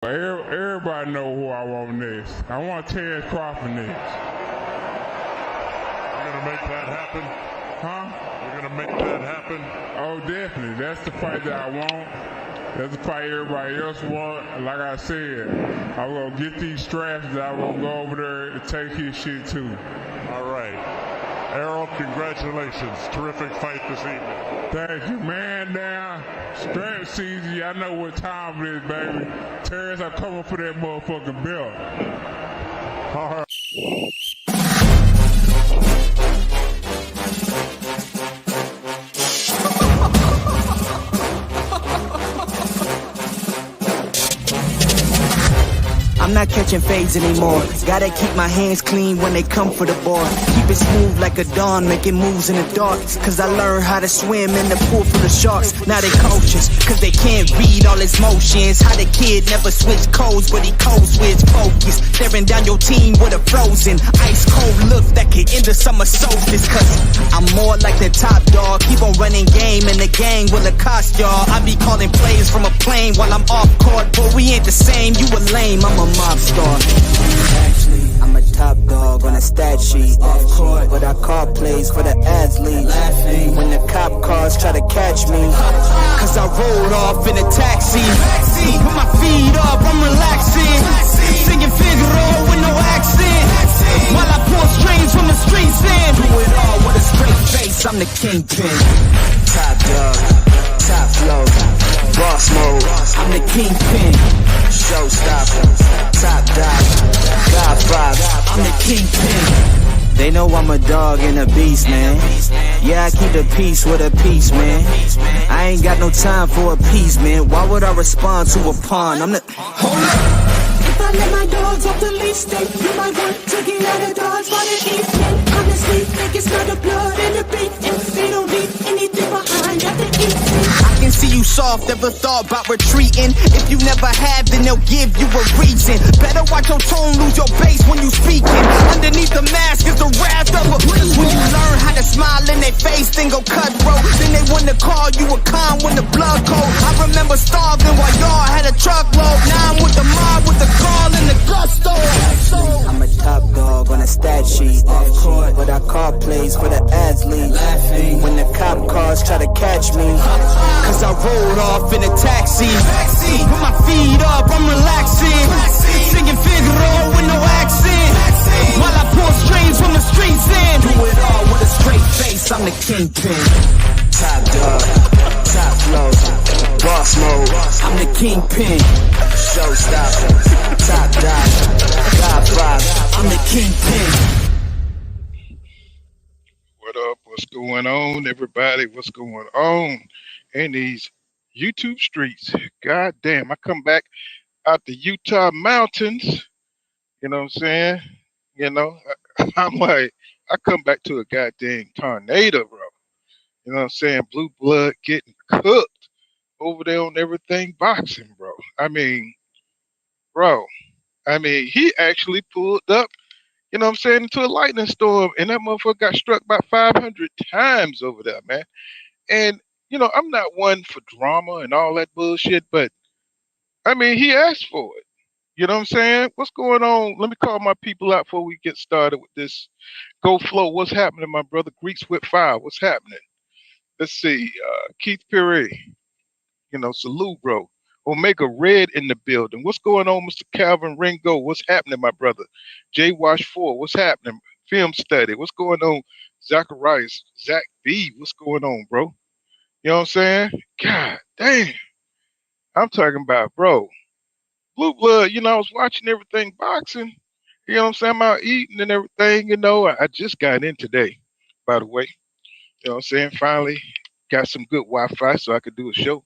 Everybody know who I want next. I want Terrence Crawford next. You're gonna make that happen? Huh? You're gonna make that happen? Oh, definitely. That's the fight that I want. That's the fight everybody else want. Like I said, I'm gonna get these straps that I'm gonna go over there and take his shit too. All right. Errol, congratulations. Terrific fight this evening. Thank you, man. Now, strap season, y'all know what time it is, baby. Terrence, I'm coming for that motherfucking belt. All right. I'm not catching fades anymore. Gotta keep my hands clean when they come for the ball. Keep it smooth like a dawn, making moves in the dark. Cause I learned how to swim in the pool full of sharks. Now they coaches, cause they can't read all his motions. How the kid never switch codes, but he codes with focus. Staring down your team with a frozen, ice cold look that could end the summer solstice. Cause I'm more like the top dog. Keep on running game in the gang will it cost y'all. I be calling plays from a plane while I'm off court. But we ain't the same, you a lame, I'm a mob star. Actually, I'm a top dog on a stat sheet. Off court, but I call plays for the athlete. Laughing when the cop cars try to catch me. Cause I rolled off in a taxi. Put my feet up, I'm relaxing. Singing Figaro with no accent. While I pour strings from the streets in. Do it all with a straight face, I'm the kingpin. Top dog, top flow, boss mode. I'm the kingpin. Showstopper, top dog, Godfather. I'm the kingpin. They know I'm a dog and a beast, man. Yeah, I keep the peace with a peace, man. I ain't got no time for appeasement. Why would I respond to a pawn? I'm the... Hold up. If I let my dogs off the leash, then you might want to get out of Dodge by the evening. Honestly, think it's not the blood and the beat, and they don't leave anything behind at the evening. I can see you soft, never thought about retreating. If you never have, then they'll give you a reason. Better watch your tone, lose your bass when you speaking. Underneath the mask is the wrath of a beast. When you learn how to smile in their face, then go cutthroat. Then they wanna call you a con when the blood cold. I remember starving while y'all had a truckload. Now I'm with the mob with the call and the gusto. I'm a top dog on a stat sheet. Off court, but I call plays for the athlete. Laughing when the cop cars try to catch me. Cause I rolled off in a taxi. Put my feet up, I'm relaxing. Singing Figaro with no accent. While I pour strings from the streets in. Do it all with a straight face, I'm the kingpin. Top dog, top flow, boss mode. I'm the kingpin. Showstopper, top dog, Godfather. I'm the kingpin. What up? What's going on, everybody? What's going on in these YouTube streets? God damn, I come back out the Utah mountains. You know what I'm saying? You know, I'm like, I come back to a goddamn tornado, bro. You know what I'm saying? Blue blood getting cooked over there on everything boxing, bro. Bro, he actually pulled up, you know what I'm saying, into a lightning storm, and that motherfucker got struck about 500 times over there, man. And, you know, I'm not one for drama and all that bullshit, but, he asked for it. You know what I'm saying? What's going on? Let me call my people out before we get started with this. Go Flow, what's happening, my brother? Greeks with fire, what's happening? Let's see, Keith Perry, you know, salute, bro. Omega Red in the building. What's going on, Mr. Calvin Ringo? What's happening, my brother? J Wash 4, what's happening? Film Study, what's going on? Zacharias, Zach B, what's going on, bro? You know what I'm saying? God damn. I'm talking about, bro. Blue blood, you know, I was watching everything boxing. You know what I'm saying? I'm out eating and everything, you know. I just got in today, by the way. You know what I'm saying? Finally got some good Wi-Fi so I could do a show.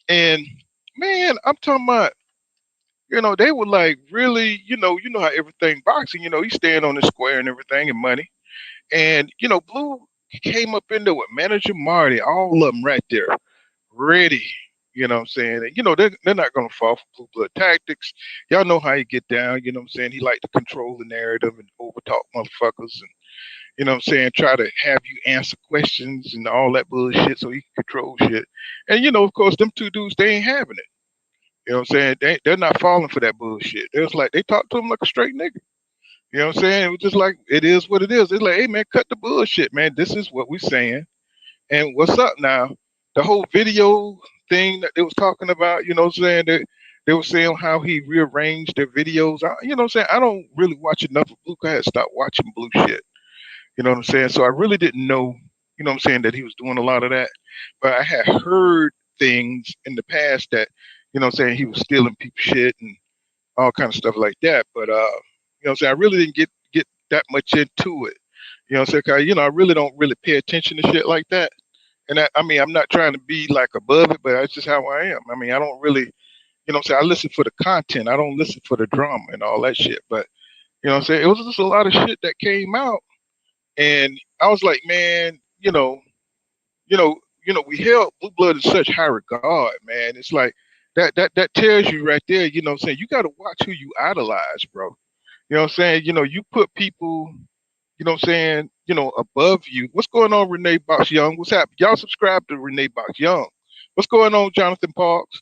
And man, I'm talking about, you know, they were like really, you know how everything boxing, you know, he's staying on the square and everything and money. And, you know, Blue came up in there with manager Marty, all of them right there, ready. You know what I'm saying? And, you know, they're not going to fall for Blue Blood tactics. Y'all know how he get down. You know what I'm saying? He like to control the narrative and overtalk motherfuckers and, you know what I'm saying, try to have you answer questions and all that bullshit so he can control shit. And, you know, of course, them two dudes, they ain't having it. You know what I'm saying? They're not falling for that bullshit. It was like they talked to him like a straight nigga. You know what I'm saying? It was just like it is what it is. It's like, hey man, cut the bullshit, man. This is what we're saying. And what's up now? The whole video thing that they was talking about, you know what I'm saying? They were saying how he rearranged their videos. You know what I'm saying? I don't really watch enough of Blue. I had to stop watching Blue shit. You know what I'm saying? So I really didn't know, you know what I'm saying, that he was doing a lot of that. But I had heard things in the past that, you know what I'm saying, he was stealing people's shit and all kind of stuff like that. But you know what I'm saying, I really didn't get that much into it. You know what I'm saying? 'Cause, you know, I really don't really pay attention to shit like that. And I mean, I'm not trying to be like above it, but that's just how I am. I mean, I don't really, you know what I'm saying, I listen for the content. I don't listen for the drama and all that shit. But you know what I'm saying, it was just a lot of shit that came out. And I was like, man, you know, we held Blue Blood in such high regard, man. It's like that tells you right there, you know what I'm saying? You gotta watch who you idolize, bro. You know what I'm saying? You know, you put people, you know what I'm saying, you know, above you. What's going on, Renee Box Young? What's happening? Y'all subscribe to Renee Box Young. What's going on, Jonathan Parks?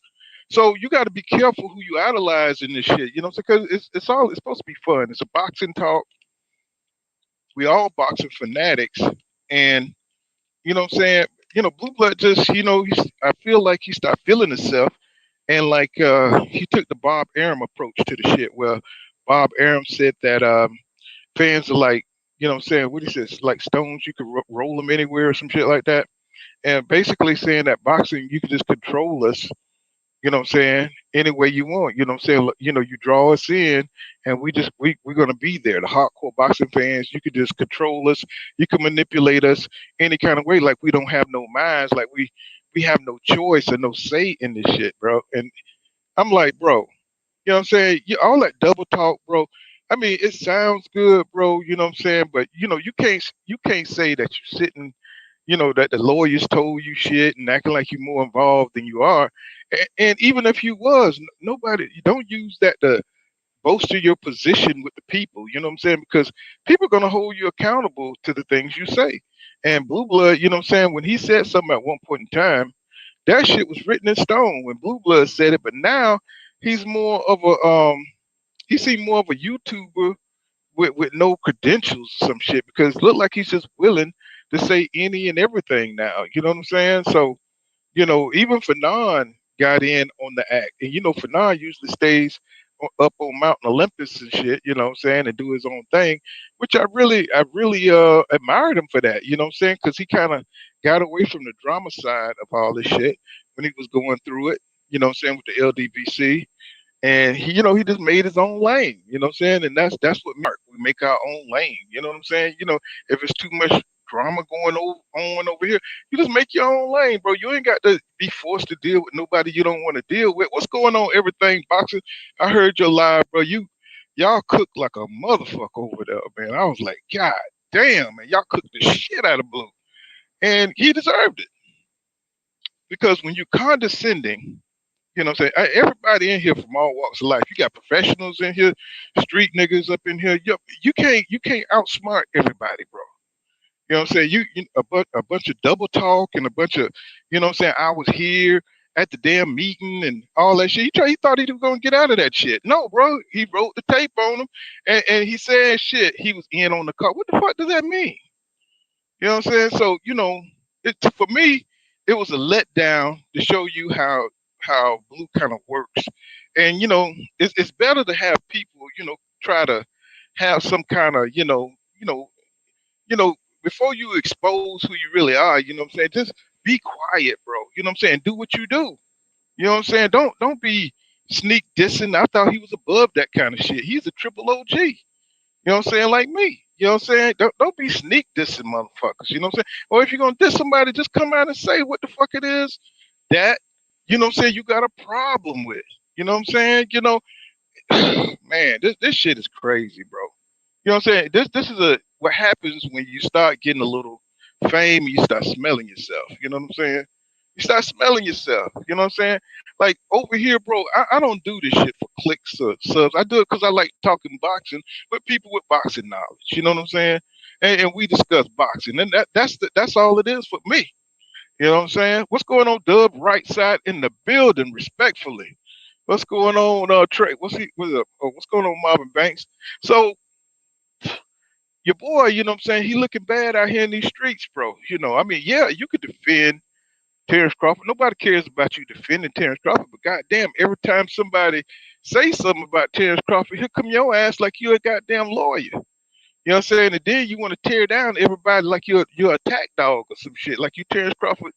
So you got to be careful who you idolize in this shit. You know what I'm saying? Because it's supposed to be fun. It's a boxing talk. We all boxing fanatics, and you know what I'm saying. You know, Blue Blood just, you know, I feel like he started feeling himself, and like he took the Bob Arum approach to the shit. Well, Bob Arum said that fans are like, you know what I'm saying, what he says, like stones, you could roll them anywhere or some shit like that. And basically saying that boxing, you can just control us, you know what I'm saying, any way you want. You know what I'm saying? You know, you draw us in and we're gonna be there. The hardcore boxing fans, you could just control us, you can manipulate us any kind of way, like we don't have no minds, like we have no choice or no say in this shit, bro. And I'm like, bro, you know what I'm saying? All that double talk, bro. I mean, it sounds good, bro. You know what I'm saying? But you know, you can't say that you're sitting, you know, that the lawyers told you shit and acting like you're more involved than you are. And even if you was, nobody, you don't use that to bolster your position with the people. You know what I'm saying? Because people are gonna hold you accountable to the things you say. And Blue Blood, you know what I'm saying? When he said something at one point in time, that shit was written in stone when Blue Blood said it. But now he's more of a he seemed more of a YouTuber with no credentials or some shit because it looked like he's just willing to say any and everything now. You know what I'm saying? So, you know, even Fanon got in on the act. And you know, Fanon usually stays up on Mountain Olympus and shit, you know what I'm saying, and do his own thing, which I really admired him for that, you know what I'm saying? Because he kind of got away from the drama side of all this shit when he was going through it, you know what I'm saying, with the LDBC. And he, you know, he just made his own lane, you know what I'm saying? And that's what Mark, we make our own lane, you know what I'm saying? You know, if it's too much drama going on over here, you just make your own lane, bro. You ain't got to be forced to deal with nobody you don't want to deal with. What's going on, everything boxing? I heard your live, bro. Y'all cook like a motherfucker over there, man. I was like, God damn, man, y'all cooked the shit out of Blue. And he deserved it. Because when you're condescending, you know what I'm saying? Everybody in here from all walks of life. You got professionals in here, street niggas up in here. You can't outsmart everybody, bro. You know what I'm saying? A bunch of double talk and a bunch of, you know what I'm saying, I was here at the damn meeting and all that shit. He thought he was gonna get out of that shit. No, bro. He wrote the tape on him and he said shit. He was in on the call. What the fuck does that mean? You know what I'm saying? So, you know, for me, it was a letdown to show you how Blue kind of works. And you know, it's better to have people, you know, try to have some kind of, you know, before you expose who you really are, you know what I'm saying? Just be quiet, bro. You know what I'm saying? Do what you do. You know what I'm saying? Don't be sneak dissing. I thought he was above that kind of shit. He's a triple OG. You know what I'm saying? Like me. You know what I'm saying? Don't be sneak dissing motherfuckers. You know what I'm saying? Or if you're gonna diss somebody, just come out and say what the fuck it is that, you know what I'm saying, you got a problem with. You know what I'm saying? You know, man, this shit is crazy, bro. You know what I'm saying? This is what happens when you start getting a little fame and you start smelling yourself. You know what I'm saying? You start smelling yourself. You know what I'm saying? Like over here, bro, I don't do this shit for clicks or subs. I do it because I like talking boxing with people with boxing knowledge. You know what I'm saying? And we discuss boxing, and that's all it is for me. You know what I'm saying? What's going on, Dub? Right side in the building, respectfully. What's going on, Trey? What's going on, Marvin Banks? So your boy, you know what I'm saying? He looking bad out here in these streets, bro. I mean, yeah, you could defend Terrence Crawford. Nobody cares about you defending Terrence Crawford, but goddamn, every time somebody say something about Terrence Crawford, here come your ass like you're a goddamn lawyer. You know what I'm saying? And then you want to tear down everybody like you're a tack dog or some shit, like you Terrence Crawford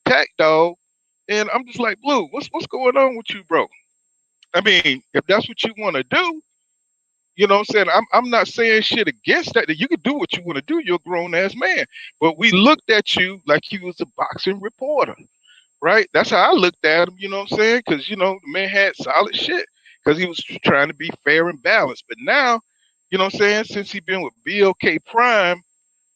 tack dog. And I'm just like, Blue, what's going on with you, bro? I mean, if that's what you want to do, you know what I'm saying? I'm not saying shit against that. That you can do what you want to do. You're a grown ass man. But we looked at you like you was a boxing reporter, right? That's how I looked at him, you know what I'm saying? Because, the man had solid shit because he was trying to be fair and balanced. But now, you know what I'm saying? Since he been with BLK Prime,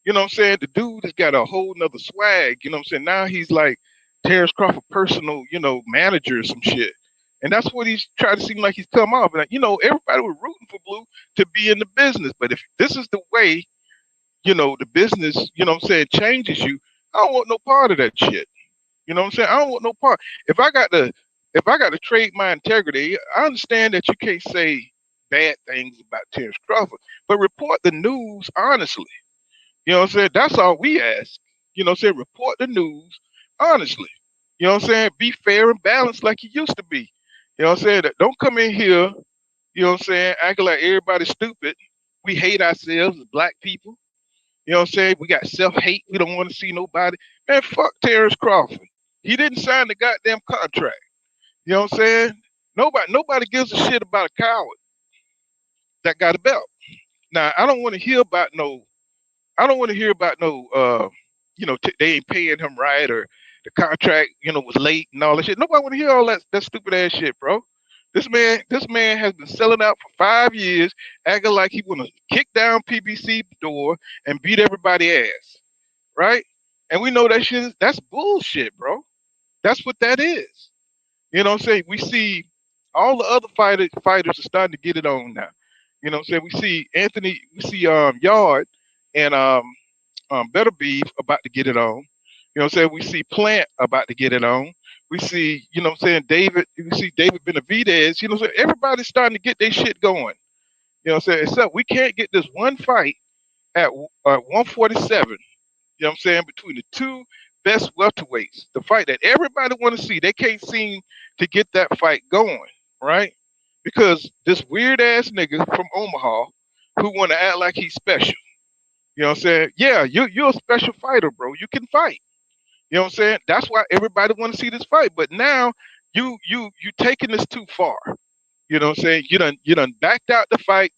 you know what I'm saying? The dude has got a whole nother swag, you know what I'm saying? Now he's like Terrence Crawford personal, manager or some shit. And that's what he's trying to seem like he's come off. And, everybody was rooting for Blue to be in the business. But if this is the way, the business, changes you, I don't want no part of that shit. You know what I'm saying? I don't want no part. If I got to trade my integrity, I understand that you can't say bad things about Terrence Crawford, but report the news honestly. You know what I'm saying? That's all we ask. You know what I'm saying? Report the news honestly. You know what I'm saying? Be fair and balanced like you used to be. You know what I'm saying? Don't come in here, you know what I'm saying, acting like everybody's stupid. We hate ourselves as black people. You know what I'm saying? We got self-hate. We don't want to see nobody. Man, fuck Terrence Crawford. He didn't sign the goddamn contract. You know what I'm saying? Nobody gives a shit about a coward that got a belt. Now, I don't want to hear about no they ain't paying him right or the contract, was late and all that shit. Nobody want to hear all that stupid ass shit, bro. This man has been selling out for 5 years, acting like he want to kick down PBC door and beat everybody ass, right? And we know that's bullshit, bro. That's what that is. You know what I'm saying? We see all the other fighters are starting to get it on now. You know what I'm saying? We see Yard and Better Beef about to get it on. You know what I'm saying? We see Plant about to get it on. We see, we see David Benavidez, you know what I'm saying? Everybody's starting to get their shit going. You know what I'm saying? Except we can't get this one fight at 147, you know what I'm saying, between the two best welterweights. The fight that everybody want to see. They can't seem to get that fight going, right? Because this weird ass nigga from Omaha who want to act like he's special. You know what I'm saying? Yeah, you're a special fighter, bro. You can fight. You know what I'm saying? That's why everybody want to see this fight. But now you taking this too far. You know what I'm saying? You done backed out to fight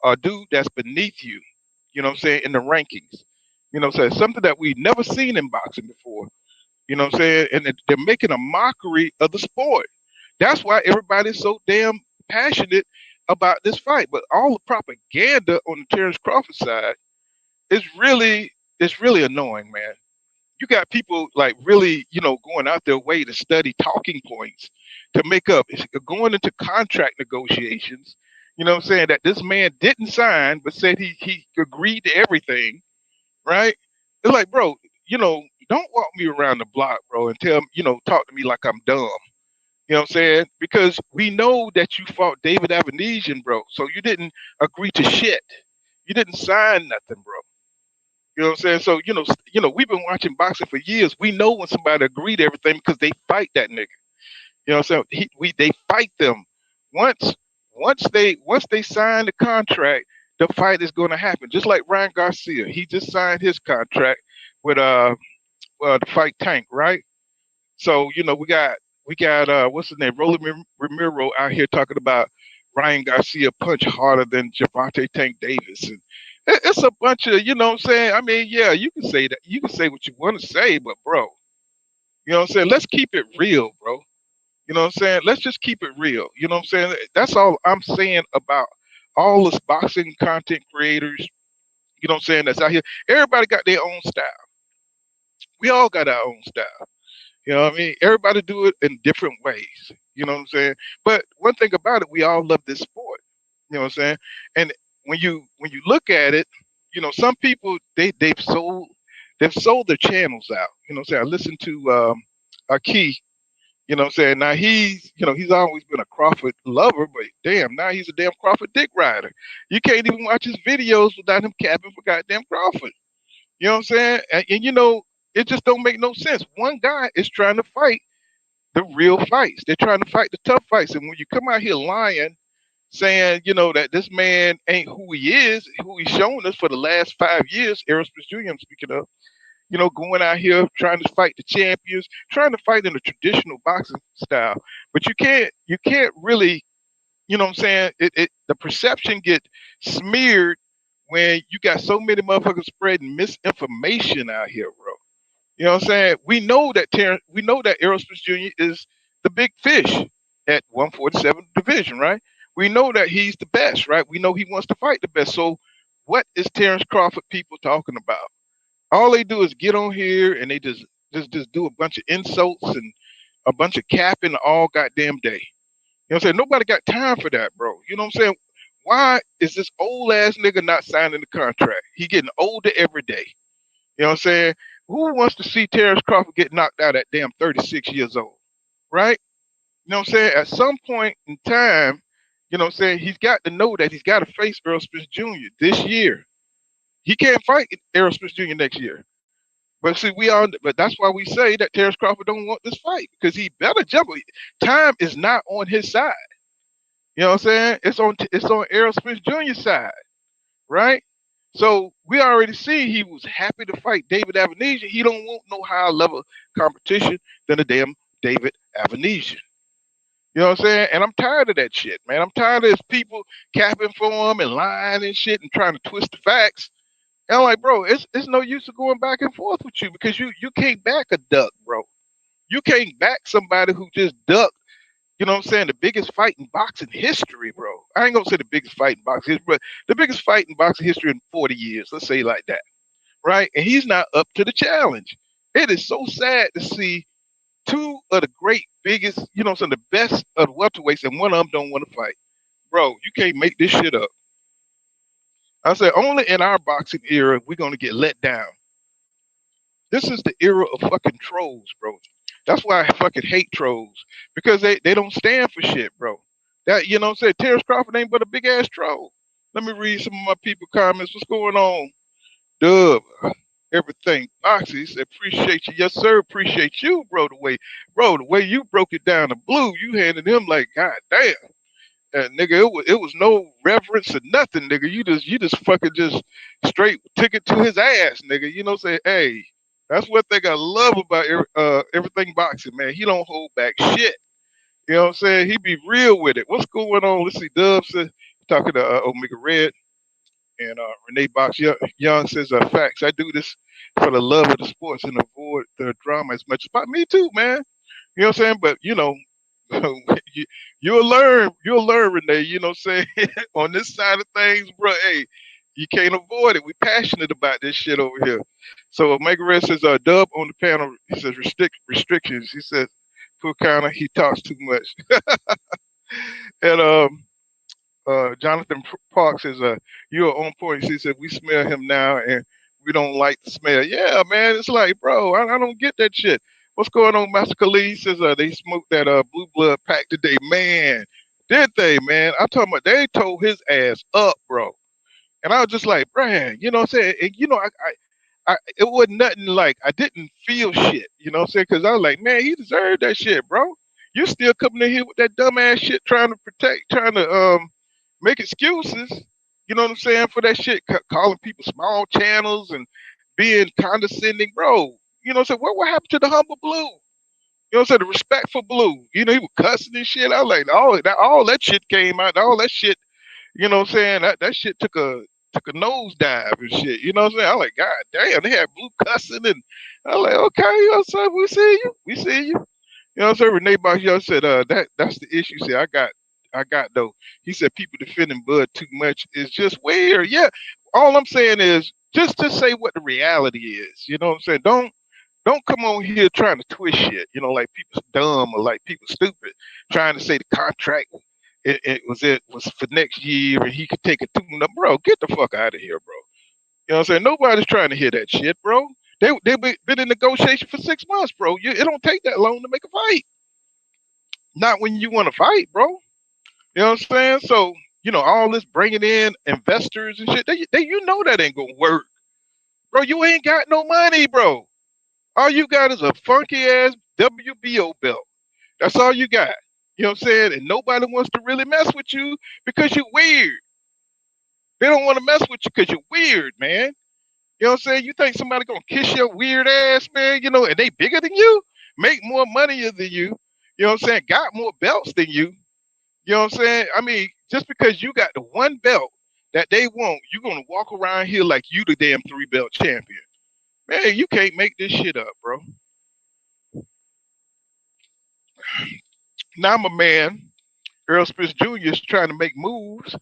a dude that's beneath you. You know what I'm saying? In the rankings. You know what I'm saying? Something that we've never seen in boxing before. You know what I'm saying? And they're making a mockery of the sport. That's why everybody's so damn passionate about this fight. But all the propaganda on the Terrence Crawford side it's really annoying, man. You got people like really, going out their way to study talking points to make up. It's going into contract negotiations, you know what I'm saying, that this man didn't sign but said he agreed to everything, right? It's like, bro, don't walk me around the block, bro, and talk to me like I'm dumb. You know what I'm saying? Because we know that you fought David Avenesian, bro. So you didn't agree to shit. You didn't sign nothing, bro. You know what I'm saying? So, we've been watching boxing for years. We know when somebody agreed to everything because they fight that nigga. You know what I'm saying? They fight them. Once they sign the contract, the fight is going to happen. Just like Ryan Garcia, he just signed his contract with the fight Tank, right? So, we got what's his name, Roland Ramiro out here talking about Ryan Garcia punch harder than Javante Tank Davis, and it's a bunch of, you know what I'm saying. I mean, yeah, you can say that, you can say what you want to say, but bro, you know what I'm saying. Let's keep it real, bro. You know what I'm saying. Let's just keep it real. You know what I'm saying. That's all I'm saying about all this boxing content creators. You know what I'm saying. That's out here. Everybody got their own style. We all got our own style. You know what I mean? Everybody do it in different ways. You know what I'm saying? But one thing about it, we all love this sport. You know what I'm saying? And when you look at it, some people they've sold their channels out. You know what I'm saying? I listened to Key, You know what I'm saying? Now he's always been a Crawford lover, but damn, now he's a damn Crawford dick rider. You can't even watch his videos without him capping for goddamn Crawford. You know what I'm saying? And it just don't make no sense. One guy is trying to fight the real fights. They're trying to fight the tough fights. And when you come out here lying, saying, that this man ain't who he is, who he's shown us for the last 5 years, Aerosmith Jr., I'm speaking of, going out here trying to fight the champions, trying to fight in a traditional boxing style. But you can't really, what I'm saying? The perception get smeared when you got so many motherfuckers spreading misinformation out here, bro. You know what I'm saying? We know that Aerosmith Jr. is the big fish at 147 division, right? We know that he's the best, right? We know he wants to fight the best. So what is Terrence Crawford people talking about? All they do is get on here and they just do a bunch of insults and a bunch of capping all goddamn day. You know what I'm saying? Nobody got time for that, bro. You know what I'm saying? Why is this old ass nigga not signing the contract? He getting older every day. You know what I'm saying? Who wants to see Terrence Crawford get knocked out at damn 36 years old? Right? You know what I'm saying? At some point in time, you know what I'm saying, he's got to know that he's got to face Errol Spence Jr. this year. He can't fight Errol Spence Jr. next year. But see, but that's why we say that Terrence Crawford don't want this fight, because he better jump. Time is not on his side. You know what I'm saying? It's on Errol Spence Jr.'s side, right? So we already see he was happy to fight David Avanesian. He don't want no higher level competition than a damn David Avanesian. You know what I'm saying? And I'm tired of that shit, man. I'm tired of his people capping for him and lying and shit and trying to twist the facts. And I'm like, bro, it's no use of going back and forth with you, because you can't back a duck, bro. You can't back somebody who just ducked, you know what I'm saying, the biggest fight in boxing history, bro. I ain't gonna say the biggest fight in boxing history, but the biggest fight in boxing history in 40 years, let's say it like that, right? And he's not up to the challenge. It is so sad to see two of the great biggest, you know what I'm saying, the best of the welterweights, and one of them don't want to fight. Bro, you can't make this shit up. I said, only in our boxing era we're gonna get let down. This is the era of fucking trolls, bro. That's why I fucking hate trolls, because they don't stand for shit, bro. That, you know what I'm saying? Terrence Crawford ain't but a big ass troll. Let me read some of my people comments. What's going on? Dub, everything. Boxy said, appreciate you. Yes, sir. Appreciate you, bro. The way you broke it down to Blue, you handed him like, God damn. Nigga, it was no reverence or nothing, nigga. You just fucking just straight took it to his ass, nigga. You know, say, hey, that's one thing I love about everything boxing, man. He don't hold back shit. You know what I'm saying? He be real with it. What's going on? Let's see. Dub says, talking to Omega Red, and Renee Box Young says, facts. I do this for the love of the sports and avoid the drama as much as possible. Me too, man. You know what I'm saying? But you'll learn, Renee. You know what I'm saying? On this side of things, bro. Hey, you can't avoid it. We passionate about this shit over here. So Omega Red says, Dub on the panel. He says restrictions. He says, poor counter, he talks too much. And Jonathan Park says, you are on point. He said, we smell him now and we don't like the smell. Yeah, man. It's like, bro, I don't get that shit. What's going on, Master Khalid? Says they smoked that blue blood pack today. Man, did they, man? I'm talking about they tore his ass up, bro. And I was just like, Brian, you know what I'm saying? And, it wasn't nothing like, I didn't feel shit, you know what I'm saying? Because I was like, man, he deserved that shit, bro. You still coming in here with that dumbass shit trying to make excuses, you know what I'm saying, for that shit, calling people small channels and being condescending, bro. You know what I'm saying? What happened to the humble Blue? You know what I'm saying? The respect for Blue. You know, he was cussing and shit. I was like, all that shit came out. All that shit, you know what I'm saying? That shit took a nosedive and shit. You know what I'm saying? I was like, God damn, they had Blue cussing, and I was like, okay, you know what I'm saying? We see you. You know what I'm saying? Renee Box Young said, that's the issue. See, I got though. He said people defending Bud too much is just weird. Yeah. All I'm saying is just say what the reality is. You know what I'm saying? Don't come on here trying to twist shit, you know, like people's dumb or like people stupid, trying to say the contract it was for next year and he could take a tune up. Bro, get the fuck out of here, bro. You know what I'm saying? Nobody's trying to hear that shit, bro. They've been in negotiation for 6 months, bro. It don't take that long to make a fight. Not when you want to fight, bro. You know what I'm saying? So, all this bringing in investors and shit, that ain't gonna work. Bro, you ain't got no money, bro. All you got is a funky ass WBO belt. That's all you got. You know what I'm saying? And nobody wants to really mess with you because you're weird. They don't want to mess with you because you're weird, man. You know what I'm saying? You think somebody gonna kiss your weird ass, man, and they bigger than you, make more money than you, you know what I'm saying, got more belts than you. You know what I'm saying? I mean, just because you got the one belt that they want, you're gonna walk around here like you the damn 3-belt champion. Man, you can't make this shit up, bro. Now my man, Earl Spence Jr. is trying to make moves.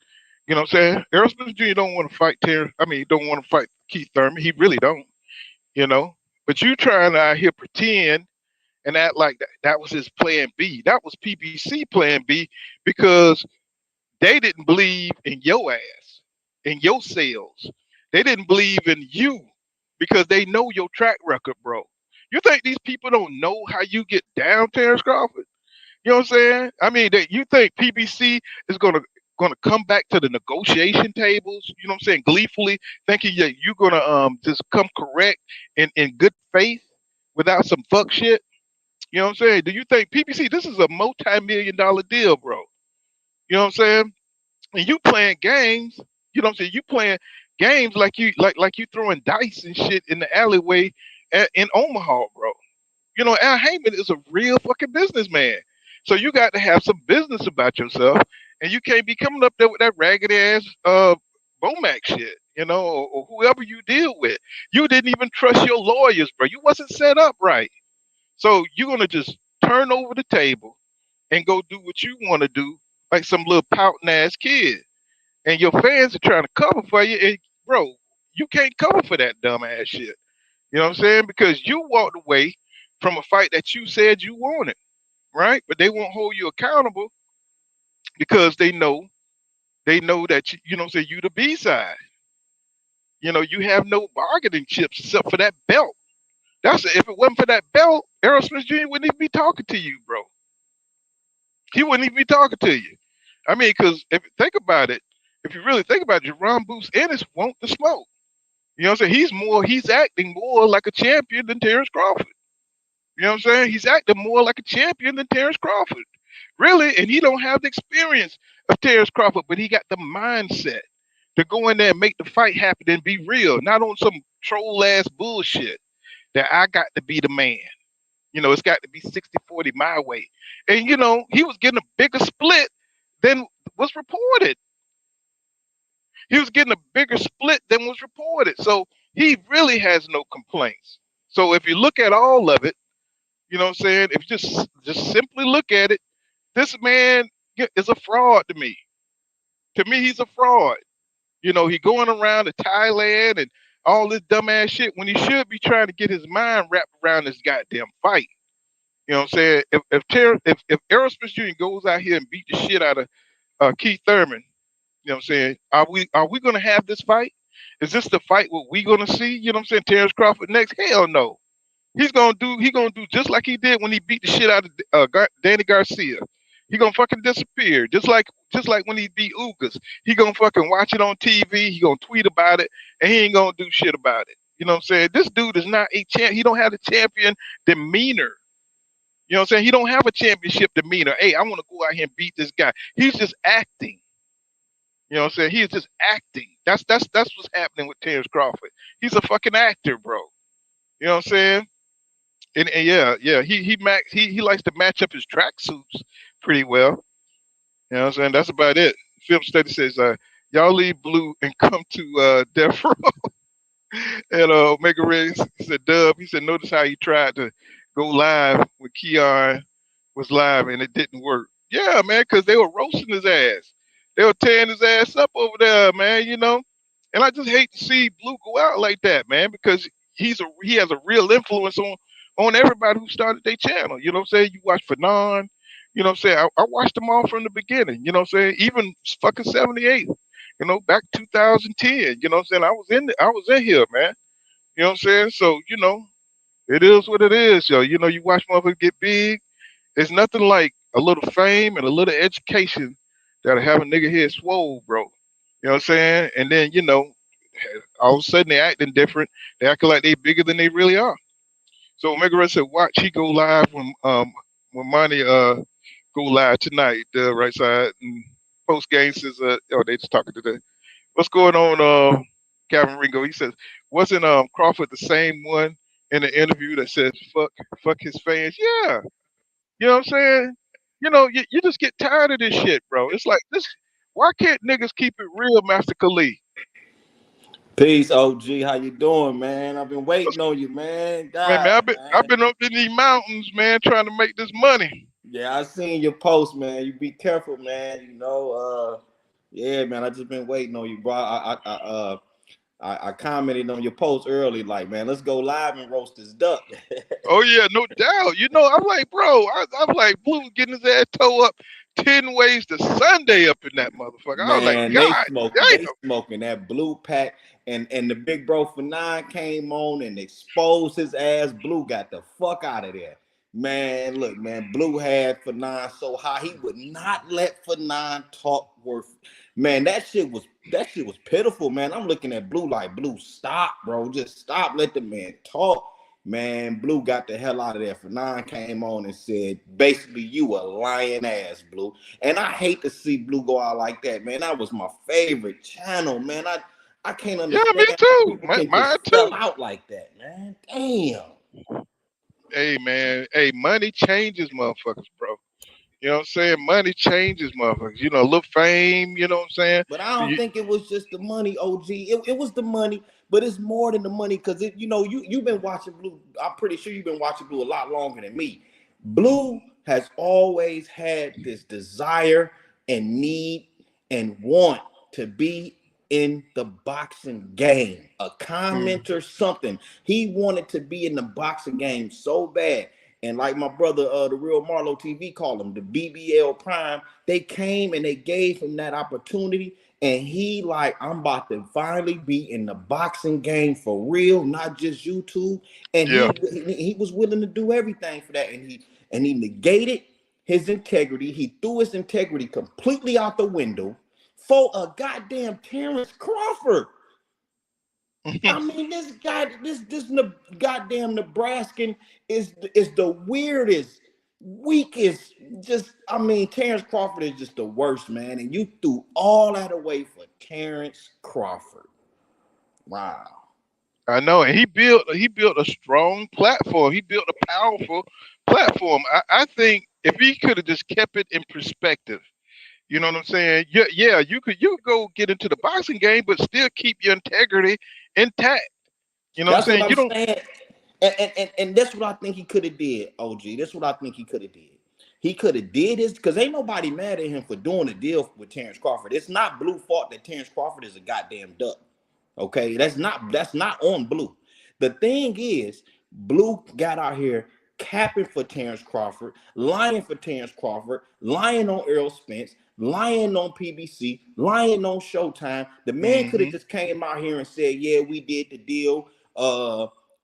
You know what I'm saying? Earl Spence Jr. don't want to fight don't want to fight Keith Thurman. He really don't, you know. But you trying to out here pretend and act like that was his plan B. That was PBC plan B because they didn't believe in your ass, in your sales. They didn't believe in you because they know your track record, bro. You think these people don't know how you get down, Terrence Crawford? You know what I'm saying? I mean, that you think PBC is gonna come back to the negotiation tables? You know what I'm saying? Gleefully thinking that you're gonna just come correct in good faith without some fuck shit. You know what I'm saying? Do you think PBC? This is a multi-million-dollar deal, bro. You know what I'm saying? And you playing games. You know what I'm saying? You playing games like you throwing dice and shit in the alleyway in Omaha, bro. Al Heyman is a real fucking businessman. So you got to have some business about yourself, and you can't be coming up there with that ragged ass Bomac shit, or whoever you deal with. You didn't even trust your lawyers, bro. You wasn't set up right. So you're gonna just turn over the table and go do what you want to do, like some little pouting ass kid. And your fans are trying to cover for you, and bro, you can't cover for that dumb ass shit. You know what I'm saying? Because you walked away from a fight that you said you wanted, right? But they won't hold you accountable because they know that you know what I'm saying, you the B side. You have no bargaining chips except for that belt. If it wasn't for that belt, Errol Smith Jr. wouldn't even be talking to you, bro. He wouldn't even be talking to you. I mean, because if you think about it, if you really think about it, Jerron Boots Ennis want the smoke. You know what I'm saying? He's acting more like a champion than Terrence Crawford. You know what I'm saying? He's acting more like a champion than Terrence Crawford. Really, and he don't have the experience of Terrence Crawford, but he got the mindset to go in there and make the fight happen and be real, not on some troll ass bullshit that I got to be the man. It's got to be 60-40 my way. And, he was getting a bigger split than was reported. He was getting a bigger split than was reported. So he really has no complaints. So if you look at all of it, you know what I'm saying? If you just simply look at it, this man is a fraud to me. To me, he's a fraud. He going around to Thailand and all this dumbass shit when he should be trying to get his mind wrapped around this goddamn fight. You know what I'm saying? If Errol Spence Jr. goes out here and beat the shit out of Keith Thurman, you know what I'm saying? Are we gonna have this fight? Is this the fight what we gonna see? You know what I'm saying? Terrence Crawford next? Hell no. He gonna do just like he did when he beat the shit out of Danny Garcia. He gonna fucking disappear. Just like when he beat Ugas. He gonna fucking watch it on TV. He gonna tweet about it, and he ain't gonna do shit about it. You know what I'm saying? This dude is not a champ. He don't have the champion demeanor. You know what I'm saying? He don't have a championship demeanor. Hey, I want to go out here and beat this guy. He's just acting. You know what I'm saying? He is just acting. That's what's happening with Terrence Crawford. He's a fucking actor, bro. You know what I'm saying? And yeah, he likes to match up his tracksuits pretty well. You know what I'm saying? That's about it. Film study says, y'all leave Blue and come to Death Row. And Omega Ray said, Dub, he said, notice how he tried to go live when Keon was live and it didn't work. Yeah, man, because they were roasting his ass. They were tearing his ass up over there, man, And I just hate to see Blue go out like that, man, because he has a real influence on everybody who started their channel. You know what I'm saying? You watch Fanon, you know what I'm saying? I watched them all from the beginning, you know what I'm saying? Even fucking 78, back 2010, you know what I'm saying? I was in here, man. You know what I'm saying? So, it is what it is, yo. You watch motherfuckers get big. It's nothing like a little fame and a little education that'll have a nigga head swole, bro. You know what I'm saying? And then, all of a sudden they acting different. They acting like they bigger than they really are. So Omega Red said, watch he go live when Monty go live tonight, the right side, and post game says they just talking today. What's going on, Calvin Ringo? He says, wasn't Crawford the same one in the interview that says fuck his fans? Yeah. You know what I'm saying? You just get tired of this shit, bro. It's like this. Why can't niggas keep it real, Master Khalid? Peace, OG. How you doing, man? I've been waiting on you, man. Man, God, I've been up in these mountains, man, trying to make this money. Yeah, I seen your post, man. You be careful, man. Yeah, man. I just been waiting on you, bro. I commented on your post early, like, man, let's go live and roast this duck. Oh yeah, no doubt. I'm like, bro, I'm like, Blue getting his ass toe up 10 ways to Sunday up in that motherfucker. Man, I was like, God, they smoking that blue pack, and the big bro for 9 came on and exposed his ass. Blue got the fuck out of there. Man, look, man, Blue had for 9 so high he would not let for 9 talk worth. Man, that shit was pitiful, man. I'm looking at Blue like, Blue, stop, bro. Just stop. Let the man talk. Man, Blue got the hell out of there. For 9 came on and said, basically, you a lying ass, Blue. And I hate to see Blue go out like that, man. That was my favorite channel, man. I can't understand. Yeah, me too. Mine too. Sell out like that, man. Damn. Hey, man. Hey, money changes motherfuckers, bro. You know what I'm saying? Money changes motherfuckers. A little fame, you know what I'm saying? But I don't think it was just the money, OG. It was the money, but it's more than the money because you've been watching Blue. I'm pretty sure you've been watching Blue a lot longer than me. Blue has always had this desire and need and want to be in the boxing game, a commenter, something. He wanted to be in the boxing game so bad. And like my brother, the real Marlo TV called him, the BBL Prime, they came and they gave him that opportunity. And he like, I'm about to finally be in the boxing game for real, not just YouTube. And he was willing to do everything for that. And he negated his integrity. He threw his integrity completely out the window for a goddamn Terrence Crawford. I mean, this guy, this goddamn Nebraskan is the weirdest, weakest. Terrence Crawford is just the worst, man. And you threw all that away for Terrence Crawford. Wow. I know, and he built a strong platform. He built a powerful platform. I think if he could have just kept it in perspective, you know what I'm saying? Yeah, you could go get into the boxing game, but still keep your integrity intact. You know what I'm saying? And that's what I think he could have did, OG. That's what I think he could have did. He could have did this because ain't nobody mad at him for doing a deal with Terrence Crawford. It's not Blue fault that Terrence Crawford is a goddamn duck. Okay, that's not on Blue. The thing is, Blue got out here capping for Terrence Crawford, lying for Terrence Crawford, lying on Earl Spence, lying on PBC, lying on Showtime. The man could have just came out here and said, yeah, we did the deal.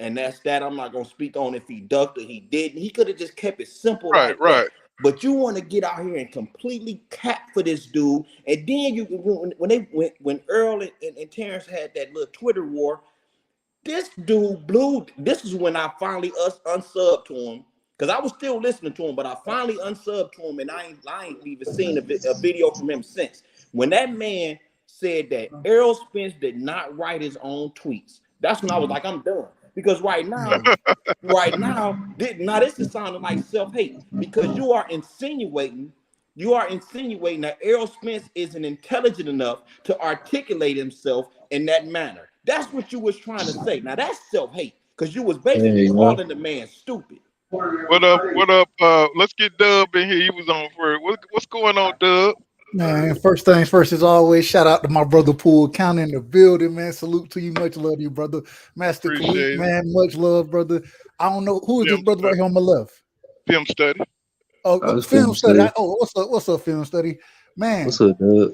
And that's that. I'm not gonna speak on if he ducked or he didn't. He could have just kept it simple like that. But you want to get out here and completely cap for this dude. And then when Earl and Terrence had that little Twitter war, this dude Blue, this is when I finally unsubbed to him. Because I was still listening to him, but I finally unsubbed to him, and I ain't even seen a video from him since. When that man said that Errol Spence did not write his own tweets, that's when I was like, I'm done. Because right now, this is sounding like self-hate. Because you are insinuating that Errol Spence isn't intelligent enough to articulate himself in that manner. That's what you was trying to say. Now that's self-hate, because you was basically calling the man stupid. What up? Let's get Dub in here. He was on for what's going on, Dub? Man, first things first, as always, shout out to my brother Poole County in the building, man. Salute to you, much love to you, brother. Master Khalid, man, much love, brother. I don't know who is this brother right here on my left. Film study. Film study. What's up, film study, man? What's up, Dub?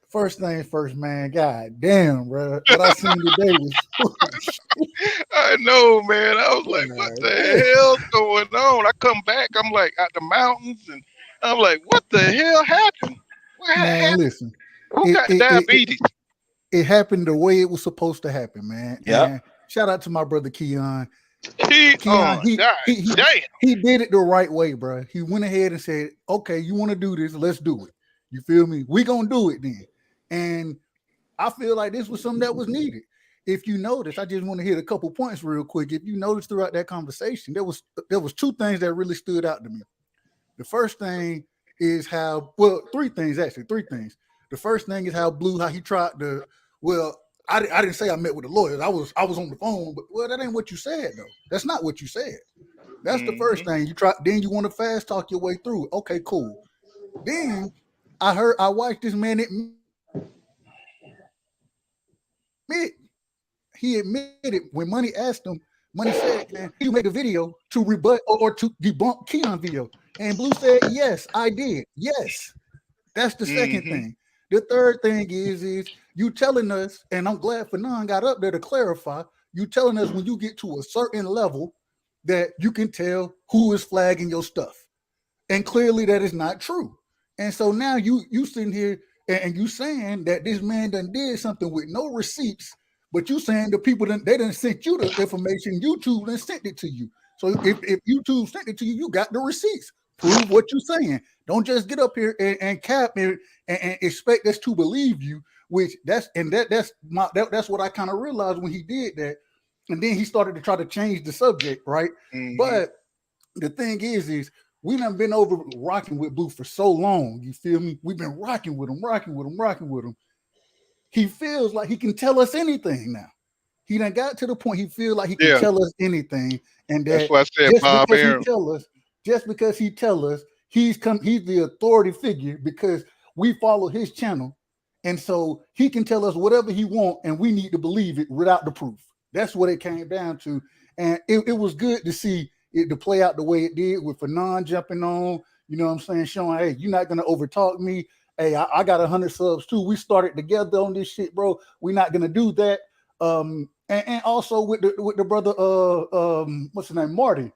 First things first, man. God damn, bro. What I seen today was I know, man. I was like, what the hell's going on? I come back, I'm like out the mountains, and I'm like, what the hell happened? What Man, happened? listen. Who It, got it, it, it, diabetes? it happened the way it was supposed to happen, man. Yep. And shout out to my brother Keon. God damn. He did it the right way, bro. He went ahead and said, "Okay, you want to do this? Let's do it." You feel me? We gonna do it then. And I feel like this was something that was needed. If you notice, I just want to hit a couple points real quick. If you notice throughout that conversation, there was two things that really stood out to me. The first thing is how, well, three things. The first thing is how he tried to, well, I didn't say I met with the lawyers. I was on the phone, but well, that ain't what you said though. That's not what you said. That's the first thing. Then you want to fast talk your way through it. Okay, cool. Then I watched this man admit he admitted when Money asked him, Money said, "Man, you make a video to rebut or to debunk Keon video?" And Blue said, "Yes, I did. Yes." That's the second thing. The third thing is you telling us, and I'm glad Fanon got up there to clarify, you telling us when you get to a certain level that you can tell who is flagging your stuff. And clearly that is not true. And so now you sitting here and you saying that this man done did something with no receipts, but you saying the people they done sent you the information, YouTube done sent it to you. So if YouTube sent it to you, you got the receipts. Prove what you're saying. Don't just get up here and cap and expect us to believe you. That's what I kind of realized when he did that. And then he started to try to change the subject, right? But the thing is we done been over rocking with Blue for so long. You feel me? We've been rocking with him. He feels like he can tell us anything now. He done got to the point he feels like he can tell us anything, and that's what I said. Bob Aaron. Just because he tell us he's the authority figure because we follow his channel, and so he can tell us whatever he want, and we need to believe it without the proof. That's what it came down to, and it was good to see it to play out the way it did with Fanon jumping on. You know what I'm saying? Showing, hey, you're not gonna overtalk me. Hey, I got 100 subs too. We started together on this shit, bro. We're not gonna do that. And also with the brother, what's his name, Marty.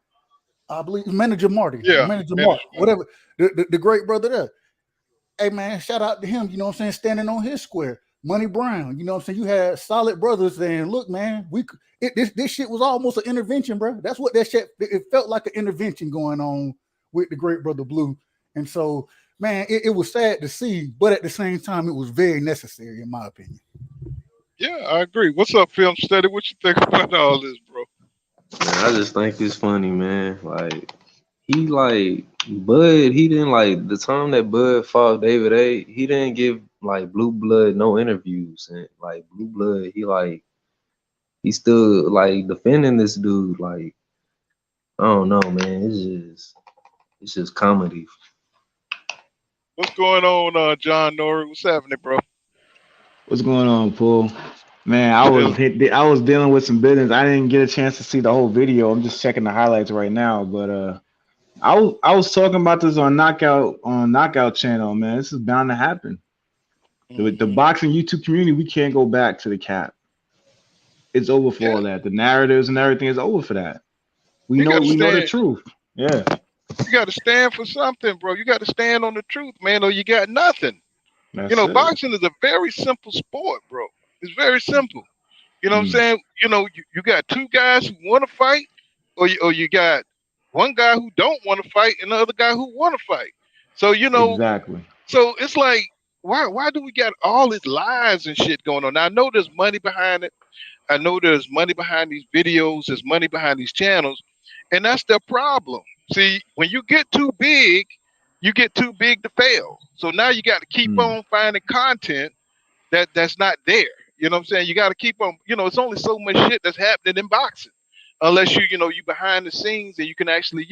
I believe manager Marty, Mark, whatever, the great brother there. Hey man, shout out to him, you know what I'm saying, standing on his square. Money Brown, you know what I'm saying, you had solid brothers saying, look man, this shit was almost an intervention, bro. That's what that shit, it felt like an intervention going on with the great brother Blue. And so, man, it was sad to see, but at the same time, it was very necessary in my opinion. Yeah, I agree. What's up, Film Study? What you think about all this, bro? Man, I just think it's funny, man. Like Bud, he didn't like the time that Bud fought David A. He didn't give like Blue Blood no interviews, and like Blue Blood, he still like defending this dude. Like I don't know, man. It's just comedy. What's going on, John Norrie? What's happening, bro? What's going on, Paul? Man, I was dealing with some business. I didn't get a chance to see the whole video. I'm just checking the highlights right now. But I was talking about this on Knockout channel, man. This is bound to happen. The boxing YouTube community, we can't go back to the cap. It's over for all that. The narratives and everything is over for that. We know the truth. Yeah. You got to stand for something, bro. You got to stand on the truth, man, or you got nothing. Boxing is a very simple sport, bro. It's very simple. You know what I'm saying? You got two guys who want to fight, or you got one guy who don't want to fight and the other guy who want to fight. So exactly. So it's like, why do we got all these lies and shit going on? Now, I know there's money behind it. I know there's money behind these videos. There's money behind these channels, and that's the problem. See, when you get too big, you get too big to fail. So now you got to keep on finding content that's not there. You know what I'm saying? You got to keep on, it's only so much shit that's happening in boxing. Unless you behind the scenes and you can actually,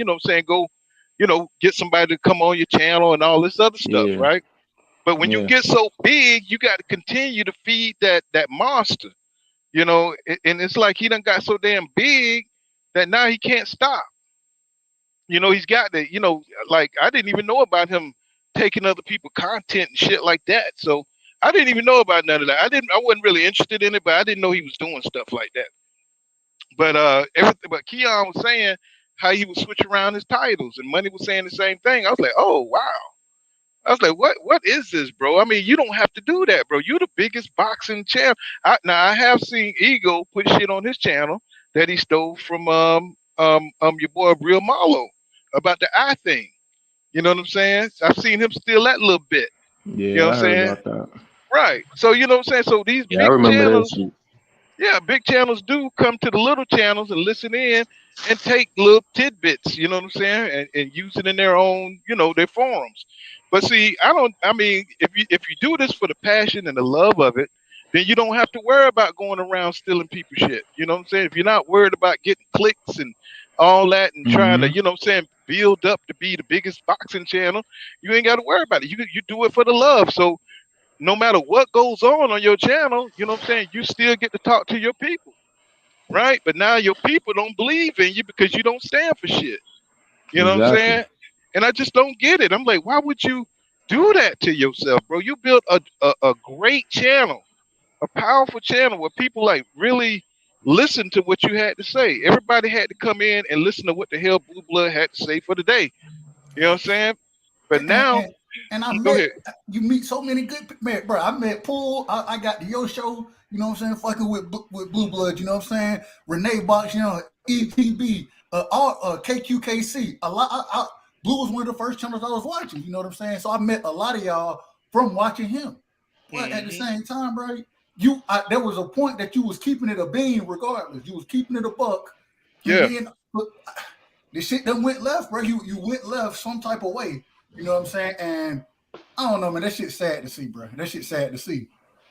go, get somebody to come on your channel and all this other stuff, right? But when you get so big, you got to continue to feed that monster, and it's like he done got so damn big that now he can't stop. He's got the, like I didn't even know about him taking other people's content and shit like that. So I didn't even know about none of that. I wasn't really interested in it, but I didn't know he was doing stuff like that. But everything, but Keon was saying how he would switch around his titles, and Money was saying the same thing. I was like, oh wow. I was like, what is this, bro? I mean, you don't have to do that, bro. You're the biggest boxing channel. Now I have seen Ego put shit on his channel that he stole from your boy Real Marlo about the eye thing. You know what I'm saying? I've seen him steal that little bit. You know Yeah, what I I'm heard saying? about that. Right. So you know what I'm saying? So these Yeah, I big remember that channels, shit. yeah, big channels do come to the little channels and listen in and take little tidbits, you know what I'm saying, and use it in their own, their forums. But see, I mean, if you do this for the passion and the love of it, then you don't have to worry about going around stealing people's shit. You know what I'm saying? If you're not worried about getting clicks and all that and trying to, Mm-hmm. build up to be the biggest boxing channel, you ain't got to worry about it. You do it for the love. So no matter what goes on your channel, you know what I'm saying, you still get to talk to your people, right? But now your people don't believe in you because you don't stand for shit. You know what I'm Exactly. saying? And I just don't get it. I'm like, why would you do that to yourself, bro? You built a great channel, a powerful channel where people like really listen to what you had to say. Everybody had to come in and listen to what the hell Blue Blood had to say for the day. You know what I'm saying? But And, now, and I go met ahead. you meet so many good man, bro. I met Pool. I got to your show. You know what I'm saying? Fucking with Blue Blood. You know what I'm saying? Renee Box. You know EPB. All KQKC. A lot. Blue was one of the first channels I was watching. You know what I'm saying? So I met a lot of y'all from watching him. But at the Mm-hmm. same time, bro, there was a point that you was keeping it a bean regardless. You was keeping it a buck, and Yeah. then the shit that went left, bro. You went left some type of way. You know what I'm saying? And I don't know, man. That shit's sad to see, bro. That shit's sad to see.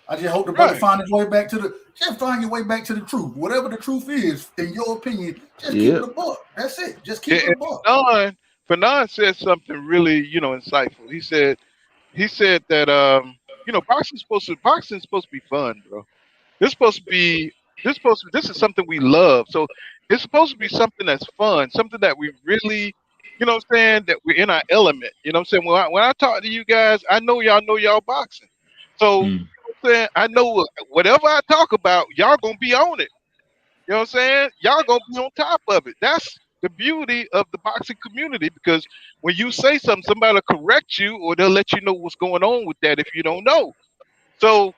I just hope the brother Right. find his way back to just find your way back to the truth. Whatever the truth is, in your opinion, just keep it Yep. a buck. That's it. Just Yeah, keep it a buck. and Fanon said something really, insightful. He said that boxing's supposed to be fun, bro. This supposed to be this is something we love. So it's supposed to be something that's fun, something that we really, what I'm saying, that we're in our element. You know what I'm saying? When I talk to you guys, I know y'all boxing. So Mm. I'm saying, I know whatever I talk about, y'all gonna be on it. You know what I'm saying? Y'all gonna be on top of it. That's the beauty of the boxing community, because when you say something, somebody will correct you or they'll let you know what's going on with that if you don't know. So,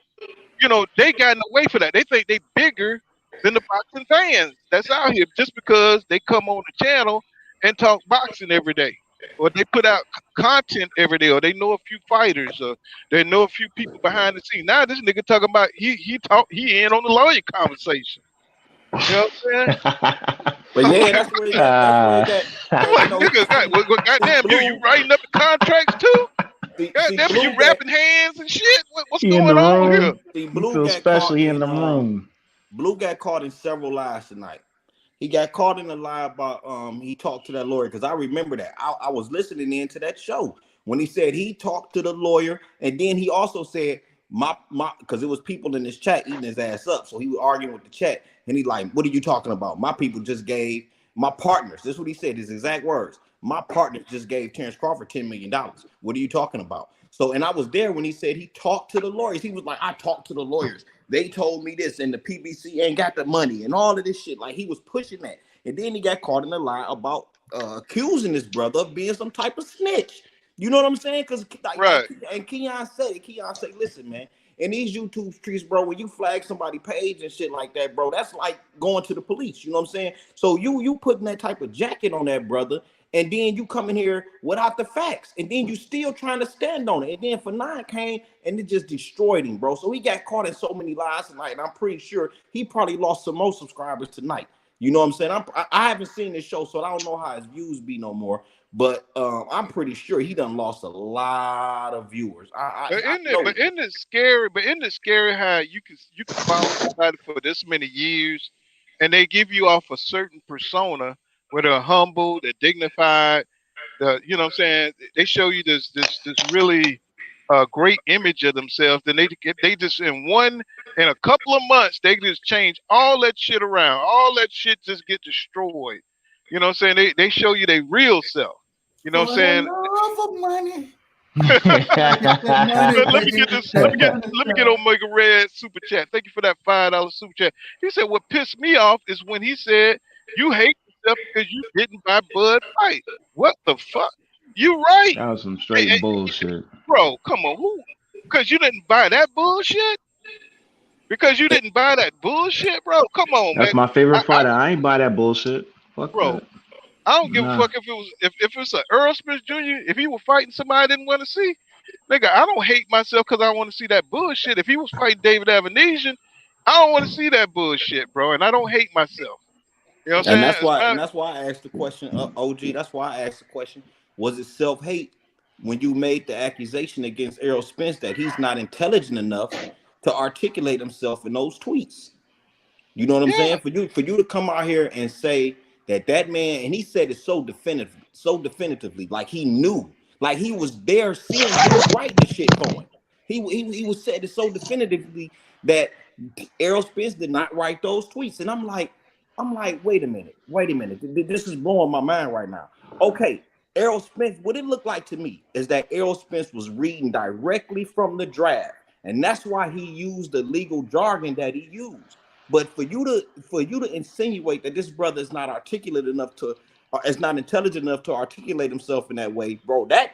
they got in the way for that. They think they bigger than the boxing fans that's out here just because they come on the channel and talk boxing every day. Or they put out content every day, or they know a few fighters, or they know a few people behind the scenes. Now this nigga talking about he in on the lawyer conversation. You know what I'm saying? But I'm yeah, like, that's where he got. That's where he got. I'm And like, nigga, see, goddamn, you Blue. writing up the contracts too? See, Goddamn, you Blue got. wrapping hands and shit? What's He in the going on here? room. See, He Blue feels got special. caught He in in the room. Blue got caught in several lies tonight. He got caught in a lie about he talked to that lawyer, because I remember that. I was listening in to that show when he said he talked to the lawyer, and then he also said my because it was people in this chat eating his ass up. So he was arguing with the chat, and he like, what are you talking about? My people just gave my partners. This is what he said, his exact words. My partners just gave Terrence Crawford $10 million. What are you talking about? So, and I was there when he said he talked to the lawyers. He was like, I talked to the lawyers. They told me this, and the PBC ain't got the money, and all of this shit. Like, he was pushing that. And then he got caught in a lie about accusing his brother of being some type of snitch. You know what I'm saying? Because Right. and Keon said it. Keon said, listen, man, in these YouTube streets, bro, when you flag somebody page and shit like that, bro, that's like going to the police. You know what I'm saying? So you putting that type of jacket on that brother, and then you come in here without the facts, and then you still trying to stand on it. And then Fanon came and it just destroyed him, bro. So he got caught in so many lies tonight, and I'm pretty sure he probably lost some more subscribers tonight. You know what I'm saying? I haven't seen this show, so I don't know how his views be no more. But I'm pretty sure he done lost a lot of viewers. But isn't it scary? But isn't it scary how you can follow somebody for this many years, and they give you off a certain persona where they're humble, they're dignified. You know what I'm saying? They show you this really great image of themselves. Then they just in a couple of months they just change all that shit around. All that shit just get destroyed. You know what I'm saying? They show you their real self. You know what I'm For the saying? love of money. Let me get Omega Red super chat. Thank you for that $5 super chat. He said what pissed me off is when he said you hate the yourself because you didn't buy Bud Light. What the fuck? You right. That was some straight bullshit. Bro, come on. Who? Because you didn't buy that bullshit? Because you didn't buy that bullshit, bro? Come on, That's man. my favorite fighter. I ain't buy that bullshit. Fuck bro, that. I don't give a fuck if it was if it's a Earl Spence Jr. If he was fighting somebody I didn't want to see, nigga, I don't hate myself because I want to see that bullshit. If he was fighting David Avenesian, I don't want to see that bullshit, bro. And I don't hate myself. You know what I'm saying? That's why I asked the question, OG. That's why I asked the question. Was it self-hate when you made the accusation against Errol Spence that he's not intelligent enough to articulate himself in those tweets? You know what I'm saying? For you to come out here and say that man, and he said it so definitively, like he knew, like he was there seeing who writing the shit for him. He was said it so definitively that Errol Spence did not write those tweets, and I'm like, wait a minute, this is blowing my mind right now. Okay, Errol Spence, what it looked like to me is that Errol Spence was reading directly from the draft, and that's why he used the legal jargon that he used. But for you to insinuate that this brother is not articulate enough to, or is not intelligent enough to articulate himself in that way, bro, that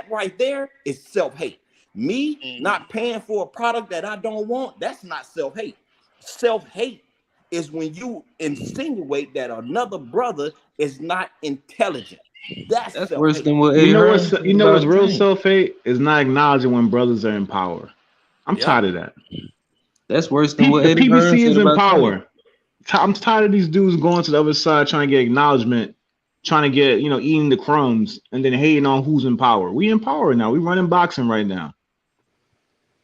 right there is self-hate. Me not paying for a product that I don't want, that's not self-hate. Self-hate is when you insinuate that another brother is not intelligent. That's worse than what you know what's real self-hate is not acknowledging when brothers are in power. I'm tired of that. That's worse than what the Eddie PBC Hearn is said in about power. I'm tired of these dudes going to the other side trying to get acknowledgement, trying to get, eating the crumbs and then hating on who's in power. We in power now. We running boxing right now.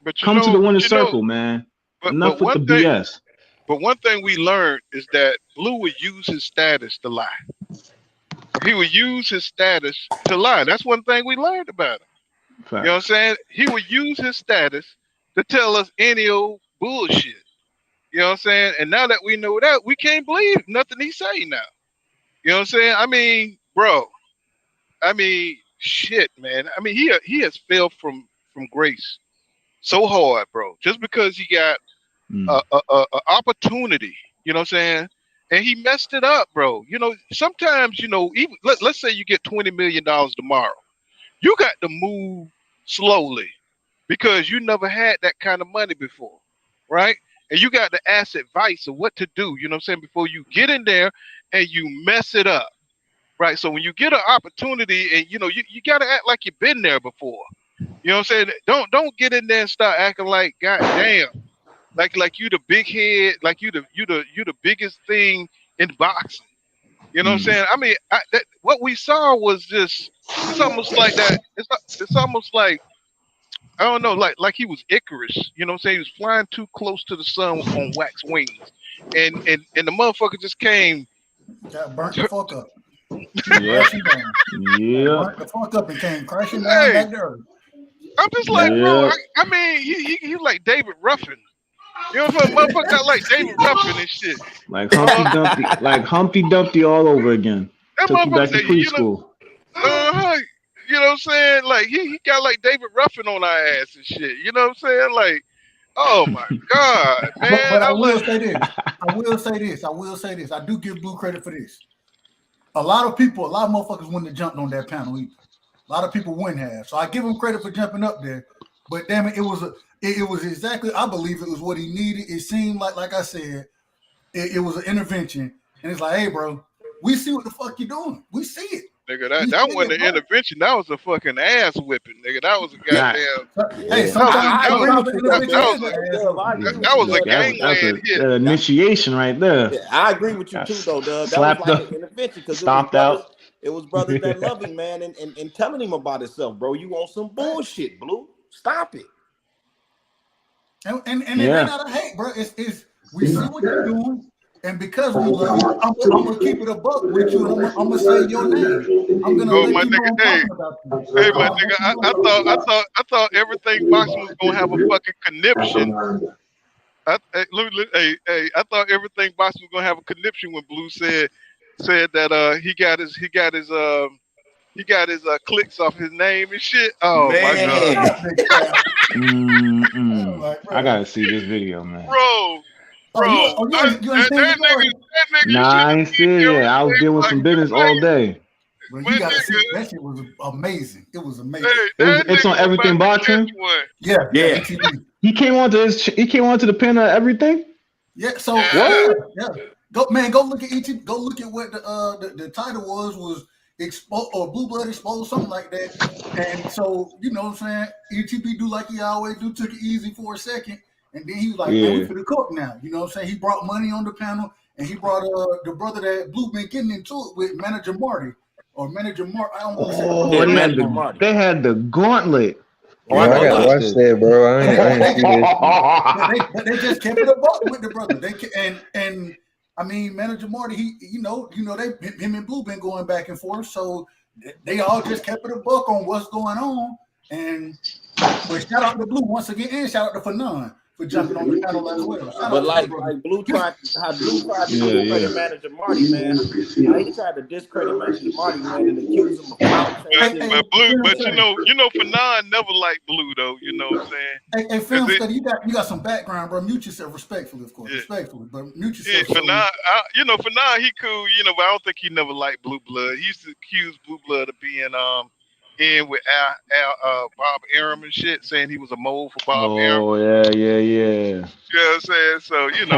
But come to the winner's circle, man. Enough with the BS. But one thing we learned is that Blue would use his status to lie. He would use his status to lie. That's one thing we learned about him. Fact. You know what I'm saying? He would use his status to tell us any old bullshit. You know what I'm saying? And now that we know that, we can't believe nothing he say now. You know what I'm saying? I mean, bro. I mean, shit, man. I mean, he has failed from grace so hard, bro. Just because he got a opportunity. You know what I'm saying? And he messed it up, bro. Sometimes, even let's say you get $20 million tomorrow. You got to move slowly because you never had that kind of money before, right? And you got to ask advice of what to do, you know what I'm saying, before you get in there and you mess it up, right? So when you get an opportunity and, you got to act like you've been there before. You know what I'm saying? Don't get in there and start acting like, God damn, like you the big head, like you the biggest thing in boxing. You know what I'm saying? I mean, what we saw was just, it's almost like that. It's almost like, I don't know, like he was Icarus. You know what I'm saying? He was flying too close to the sun on wax wings. And the motherfucker just came. Got burnt the fuck up. Yeah. Burnt the fuck up and came crashing down back to earth. I'm just like, bro, I mean, he like David Ruffin. You know what I'm saying? Motherfucker got like David Ruffin and shit. Like Humpty Dumpty all over again. That Took you back to motherfucker, preschool. You know what I'm saying? Like he got like David Ruffin on our ass and shit. You know what I'm saying? Like, oh my God, man. But I will say this. I do give Blue credit for this. A lot of motherfuckers wouldn't have jumped on that panel either. A lot of people wouldn't have. So I give him credit for jumping up there. But damn it, it was exactly, I believe it was what he needed. It seemed like I said, it was an intervention. And it's like, hey, bro, we see what the fuck you doing. We see it. Nigga, that wasn't an intervention. That was a fucking ass whipping, nigga. That was a goddamn. Hey, sometimes that was a gangland hit. Initiation right there. Yeah, I agree with you too, though, Doug. That was like an intervention because it was brothers that love him, man, and telling him about himself, bro. You want some bullshit, Blue? Stop it. And it ain't not a hate, bro. It's we see what you're doing. And because we love you, I'm gonna keep it a buck with you, and I'm gonna say your name. I'm gonna let you know I'm talking about you. Hey, my nigga, I thought everything boxing was gonna have a fucking conniption. I thought everything boxing was gonna have a conniption when Blue said that he got his clicks off his name and shit. Oh man. My God. I gotta see this video, man. Bro. Bro, you ain't seen the story? that nigga Nah, I shouldn't ain't be see it here yet. I was like, dealing with some business all day. Bro, my you gotta see nigga. that shit was amazing. It was amazing. Hey, It's that on nigga was everything about to catch boxing. one. Yeah, Yeah. ETV. He came onto the pin of everything. Yeah, so Yeah. yeah. Go look at ET. Go look at what the title was exposed or Blue Blood exposed, something like that. And so you know what I'm saying, ETP do like he always do, took it easy for a second, and then he was like, man, we Yeah. finna cook now. You know what I'm saying? He brought money on the panel, and he brought the brother that Blue been getting into it with, Manager Marty. Or Manager Mark, I don't want to say the Oh, brother's Yeah, name. they had the gauntlet. Oh, Yo, I I know gotta that. watch that, bro. I ain't see that. But they just kept it a buck with the brother. And I mean, Manager Marty, he him and Blue been going back and forth, so they all just kept it a buck on what's going on. And but shout out to Blue once again, and shout out to Fanon for jumping on the panel as well. Shout But out like to the brother. Blue tried to Yeah, discredit Manager Marty, man. How he tried to discredit Manager Marty, man, and accuse him of clout chasing. Hey, But Blue, but Film you know, Fanon never liked Blue though. You know what I'm saying? Hey, Film 'Cause it- Study, you got some background, bro. Mute yourself respectfully, of course, Yeah. respectfully, but mute Yeah, yourself. Fanon, Fanon, he cool, but I don't think he never liked Blue Blood. He used to accuse Blue Blood of being in with Bob Arum and shit, saying he was a mole for Bob Arum. Oh yeah. You know what I'm saying? So, I mean,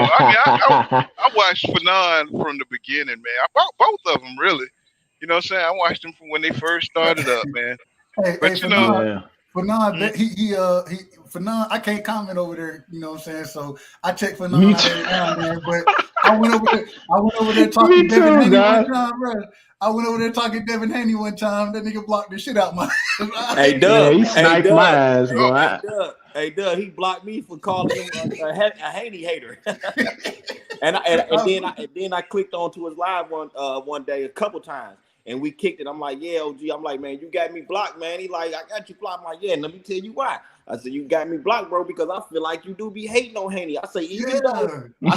I watched Fanon from the beginning, man. I bought both of them, really. You know what I'm saying? I watched them from when they first started up, man. Hey, But Fanon, Fanon, I can't comment over there, you know what I'm saying? So I check Fanon out every now and then, but I went over there talking to Devin Haney one time, bro. I went over there talking to Devin Haney one time. That nigga blocked the shit out my. Hey, Doug. Yeah, he sniped my ass, bro. Hey, Doug. He blocked me for calling him a Haney hater. and then I clicked onto his live one day a couple times. And we kicked it. I'm like, yeah, OG. I'm like, man, you got me blocked, man. He like, I got you blocked. I'm like, yeah, let me tell you why. I said, you got me blocked, bro, because I feel like you do be hating on Haney. I say, even though you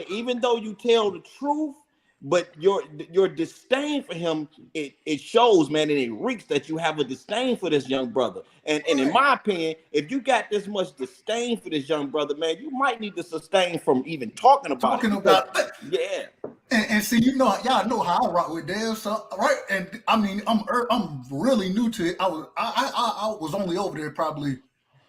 even though you tell the truth, but your disdain for him, it shows, man, and it reeks that you have a disdain for this young brother. And in my opinion, if you got this much disdain for this young brother, man, you might need to sustain from even talking about it. Yeah. And see, y'all know how I rock with Dev, so right. And I mean, I'm really new to it. I was only over there probably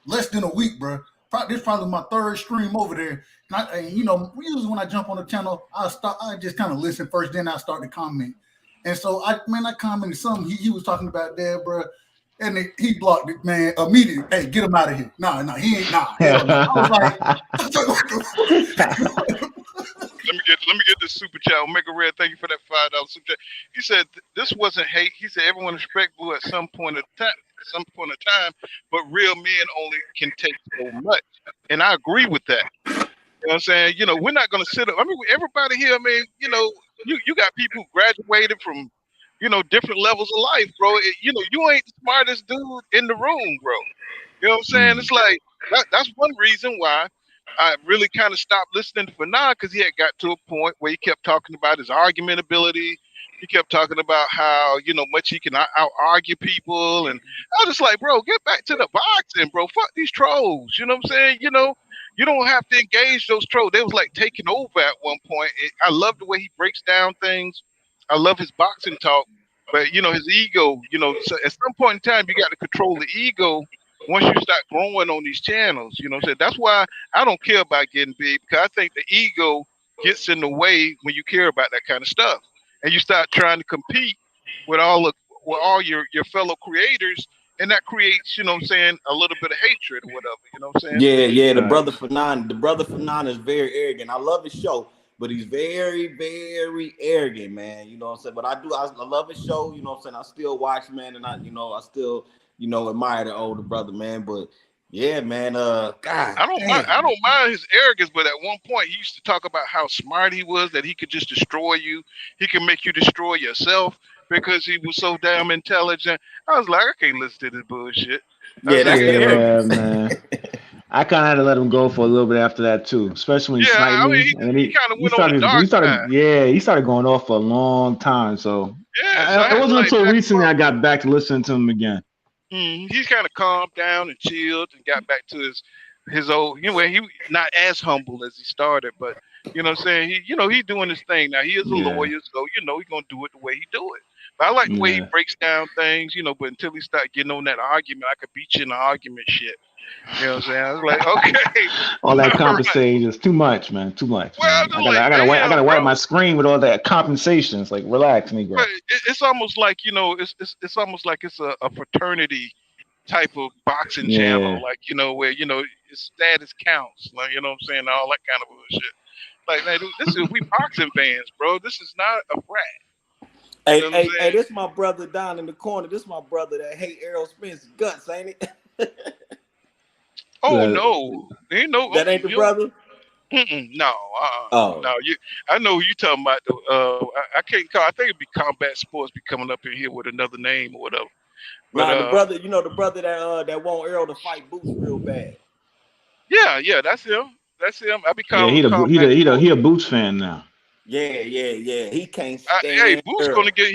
less than a week, bro. This is probably my third stream over there. And usually when I jump on the channel, I just kind of listen first, then I start to comment. And so I commented something. He was talking about Dev, bro. And he blocked it, man, immediately. Hey, get him out of here. Nah, he ain't. Nah, hell no. I was like, Let me get this super chat. Omega Red, thank you for that $5 super chat. He said this wasn't hate. He said everyone is respectful at some point of time, but real men only can take so much. And I agree with that. You know what I'm saying? We're not gonna sit up. I mean, everybody here, I mean, you got people who graduated from different levels of life, bro. You ain't the smartest dude in the room, bro. You know what I'm saying? It's like that's one reason why I really kind of stopped listening to Fanon, because he had got to a point where he kept talking about his argument ability. He kept talking about how much he can out argue people, and I was just like, bro, get back to the boxing, bro. Fuck these trolls. You know what I'm saying? You don't have to engage those trolls. They was like taking over at one point. I love the way he breaks down things. I love his boxing talk, but his ego. So at some point in time, you got to control the ego. Once you start growing on these channels, so that's why I don't care about getting big, because I think the ego gets in the way when you care about that kind of stuff, and you start trying to compete with all your fellow creators, and that creates, a little bit of hatred or whatever. You know what I'm saying? Yeah. The brother Fanon is very arrogant. I love his show, but he's very, very arrogant, man. You know what I'm saying? But I love his show. You know what I'm saying? I still watch, man, and I still admire the older brother, man. But yeah, man, God, I don't mind his arrogance, but at one point he used to talk about how smart he was, that he could just destroy you. He could make you destroy yourself because he was so damn intelligent. I was like, I can't listen to this bullshit. Yeah, that's the arrogance, man. I kind of had to let him go for a little bit after that too, especially when he sniped me. And he kind of went on the dark side. He started going off for a long time. So it wasn't until recently I got back to listening to him again. He's kind of calmed down and chilled and got back to his his old, where he not as humble as he started, but you know what I'm saying? He doing his thing now. He is a Yeah. lawyer, so he's gonna do it the way he do it. But I like the way he Yeah. breaks down things, but until he start getting on that argument, I could beat you in the argument shit. You know what I'm saying? I was like, okay, All that all right. compensating is too much, man. Too much, Well, man. I'm like, I gotta damn, wipe bro. my screen with all that compensation. It's like, relax, Negro. But it's almost like it's almost like it's a fraternity type of boxing channel, Yeah. like where status counts, like what I'm saying, all that kind of bullshit. Like, man, dude, this is we boxing fans, bro. This is not a frat. You know what I'm Hey, saying? this my brother down in the corner. This my brother that hate Errol Spence's guts, ain't it? Oh The, no, ain't no. That ain't the brother. No, Oh, no. I know who you talking about. I can't call. I think it'd be Combat Sports be coming up in here with another name or whatever. But nah, the brother. You know the brother that want Errol to fight Boots real bad. yeah, that's him. That's him. I be yeah, calling him Combat Sports. he a Boots fan now. Yeah. He can't Hey, stand Boots Errol. gonna get.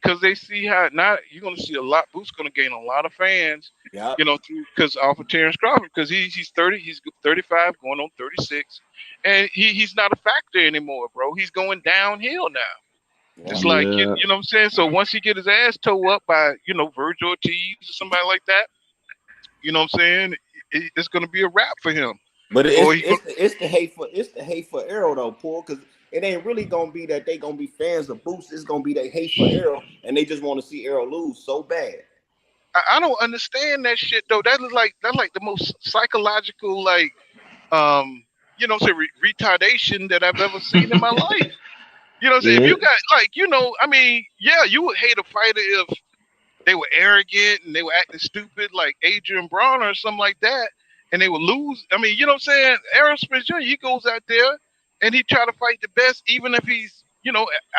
Because they see how now you're gonna see a lot. Boots gonna gain a lot of fans. Yep. Because off of Terrence Crawford, because he's 30, he's 35, going on 36, and he's not a factor anymore, bro. He's going downhill now. It's like you Yeah. know what I'm saying. So once he get his ass towed up by Virgil Ortiz or somebody like that, you know what I'm saying, it's gonna be a wrap for him. But Or he it's the hate for Errol though, Paul, because it ain't really gonna be that they gonna be fans of Boots. It's gonna be they hate for Errol, and they just want to see Errol lose so bad. I don't understand that shit though. That's like the most psychological retardation that I've ever seen in my life. You know what I'm saying? If Yeah. you got I mean, yeah, you would hate a fighter if they were arrogant and they were acting stupid like Adrian Braun or something like that, and they would lose. I mean, you know what I'm saying? Errol Spence Jr., he goes out there and he try to fight the best, even if he's,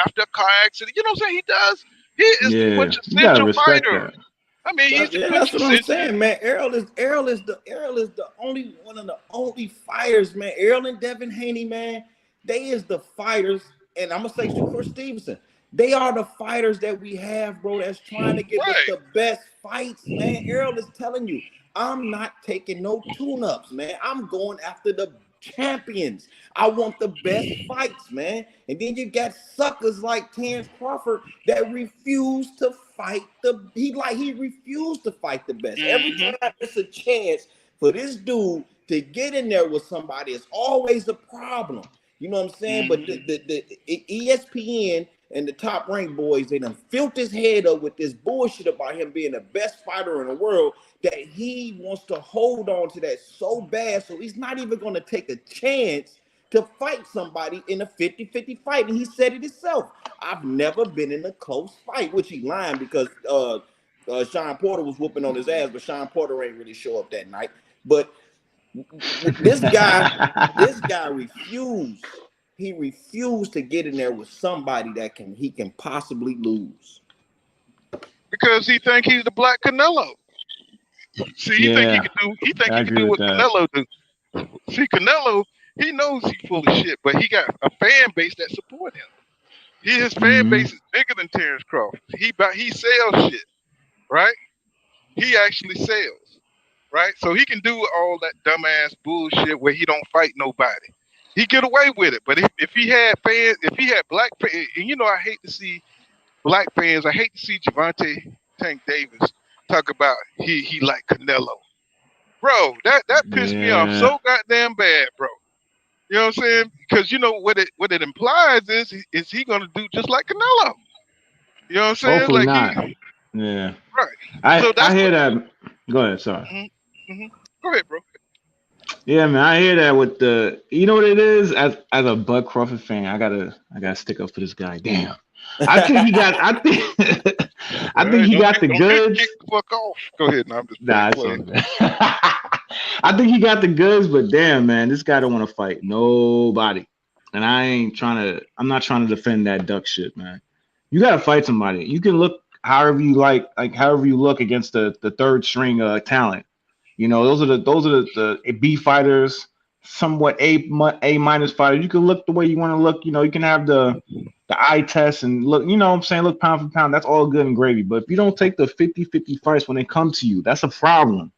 after a car accident. You know what I'm saying? He does. He is the Yeah. You gotta quintessential respect fighter. that. I mean, he's the That's what I'm quintessential. saying, man. Errol is the only one of the only fighters, man. Errol and Devin Haney, man, they is the fighters, and I'm gonna say Shakur Stevenson. They are the fighters that we have, bro. That's trying to get Right. the best fights, man. Errol is telling you, I'm not taking no tune-ups, man. I'm going after the champions. I want the best fights, man. And then you got suckers like Terrence Crawford that refuse to fight he refused to fight the best. Every Mm-hmm. time it's a chance for this dude to get in there with somebody, it's always a problem. You know what I'm saying? But the ESPN and the Top Rank boys, they done filled his head up with this bullshit about him being the best fighter in the world, that he wants to hold on to that so bad, so he's not even going to take a chance to fight somebody in a 50-50 fight. And he said it himself. I've never been in a close fight, which he lying because Sean Porter was whooping on his ass, but Sean Porter ain't really show up that night. But this guy refused. He refused to get in there with somebody that he can possibly lose. Because he think he's the Black Canelo. See, he think he can do what Canelo do. See, Canelo, he knows he's full of shit, but he got a fan base that support him. His fan base is bigger than Terrence Crawford. He sells shit, right? He actually sells, right? So he can do all that dumbass bullshit where he don't fight nobody. He get away with it. But if he had fans, if he had black fans, and I hate to see black fans, I hate to see Gervonta Tank Davis talk about he like Canelo. Bro, that pissed me off so goddamn bad, bro. You know what I'm saying? Because what it implies is he gonna do just like Canelo. You know what I'm saying? Hopefully like not. Yeah. Right. I hear that. Go ahead, sorry. Mm-hmm. Go ahead, bro. Yeah, man, I hear that with you know what it is? As a Bud Crawford fan, I gotta stick up for this guy. Damn. I think he got the goods. Kick the fuck off. Go ahead. No, I'm just playing. I think he got the goods, but damn, man, this guy don't want to fight nobody. And I'm not trying to defend that duck shit, man. You gotta fight somebody. You can look however you like however you look against the third string talent. Those are the B fighters, somewhat A minus fighters. You can look the way you want to look. You can have the eye test and look, what I'm saying, look pound for pound. That's all good and gravy. But if you don't take the 50-50 fights when they come to you, that's a problem.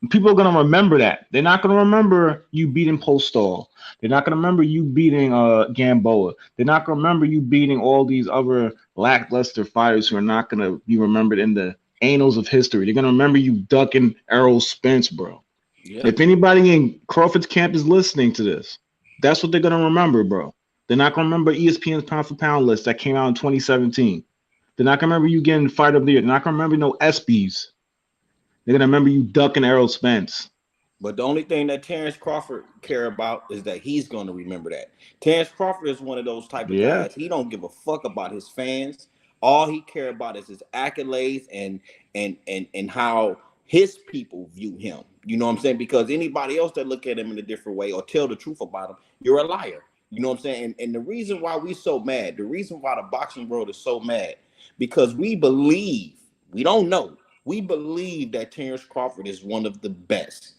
People are gonna remember that. They're not gonna remember you beating Postol. They're not gonna remember you beating Gamboa. They're not gonna remember you beating all these other lackluster fighters who are not gonna be remembered in the annals of history. They're gonna remember you ducking Errol Spence, bro. Yeah. If anybody in Crawford's camp is listening to this, that's what they're gonna remember, bro. They're not gonna remember ESPN's pound for pound list that came out in 2017. They're not gonna remember you getting fight of the year. They're not gonna remember no ESPYs. They're gonna remember you ducking Errol Spence. But the only thing that Terrence Crawford care about is that he's going to remember that. Terrence Crawford is one of those type of guys. He don't give a fuck about his fans. All he care about is his accolades and how his people view him. You know what I'm saying? Because anybody else that look at him in a different way or tell the truth about him, you're a liar. You know what I'm saying? And the reason why we so mad, the reason why the boxing world is so mad, because we believe, we don't know, we believe that Terrence Crawford is one of the best.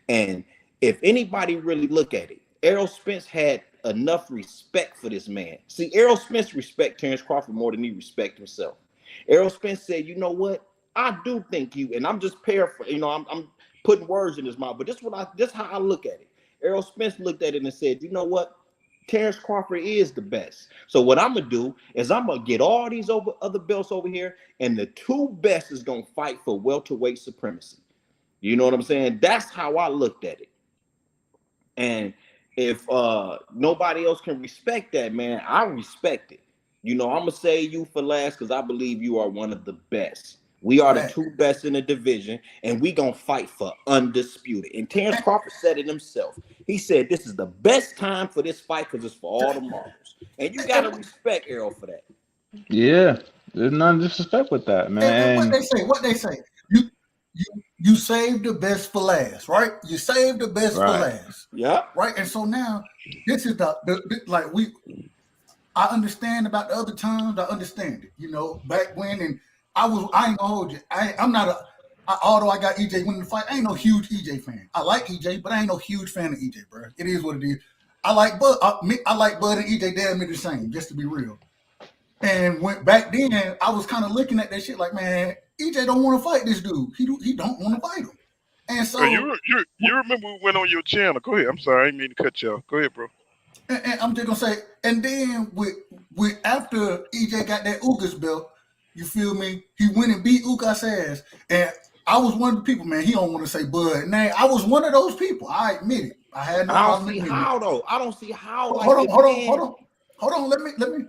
And if anybody really look at it, Errol Spence had enough respect for this man. See, Errol Spence respect Terrence Crawford more than he respect himself. Errol Spence said, you know what? I do think you, and I'm just paraphrasing, you know, I'm putting words in his mouth, but this how I look at it. Errol Spence looked at it and said, you know what? Terrence Crawford is the best. So what I'm gonna do is I'm gonna get all these other belts over here, and the two best is gonna fight for welterweight supremacy. You know what I'm saying? That's how I looked at it. And if nobody else can respect that, man, I respect it. You know, I'm gonna say you for last because I believe you are one of the best. We are the two best in the division, and we gonna fight for undisputed. And Terrence Crawford said it himself. He said this is the best time for this fight because it's for all the marbles. And you gotta respect Errol for that. Yeah, there's none disrespect with that, man. And what they say, you saved the best for last, right? You saved the best for last. Yeah. Right. And so now this is the like I understand about the other times. I understand it, you know, back when, and I ain't gonna hold you. Although I got EJ winning the fight, I ain't no huge EJ fan. I like EJ, but I ain't no huge fan of EJ, bro. It is what it is. I like Bud and EJ damn near the same, just to be real. And back then, I was kind of looking at that shit like, man, EJ don't want to fight this dude. He don't want to fight him. And so you remember we went on your channel. Go ahead. I'm sorry, I didn't mean to cut you off. Go ahead, bro. And I'm just gonna say, and then with after EJ got that Ugas belt, you feel me? He went and beat Ugas ass. And I was one of the people, man. He don't want to say Bud. Now I was one of those people. I admit it. I had no problem. I don't see how though. I don't see how. Hold on. Let me.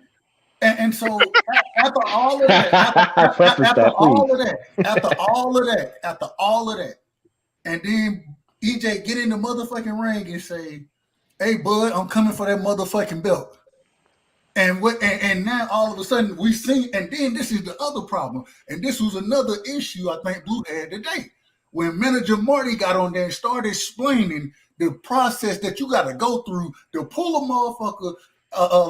And so after all of that, after all of that, and then EJ get in the motherfucking ring and say, "Hey, Bud, I'm coming for that motherfucking belt." And now all of a sudden we see, and then this is the other problem, and this was another issue I think Blue had today when manager Marty got on there and started explaining the process that you got to go through to pull a motherfucker.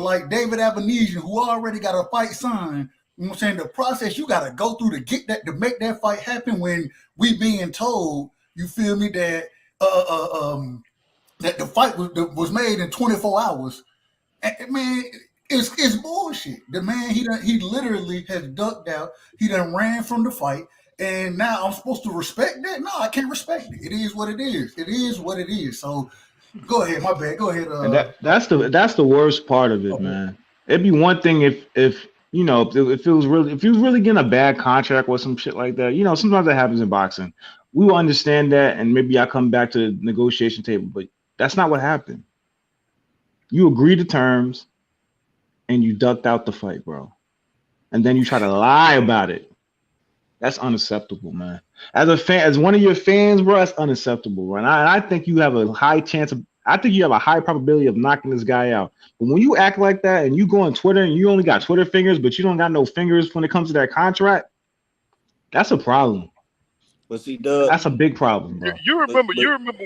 Like David Avenesian, who already got a fight signed, you know what I'm saying? The process you got to go through to get that, to make that fight happen when we being told, you feel me, that that the fight was made in 24 hours. And, man, it's bullshit. The man, he literally has ducked out. He done ran from the fight. And now I'm supposed to respect that? No, I can't respect it. It is what it is. It is what it is. So go ahead, my bad. Go ahead. And that's the worst part of it, man. It'd be one thing if you know if he was really getting a bad contract or some shit like that. You know, sometimes that happens in boxing. We will understand that, and maybe I come back to the negotiation table. But that's not what happened. You agreed to terms, and you ducked out the fight, bro. And then you try to lie about it. That's unacceptable, man. As a fan, as one of your fans, bro, that's unacceptable, bro. And I think you have a high chance of, I think you have a high probability of knocking this guy out. But when you act like that and you go on Twitter and you only got Twitter fingers, but you don't got no fingers when it comes to that contract, that's a problem. But see, Doug, that's a big problem, bro. You remember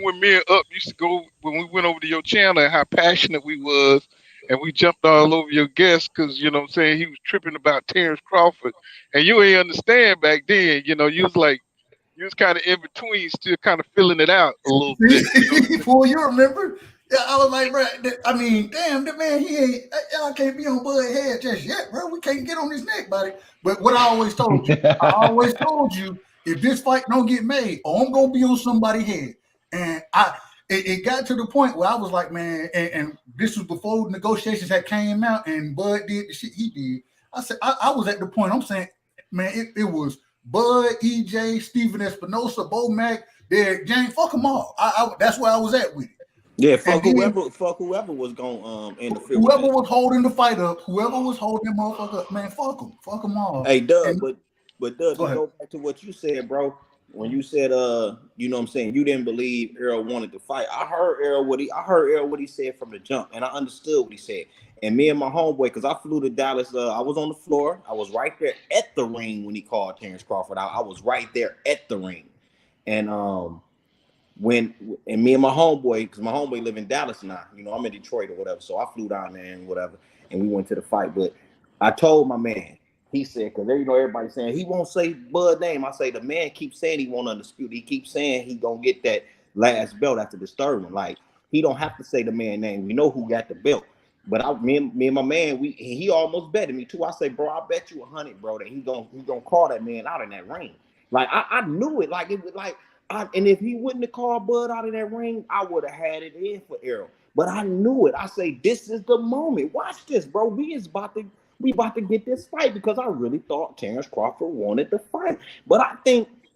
when me and Up used to go when we went over to your channel and how passionate we was. And we jumped all over your guest because, you know what I'm saying, he was tripping about Terrence Crawford. And you ain't understand back then, you know, you was kind of in between, still kind of filling it out a little bit. Well, you remember? Yeah, I was like, bro, I mean, damn, the man, I can't be on Bud's head just yet, bro. We can't get on his neck, buddy. But what I always told you, if this fight don't get made, or I'm gonna be on somebody's head. And it got to the point where I was like, man, and this was before negotiations had came out and Bud did the shit he did. I said, I was at the point, I'm saying, man, it was Bud, EJ, Steven Espinosa, Bo Mack, Derek James, fuck them all. That's where I was at with it. Yeah, fuck whoever was going interfere. Whoever was holding the fight up, whoever was holding that motherfucker up, man, fuck them all. Hey, Doug, but Doug, go back to what you said, bro. When you said, you know what I'm saying, you didn't believe Errol wanted to fight. I heard Errol what he said from the jump, and I understood what he said. And me and my homeboy, because I flew to Dallas, I was on the floor. I was right there at the ring when he called Terrence Crawford out. I was right there at the ring. And me and my homeboy, because my homeboy live in Dallas now, you know, I'm in Detroit or whatever. So I flew down there and whatever, and we went to the fight. But I told my man, he said, because you know everybody's saying he won't say Bud name. I say the man keeps saying he won't undisputed. He keeps saying he gonna get that last belt after the Sterling. Like he don't have to say the man name. We know who got the belt. But me and my man, he almost betted me too. I say, bro, I bet you 100, bro, that he gonna call that man out in that ring. Like I knew it. Like it was like, and if he wouldn't have called Bud out in that ring, I would have had it in for Errol. But I knew it. I say, this is the moment. Watch this, bro. We about to get this fight because I really thought Terrence Crawford wanted to fight. But I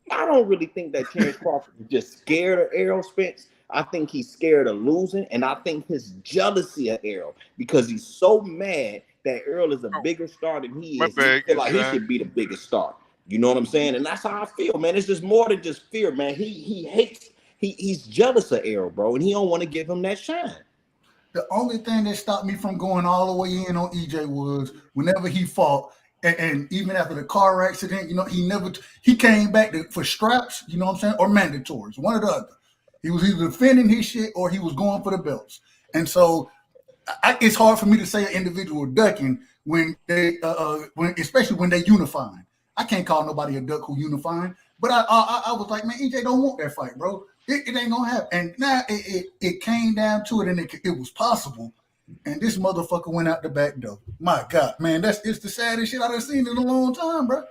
don't really think that Terrence Crawford is just scared of Errol Spence. I think he's scared of losing, and I think his jealousy of Errol because he's so mad that Errol is a bigger star than he is. He feel like he should be the biggest star. You know what I'm saying? And that's how I feel, man. It's just more than just fear, man. He's jealous of Errol, bro, and he don't want to give him that shine. The only thing that stopped me from going all the way in on EJ was whenever he fought, and even after the car accident, you know, he came back for straps, you know what I'm saying, or mandatories, one or the other. He was either defending his shit or he was going for the belts. And so it's hard for me to say an individual ducking when they, especially when they unifying. I can't call nobody a duck who unifying, but I was like, man, EJ don't want that fight, bro. It ain't gonna happen. And now it came down to it, and it was possible. And this motherfucker went out the back door. My God, man, it's the saddest shit I've ever seen in a long time, bro.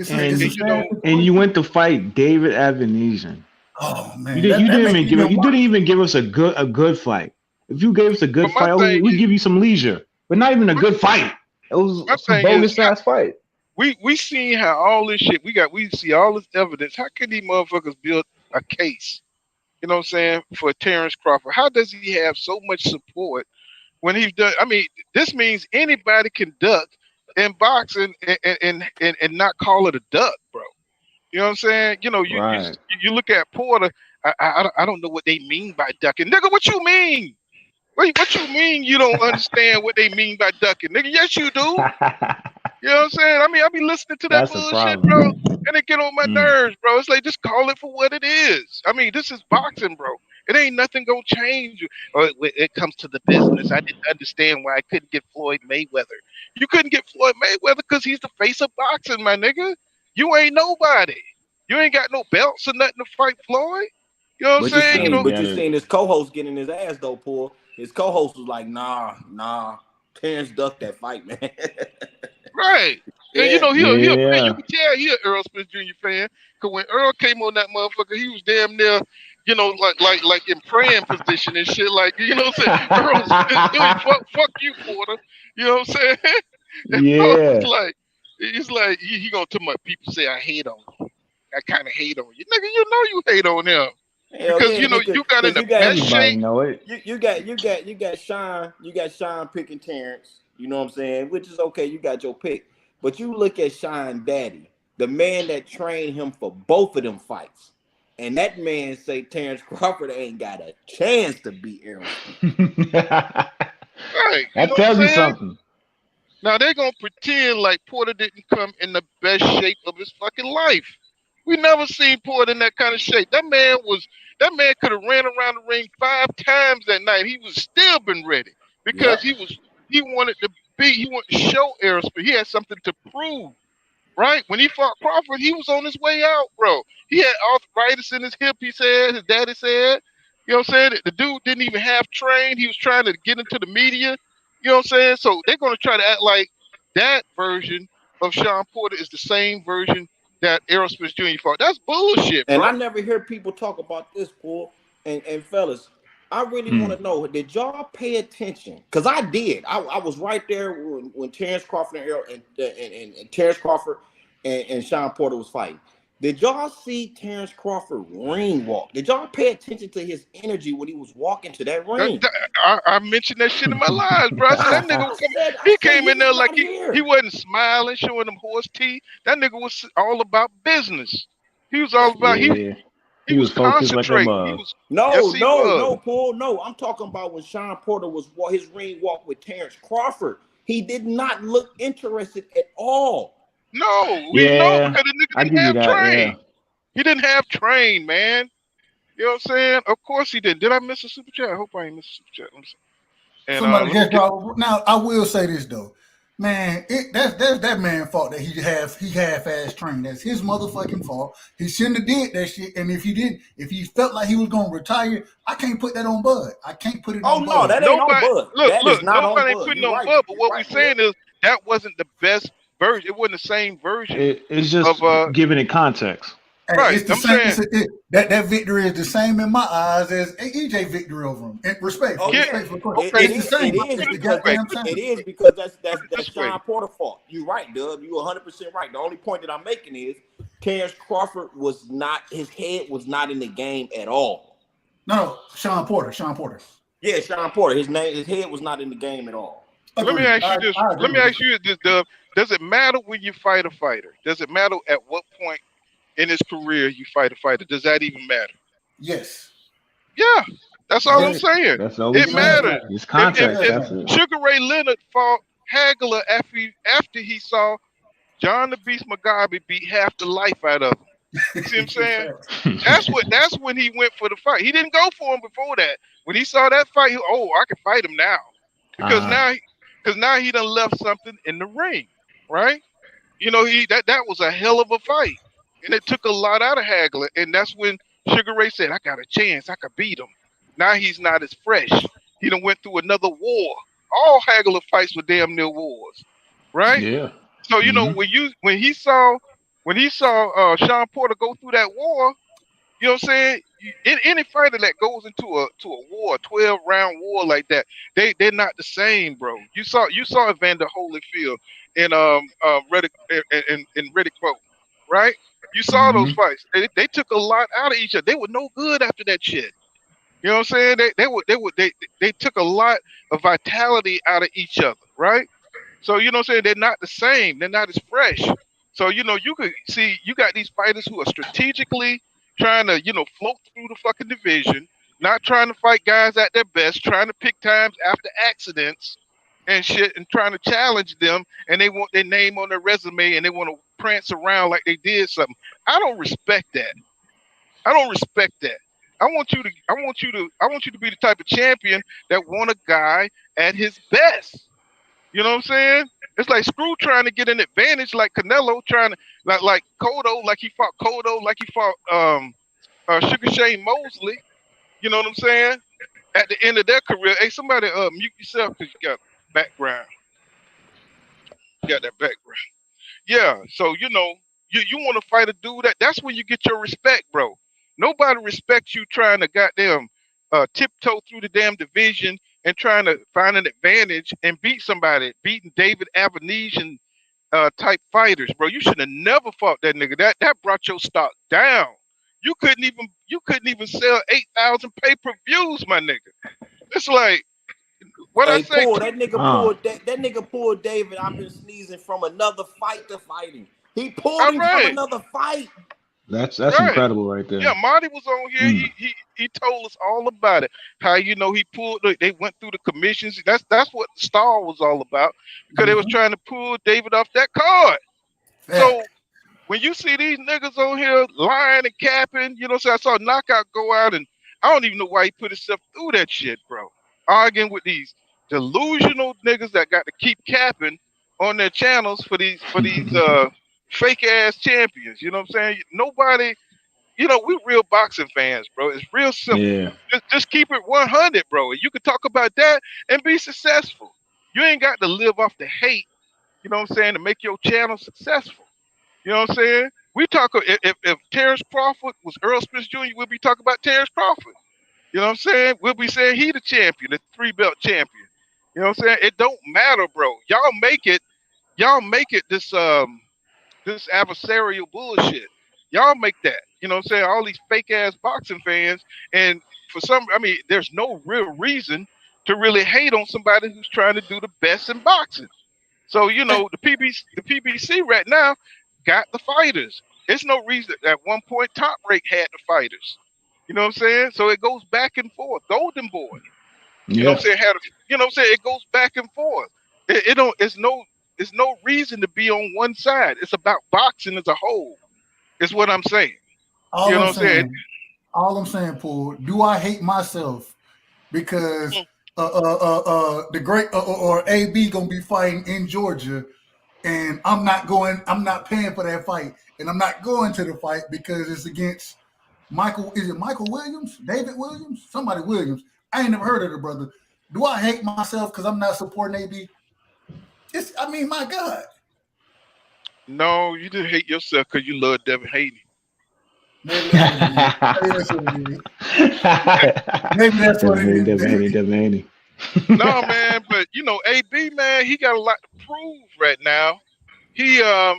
And you went to fight David Avenesian. Oh man, you didn't even give us a good fight. If you gave us a good fight, we'd give you some leisure, but not even a good fight. It was a bogus ass fight. We seen how all this shit we see all this evidence. How can these motherfuckers build a case? You know what I'm saying, for Terrence Crawford? How does he have so much support when he's done? I mean, this means anybody can duck in boxing and not call it a duck, bro. You know what I'm saying? You know, you look at Porter. I don't know what they mean by ducking, nigga. What you mean? What you mean you don't understand what they mean by ducking, nigga? Yes, you do. You know what I'm saying? I mean, I be listening to that bullshit, bro, and it get on my nerves, bro. It's like, just call it for what it is. I mean, this is boxing, bro. It ain't nothing gonna change. When it comes to the business, I didn't understand why I couldn't get Floyd Mayweather. You couldn't get Floyd Mayweather because he's the face of boxing, my nigga. You ain't nobody. You ain't got no belts or nothing to fight Floyd. You know what I'm saying? But you seen his co-host getting his ass though, Paul. His co-host was like, nah, Terrence ducked that fight, man. Right. Yeah. And you know, you can tell he an Earl Spence Jr. fan. Cause when Earl came on that motherfucker, he was damn near, you know, like in praying position and shit. Like, you know what I'm saying? Earl, fuck you, Porter. You know what I'm saying? Yeah. It's like he gonna tell my people say I hate on you. I kind of hate on you, nigga. You know you hate on him. Because you know you got in the best shape. Know it. You got Sean picking Terrence. You know what I'm saying? Which is okay. You got your pick, but you look at Sean Daddy, the man that trained him for both of them fights, and that man say Terrence Crawford ain't got a chance to beat Errol. Right. That tells you something. Now they're gonna pretend like Porter didn't come in the best shape of his fucking life. We never seen Porter in that kind of shape. That man could have ran around the ring 5 times that night. He was still been ready because he wanted to show Errol Spence. He had something to prove, right? When he fought Crawford, he was on his way out, bro. He had arthritis in his hip, he said, his daddy said. You know what I'm saying? The dude didn't even have trained. He was trying to get into the media. You know what I'm saying? So they're going to try to act like that version of Sean Porter is the same version that Errol Spence Jr. fought. That's bullshit, bro. And I never hear people talk about this, Paul. And fellas, I really want to know, did y'all pay attention? Because I did. I was right there when Terrence Crawford and Terrence Crawford and Sean Porter was fighting. Did y'all see Terrence Crawford ring walk? Did y'all pay attention to his energy when he was walking to that ring? I mentioned that shit in my lives, bro. I said, that nigga he came in there like he wasn't smiling, showing them horse teeth. That nigga was all about business. He was all about he was focused like a concentrating. mug. No, Paul. No, I'm talking about when Sean Porter was his ring walk with Terrence Crawford. He did not look interested at all. No, we know because the nigga didn't have train. Yeah. He didn't have train, man. You know what I'm saying? Of course he did. Did I miss a super chat? I hope I ain't missed a super chat. Let me see. And, somebody just dropped. Now I will say this though, man. That's that man's fault that he half-ass trained. That's his motherfucking fault. He shouldn't have did that shit. And if he felt like he was gonna retire, I can't put that on Bud. I can't put it on Bud. Oh no, that ain't on Bud. Look, nobody ain't putting on Bud. But what we're saying is that wasn't the best version. It wasn't the same version. It's just giving it context. Hey, right. It's the same. That victory is the same in my eyes as EJ victory over him. And respect. It is because that's Sean Porter fault. You're right, Dub. You're 100% right. The only point that I'm making is Terrence Crawford his head was not in the game at all. No, Sean Porter. Yeah, Sean Porter. His head was not in the game at all. Let me ask you this, Dub. Does it matter when you fight a fighter? Does it matter at what point in his career you fight a fighter? Does that even matter? Yes. Yeah, that's all I'm saying. It matters. It's context. If Sugar Ray Leonard fought Hagler after he saw John the Beast Mugabe beat half the life out of him. You see what I'm saying? That's when he went for the fight. He didn't go for him before that. When he saw that fight, I can fight him now. Because now he done left something in the ring, right? You know, that was a hell of a fight. And it took a lot out of Hagler. And that's when Sugar Ray said, I got a chance. I could beat him. Now he's not as fresh. He done went through another war. All Hagler fights were damn near wars. Right? Yeah. So, you know, when he saw Sean Porter go through that war, you know what I'm saying? Any fighter that goes into a war, 12-round war like that, they're not the same, bro. You saw Evander Holyfield in Riddick Bowe, right? You saw those fights. They took a lot out of each other. They were no good after that shit. You know what I'm saying? They took a lot of vitality out of each other, right? So you know what I'm saying? They're not the same. They're not as fresh. So you know you could see you got these fighters who are strategically trying to float through the fucking division, not trying to fight guys at their best, trying to pick times after accidents and shit, and trying to challenge them, and they want their name on their resume, and they want to prance around like they did something. I don't respect that. I want you to be the type of champion that want a guy at his best. You know what I'm saying? It's like Screw trying to get an advantage, like Canelo trying to like Cotto, like he fought Cotto, like he fought Sugar Shane Mosley. You know what I'm saying? At the end of their career, hey, somebody mute yourself because you got background. You got that background. Yeah, so you know, you want to fight a dude that's when you get your respect, bro. Nobody respects you trying to goddamn tiptoe through the damn division and trying to find an advantage and beat somebody, beating David Avenesian type fighters, bro. You should have never fought that nigga. That brought your stock down. You couldn't even sell 8,000 pay-per-views, my nigga. It's like what I say. That nigga pulled David. I've been sneezing from another fight to fighting. He pulled him from another fight. That's incredible right there. Yeah, Marty was on here. He told us all about it. How he pulled. They went through the commissions. That's what the Star was all about, because they was trying to pull David off that card. So when you see these niggas on here lying and capping, you know, so I saw Knockout go out, and I don't even know why he put himself through that shit, bro. Arguing with these delusional niggas that got to keep capping on their channels for these fake ass champions. You know what I'm saying? Nobody, you know, we real boxing fans, bro. It's real simple. Yeah. Just keep it 100, bro. You can talk about that and be successful. You ain't got to live off the hate, you know what I'm saying, to make your channel successful. You know what I'm saying? We talk if Terrence Crawford was Earl Spence Jr., we'll be talking about Terrence Crawford. You know what I'm saying? We'll be saying he the champion, the 3-belt champion. You know what I'm saying? It don't matter, bro. Y'all make it this adversarial bullshit. Y'all make that. You know what I'm saying? All these fake ass boxing fans, and there's no real reason to really hate on somebody who's trying to do the best in boxing. So, the PBC right now got the fighters. It's no reason at one point Top Rank had the fighters. You know what I'm saying? So it goes back and forth. Golden Boy. You know what I'm saying? It goes back and forth. It's no reason to be on one side. It's about boxing as a whole. Is what I'm saying. All I'm saying, Paul, do I hate myself because the great or AB gonna be fighting in Georgia, and I'm not paying for that fight, and I'm not going to the fight because it's against Michael. Is it Michael Williams? David Williams? Somebody Williams. I ain't never heard of the brother. Do I hate myself because I'm not supporting AB? My God. No, you didn't hate yourself because you love Devin Haney. Maybe that's what it is. No, man, but AB, man, he got a lot to prove right now. He, at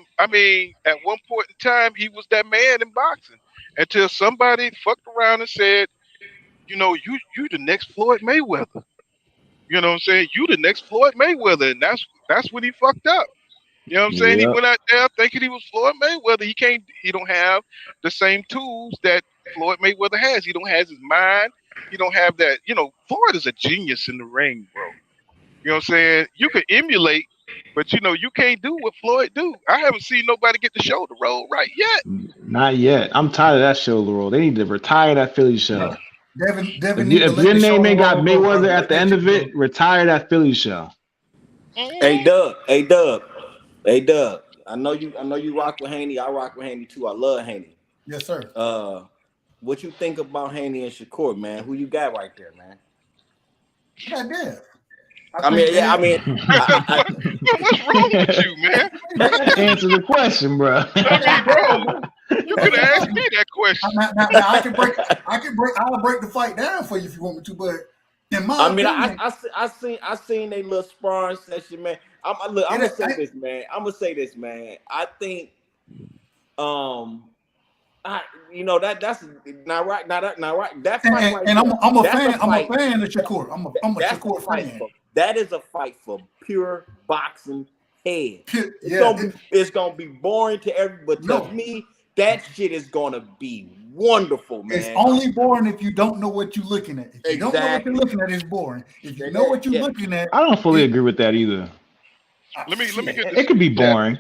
one point in time, he was that man in boxing until somebody fucked around and said, you the next Floyd Mayweather. You know what I'm saying? You the next Floyd Mayweather, and that's when he fucked up. You know what I'm saying? He went out there thinking he was Floyd Mayweather. He don't have the same tools that Floyd Mayweather has. He don't have his mind. He don't have that. Floyd is a genius in the ring, bro. You know what I'm saying? You can emulate, but you can't do what Floyd do. I haven't seen nobody get the shoulder roll right yet. Not yet. I'm tired of that shoulder roll. They need to retire that Philly show. Devin if your name ain't got Mayweather at the end of it, retire that Philly show. Hey Doug. I know you rock with Haney. I rock with Haney too. I love Haney. Yes, sir. What you think about Haney and Shakur, man? Who you got right there, man? God damn. What's wrong with you, man? Answer the question, bro. Bro, you could ask me that question. I'll break the fight down for you if you want me to, but in my opinion, I seen they little sparring session, man. I'm gonna say this, man. I think, that's not right. That fight, and I'm a fan of Shakur. I'm a Shakur fan. That is a fight for pure boxing head. It's gonna be boring to everybody, but to me, that shit is gonna be wonderful, man. It's only boring if you don't know what you're looking at. If you don't know what you're looking at, it's boring. If you know what you're looking at, I don't fully agree with that either. Let me get this. It could be boring.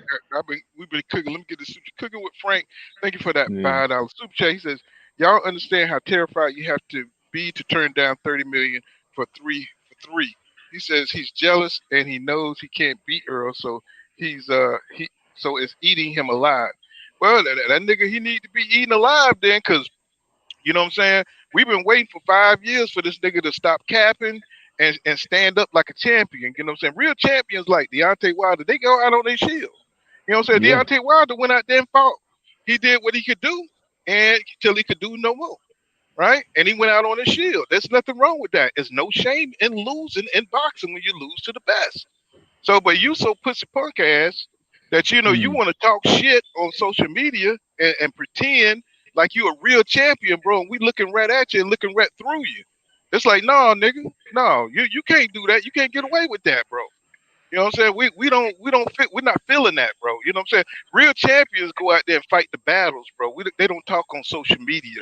We've been cooking. Let me get this cooking with Frank. Thank you for that $5 super chat. He says, "Y'all understand how terrified you have to be to turn down $30 million for three. He says he's jealous and he knows he can't beat Earl, so so it's eating him alive. Well, that nigga, he need to be eaten alive then, because you know what I'm saying? We've been waiting for 5 years for this nigga to stop capping and stand up like a champion. You know what I'm saying? Real champions like Deontay Wilder, they go out on their shield. You know what I'm saying? Yeah. Deontay Wilder went out there and fought. He did what he could do and till he could do no more. Right? And he went out on his shield. There's nothing wrong with that. There's no shame in losing in boxing when you lose to the best. So, but you so pussy punk ass that, you want to talk shit on social media and pretend like you a real champion, bro. And we looking right at you and looking right through you. It's like, no, nigga, no, you can't do that. You can't get away with that, bro. You know what I'm saying? We don't fit. We're not feeling that, bro. You know what I'm saying? Real champions go out there and fight the battles, bro. They don't talk on social media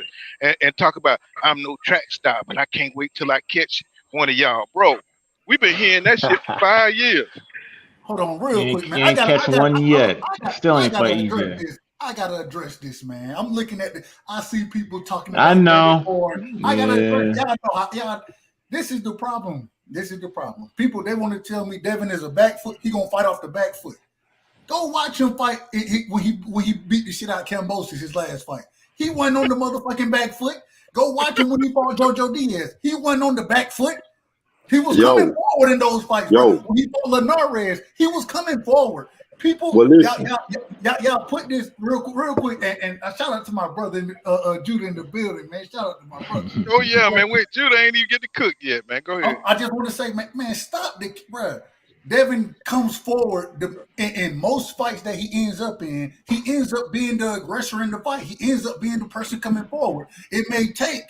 and talk about I'm no track star, but I can't wait till I catch one of y'all, bro. We've been hearing that shit for 5 years. Hold on, real quick, man. You ain't catch one yet. Still ain't fighting yet. I gotta address this, man. I'm looking at I see people talking about I know. I gotta address y'all. This is the problem. People, they want to tell me Devin is a back foot. He gonna fight off the back foot. Go watch him fight when he beat the shit out of Kambosos his last fight. He wasn't on the motherfucking back foot. Go watch him when he fought Jojo Diaz. He wasn't on the back foot. He was coming forward in those fights. When he fought Linares, he was coming forward. People, Well, listen. y'all put this real quick, and I shout out to my brother, Judah in the building, man. Shout out to my brother. Oh yeah, man. Wait, Judah ain't even get to cook yet, man. Go ahead. I just want to say, man, stop the bro. Devin comes forward in most fights that he ends up in. He ends up being the aggressor in the fight. He ends up being the person coming forward. It may take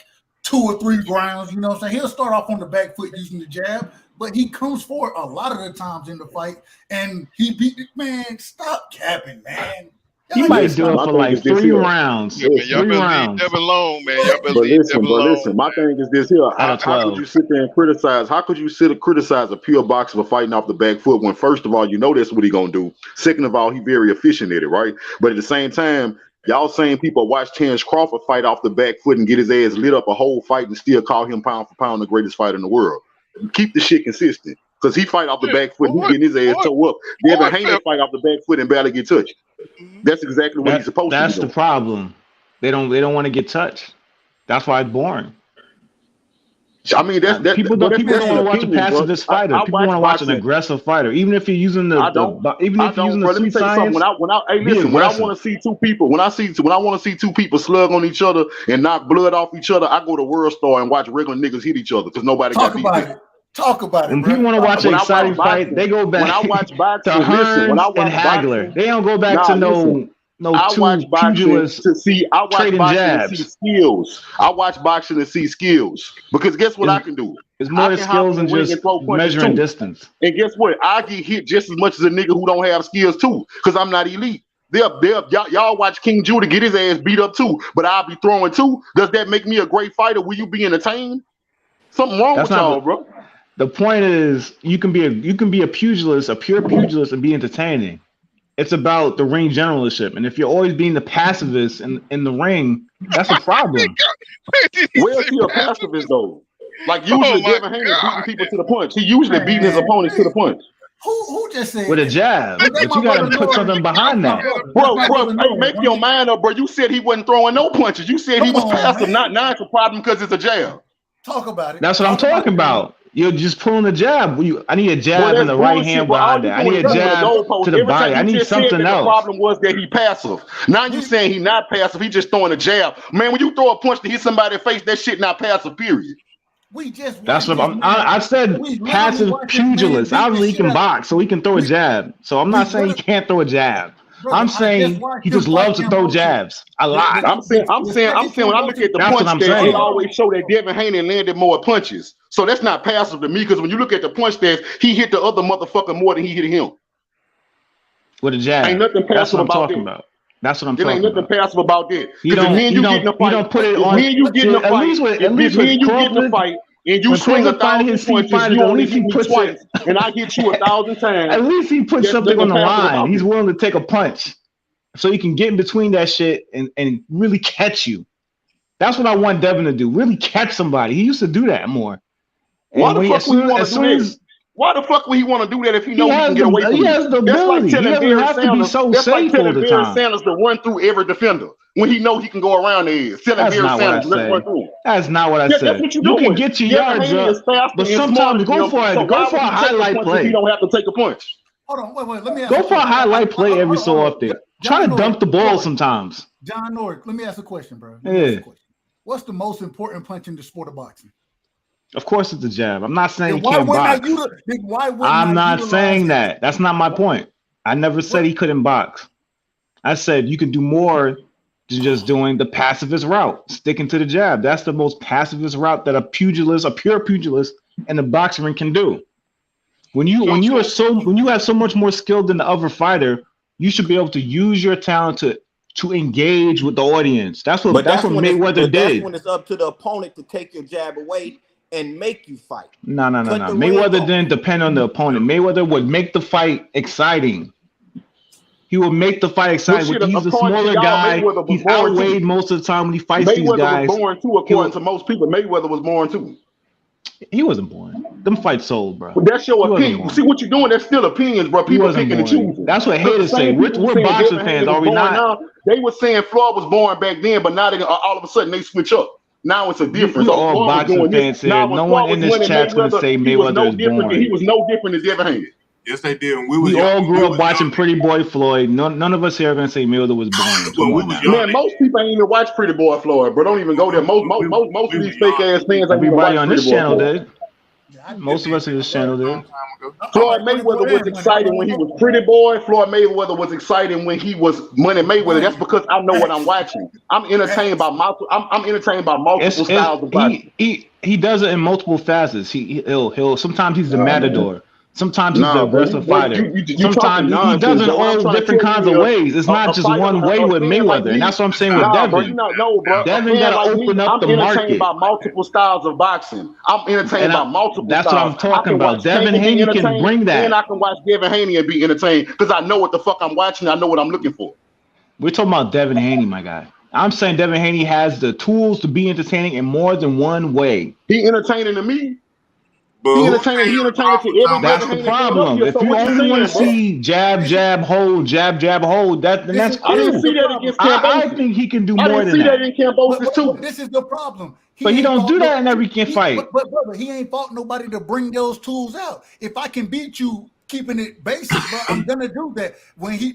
2 or 3 rounds. You know what I'm saying? He'll start off on the back foot using the jab, but he comes forward a lot of the times in the fight, and he beat the man. Stop capping, man. He might do it for like 3 rounds. Yeah, man, y'all better leave Devin alone, man. Y'all better leave Devin alone. Listen, my thing is this here. How could you sit there and criticize? How could you sit and criticize a pure boxer for fighting off the back foot when, first of all, you know that's what he gonna do. Second of all, he very efficient at it, right? But at the same time, y'all same people watch Terrence Crawford fight off the back foot and get his ass lit up a whole fight and still call him pound for pound the greatest fighter in the world. Keep the shit consistent. Because he fight off the back foot and he getting his ass toe up. Devin Haney fight off the back foot and barely get touched. That's exactly what he's supposed to do. That's the problem. They don't want to get touched. That's why it's boring. I mean, people don't want to watch a pacifist fighter. People want to watch an aggressive fighter, even if you're using the sweet science. When I want to see two people, when I want to see two people slug on each other and knock blood off each other, I go to World Star and watch regular niggas hit each other because nobody got beat. Talk about it. When people want to watch an exciting fight, they go back when I watch boxing, to Hearns and Hagler. They don't go back to no two pugilists to see. I watch boxing to see skills. I watch boxing to see skills because guess what I can do? It's more to skills than just measuring distance. And guess what? I get hit just as much as a nigga who don't have skills too because I'm not elite. Y'all watch King Judah get his ass beat up too, but I'll be throwing too. Does that make me a great fighter? Will you be entertained? Something wrong with y'all, bro. The point is, you can be a pugilist, a pure pugilist, and be entertaining. It's about the ring generalship, and if you're always being the pacifist in the ring, that's a problem. Where's he a pacifist though? Like usually, Devin Haney beating people to the punch. He usually beating his opponents to the punch. Who just said with a jab? But you got to put something behind that, bro. Hey, make your mind up, bro. You said he wasn't throwing no punches. You said he was passive. Now it's a problem because it's a jab. Talk about it. That's what I'm talking about. You're just pulling a jab. I need a jab in the right hand behind that. I need a jab to the body. I need something else. The problem was that he passive. Now you saying he not passive. He just throwing a jab. Man, when you throw a punch to hit somebody's face, that shit not passive. Period. That's what I said. Passive pugilist. Obviously, he can box, so he can throw a jab. So I'm not saying he can't throw a jab. I'm saying he just loves to throw jabs a lot. I'm saying when I look at the punch stats, they always show that Devin Haney landed more punches. So that's not passive to me because when you look at the punch stats, he hit the other motherfucker more than he hit him. With a jab. Ain't nothing passive about that. That's what I'm talking about. Ain't nothing passive about that. You don't put it on. When you get in a fight, and you swing 1,000 punches, you only hit me twice, and I hit you 1,000 times. At least he put something on the line. He's willing to take a punch, so he can get in between that shit and really catch you. That's what I want Devin to do. Really catch somebody. He used to do that more. Why the fuck would he want to do that? Why the fuck would he want to do that if he knows he can get away from it? He has the ability. He doesn't have to be so safe all the time. Sanders to run through every defender when he knows he can go around there. That's not what I said. That's not what I said. That's what you can get your yards up, but sometimes go for it. Go for a highlight play. You don't have to take a punch. Hold on, wait. Let me ask go for a highlight play every so often. Try to dump the ball sometimes. John Nork, let me ask a question, bro. Yeah. What's the most important punch in the sport of boxing? Of course, it's a jab. I'm not saying he can't box. I'm not saying that. That's not my point. I never said he couldn't box. I said you can do more than just doing the pacifist route, sticking to the jab. That's the most pacifist route that a pure pugilist, in the boxing ring can do. When you have so much more skill than the other fighter, you should be able to use your talent to engage with the audience. That's what Mayweather did. That's when it's up to the opponent to take your jab away and make you fight. No. Mayweather didn't depend on the opponent. Mayweather would make the fight exciting. He would make the fight exciting. He's a smaller guy. He's outweighed most of the time when he fights these guys. Mayweather was born too, according to most people. Mayweather was born too. He wasn't born. Them fights sold, bro. But that's your opinion. See what you're doing? That's still opinions, bro. People picking and choosing. That's what haters say. We're boxing fans, are we not? They were saying Floyd was born back then, but now all of a sudden they switch up. Now it's a difference. All boxing fans here. No one in this chat's going to say Mayweather is born. He was no different than Devin Haney. Yes, they did. When we all grew up watching Pretty Boy Floyd. None of us here are gonna say Mayweather was born. Come on now. Man, most people ain't even watch Pretty Boy Floyd, bro. Don't even go there. Most of these fake ass fans. Everybody on this channel did. Most of us in this channel did. Floyd Mayweather was exciting when he was Pretty Boy. Floyd Mayweather was exciting when he was Money Mayweather. That's because I know what I'm watching. I'm entertained by multiple. I'm entertained by multiple styles of boxing. He does it in multiple facets. He'll sometimes he's the matador. Sometimes he's the aggressive fighter. Sometimes he does it all different kinds of ways. It's not just one way with Mayweather, and that's what I'm saying with Devin. Devin got to open up the market. I'm entertained by multiple styles of boxing. I'm entertained by multiple styles. That's what I'm talking about. Devin Haney can bring that. And I can watch Devin Haney and be entertained because I know what the fuck I'm watching. I know what I'm looking for. We're talking about Devin Haney, my guy. I'm saying Devin Haney has the tools to be entertaining in more than one way. He entertaining to me. He entertaining to everybody. That's the problem. If you only want to see jab, hold, then that's cool. I didn't see that against Cambosis. I think he can do more than that. I didn't see that in Cambosis too. This is the problem. But he don't do that in every fight. But brother, he ain't fought nobody to bring those tools out. If I can beat you keeping it basic, bro, I'm gonna do that.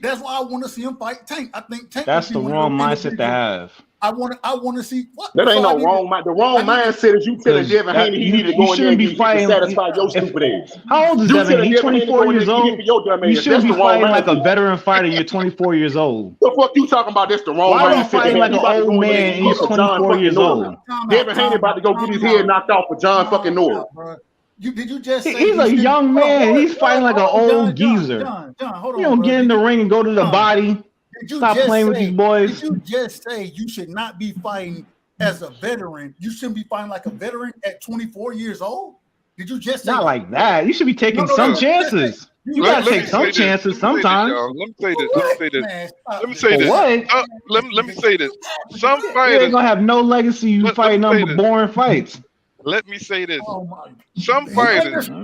That's why I want to see him fight Tank. I think Tank. That's the wrong mindset to have. I want to see what. That ain't no wrong mind. The wrong mindset is you telling Devin Haney he need to go in there and satisfy your stupid ass. How old is Devin? He's 24 years old. You shouldn't be fighting like a veteran fighter. You're 24 years old. The fuck you talking about? That's the wrong mindset. Why are you fighting like an old man and he's 24 years old? Devin Haney about to go get his head knocked off for John fucking Norris. Did you just say he's a young man? He's fighting like an old geezer. John, hold on. You don't get in the ring and go to the body. Stop playing with these boys. Did you just say you should not be fighting as a veteran? You shouldn't be fighting like a veteran at 24 years old? Did you just say not like that? You should be taking some chances. You gotta take some chances sometimes. Let me say this. Some fighters you ain't gonna have no legacy. You fighting nothing but boring fights. Let me say this. Some fighters. Just say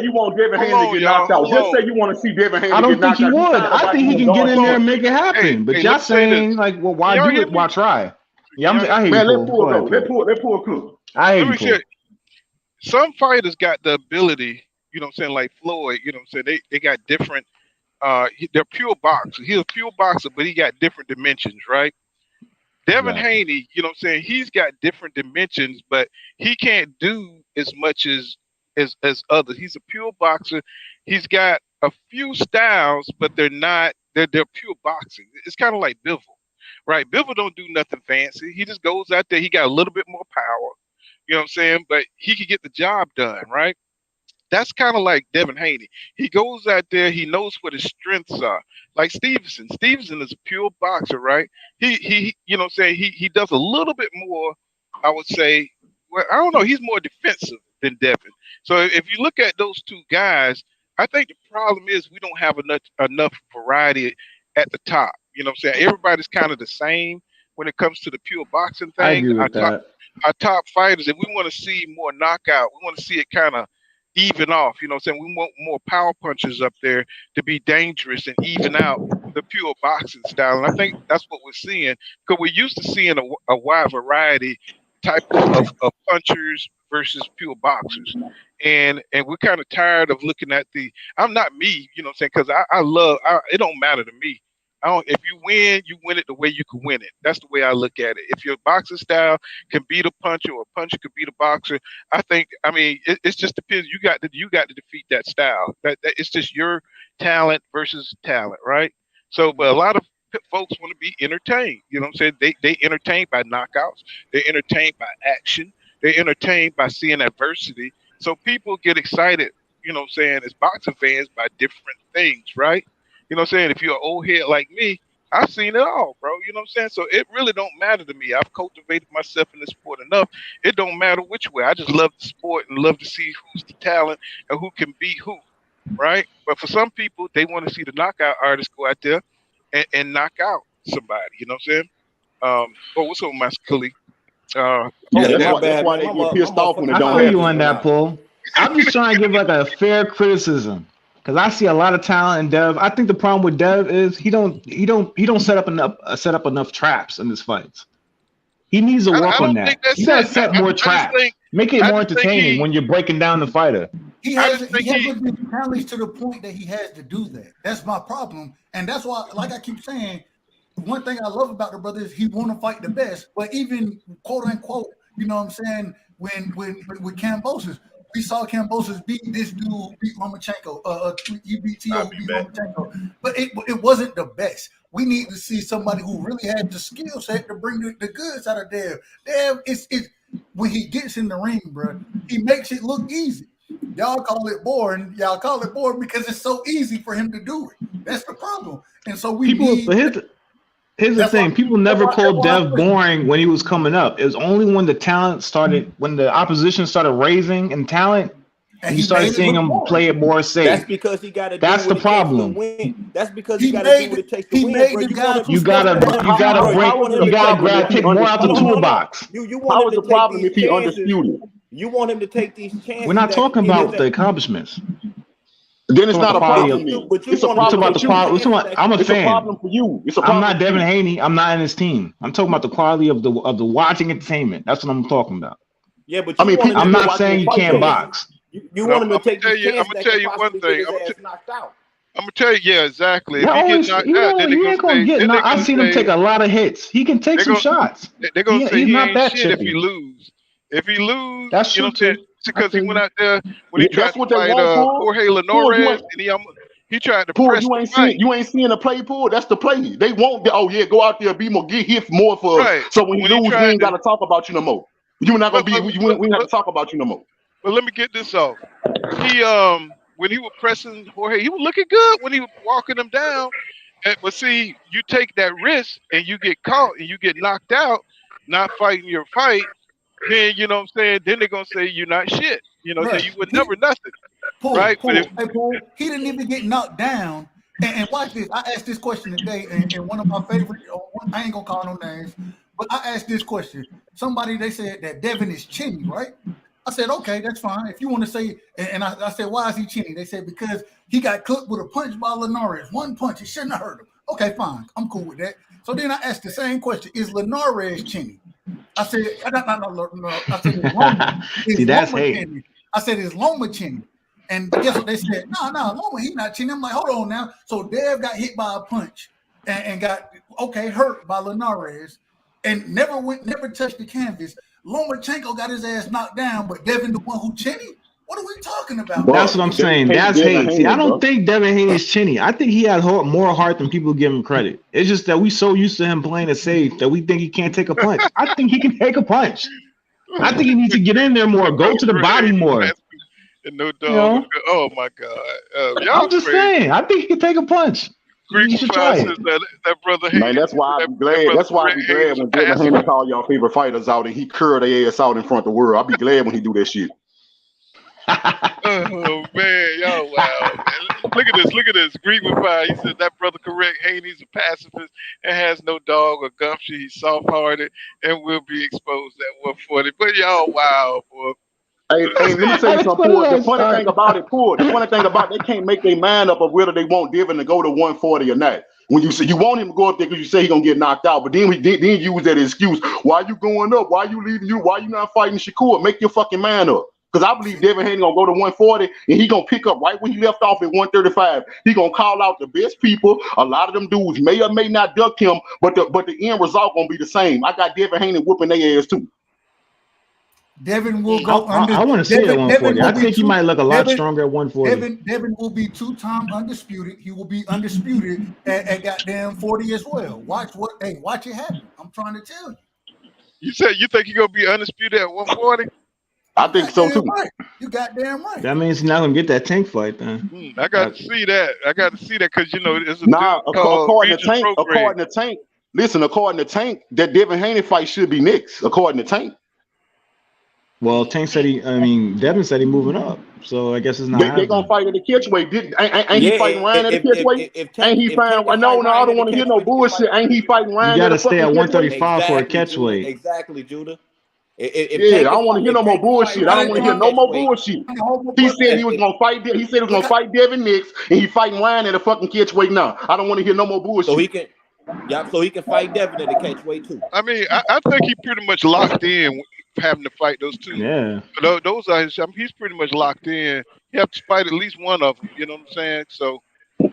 you want Devin Haney to get knocked out. Just say you want to see Devin Haney get knocked out. I don't think he would. I think he can get in there and make it happen. But y'all saying like, well, why do it? Why try? Yeah, I hate you. Let's pull a clip. I hate you. Some fighters got the ability, you know what I'm saying, like Floyd, you know what I'm saying, they got different, they're pure boxers. He's a pure boxer, but he got different dimensions, right? Devin Haney, you know what I'm saying, he's got different dimensions, but he can't do as much as others. He's a pure boxer. He's got a few styles, but they're pure boxing. It's kind of like Bivol, right? Bivol don't do nothing fancy. He just goes out there. He got a little bit more power, you know what I'm saying? But he can get the job done, right? That's kind of like Devin Haney. He goes out there. He knows what his strengths are. Like Stevenson. Stevenson is a pure boxer, right? He you know what I'm saying? He does a little bit more, I would say. Well, I don't know. He's more defensive than Devin. So if you look at those two guys, I think the problem is we don't have enough variety at the top. You know what I'm saying? Everybody's kind of the same when it comes to the pure boxing thing. I agree with that. Our top fighters, if we want to see more knockout, we want to see it kind of even off. You know what I'm saying? We want more power punches up there to be dangerous and even out the pure boxing style. And I think that's what we're seeing, because we're used to seeing a wide variety type of punchers versus pure boxers. And we're kind of tired of looking at I'm not me, you know what I'm saying? Because it don't matter to me. If you win it the way you can win it. That's the way I look at it. If your boxing style can beat a puncher or a puncher can beat a boxer, it just depends. You got to defeat that style. That it's just your talent versus talent, right? So, but a lot of folks want to be entertained. You know what I'm saying? They entertained by knockouts. They're entertained by action. They're entertained by seeing adversity. So people get excited, you know what I'm saying, as boxing fans by different things, right? You know what I'm saying? If you're an old head like me, I've seen it all, bro. You know what I'm saying? So it really don't matter to me. I've cultivated myself in the sport enough. It don't matter which way. I just love the sport and love to see who's the talent and who can beat who, right? But for some people, they want to see the knockout artist go out there and knock out somebody. You know what I'm saying? What's up, Master Khalid? That's why they get pissed off when it don't happen. I feel you on that, Paul. I'm just trying to give like a fair criticism. Because I see a lot of talent in Dev. I think the problem with Dev is he don't set up enough traps in his fights. He needs to work I on don't that. think that's You gotta it. set more traps. Make it more entertaining when you're breaking down the fighter. He hasn't been challenged to the point that he has to do that. That's my problem, and that's why, like I keep saying, one thing I love about the brother is he want to fight the best. But even quote unquote, you know what I'm saying? When with Kambosos, we saw Kambosos beat this dude who beat Lomachenko. He beat T.O. who beat Lomachenko, but it wasn't the best. We need to see somebody who really has the skill set to bring the goods out of Dev. Dev, it's when he gets in the ring, bro, he makes it look easy. Y'all call it boring. Y'all call it boring because it's so easy for him to do it. That's the problem. And so we Here's the thing. People never called Dev boring when he was coming up. It was only when the talent started, when the opposition started raising in talent, and you started seeing him play it more safe. That's because he got to do That's the problem. That's because he got to do what it takes to win. You gotta take more out the toolbox. How is the problem if he undisputed? You want him to take these chances. We're not talking about the accomplishments. Then it's not a problem. It's a problem for you. I'm a fan. It's a problem for you. It's a problem. I'm not Devin Haney. I'm not in his team. I'm talking about the quality of the watching entertainment. That's what I'm talking about. Yeah, but I'm not saying you can't box. You want him to take these chances. I'm gonna tell you one thing. I'm gonna tell you, yeah, exactly. If he ain't gonna get knocked. I've seen him take a lot of hits. He can take some shots. They're gonna say he ain't shit if he lose. If he lose, that's you know true. what I'm saying? Because he went out there when he tried to fight Jorge Linares, and he tried to press the fight. You ain't seeing the play, Paul. That's the play. They won't. Oh yeah, go out there, be more, get hit more for us. Right. So when you lose, we ain't got to talk about you no more. You're not gonna be. We ain't have to talk about you no more. But let me get this off. He when he was pressing Jorge, he was looking good when he was walking him down. But see, you take that risk and you get caught and you get knocked out, not fighting your fight. Then you know what I'm saying. Then they're gonna say you're not shit. You know, right. So you would never nothing. Right? Paul, he didn't even get knocked down. And watch this. I asked this question today, and one of my favorite. I ain't gonna call no names, but I asked this question. Somebody, they said that Devin is chinny, right? I said, okay, that's fine. If you want to say, and I said, why is he chinny? They said because he got cooked with a punch by Linares. One punch, it shouldn't have hurt him. Okay, fine. I'm cool with that. So then I asked the same question: is Linares chinny? I said, no. I said, Loma. See, that's hate. I said, is Loma chinny? And guess what they said? No, Loma, he not chinny. I'm like, hold on now. So Dev got hit by a punch and got hurt by Linares and never touched the canvas. Lomachenko got his ass knocked down, but Devin the one who chinny? What are we talking about? That's what I'm saying. That's hate. See, I don't think Devin Haney is chinny. I think he has more heart than people give him credit. It's just that we so used to him playing it safe that we think he can't take a punch. I think he can take a punch. I think he needs to get in there more, go to the body more. No dog. You know? Oh my God! I'm just saying. I think he can take a punch. You should try it. That brother. Man, that's why I'm glad. That's why I be glad when Devin Haney call y'all favorite fighters out and he curl their ass out in front of the world. I'll be glad when he do that shit. Oh man, yo, wow. Man. Look at this. Green with fire. He said that brother correct. Haney's a pacifist and has no dog or gumption. He's soft-hearted and will be exposed at 140. But y'all, wow, boy. Hey, let me tell you something. The funny thing about it, they can't make their mind up of whether they want Devin to go to 140 or not. When you say you want him to go up there because you say he's gonna get knocked out, but then use that excuse. Why you going up? Why you leaving you? Why you not fighting Shakur? Make your fucking mind up. Because I believe Devin Haney gonna go to 140 and he gonna pick up right when he left off at 135. He gonna call out the best people. A lot of them dudes may or may not duck him, but the end result gonna be the same. I got Devin Haney whooping their ass too. Devin will go under. I want to see it at 140. I think he might look a lot stronger at 140. Devin will be two-time undisputed. He will be undisputed at goddamn 40 as well. Watch it happen. I'm trying to tell you. You said you think he's gonna be undisputed at 140? I think so too. Right. You goddamn right. That means he's not gonna get that tank fight then. I got to see that. Because you know it's a according to Tank. Listen, according to Tank, that Devin Haney fight should be next. According to Tank. Well, Tank said Devin said he moving up, so I guess it's not. They gonna fight at the catchweight. Ain't he fighting Ryan at the catchweight? Ain't he fighting? No, I don't want to hear no bullshit. Ain't he fighting Ryan? You gotta stay at 135 for a catchweight. Exactly, I Judah. don't want to hear no more bullshit. I don't want to hear no more bullshit. He said he was gonna fight. He said he was gonna fight Devin next, and he fighting Ryan at a fucking catchweight now. I don't want to hear no more bullshit. Yep. So he can fight Devin at the catchweight too. I mean, I think he pretty much locked in having to fight those two. Yeah. Those are his. I mean, he's pretty much locked in. He has to fight at least one of them. You know what I'm saying? So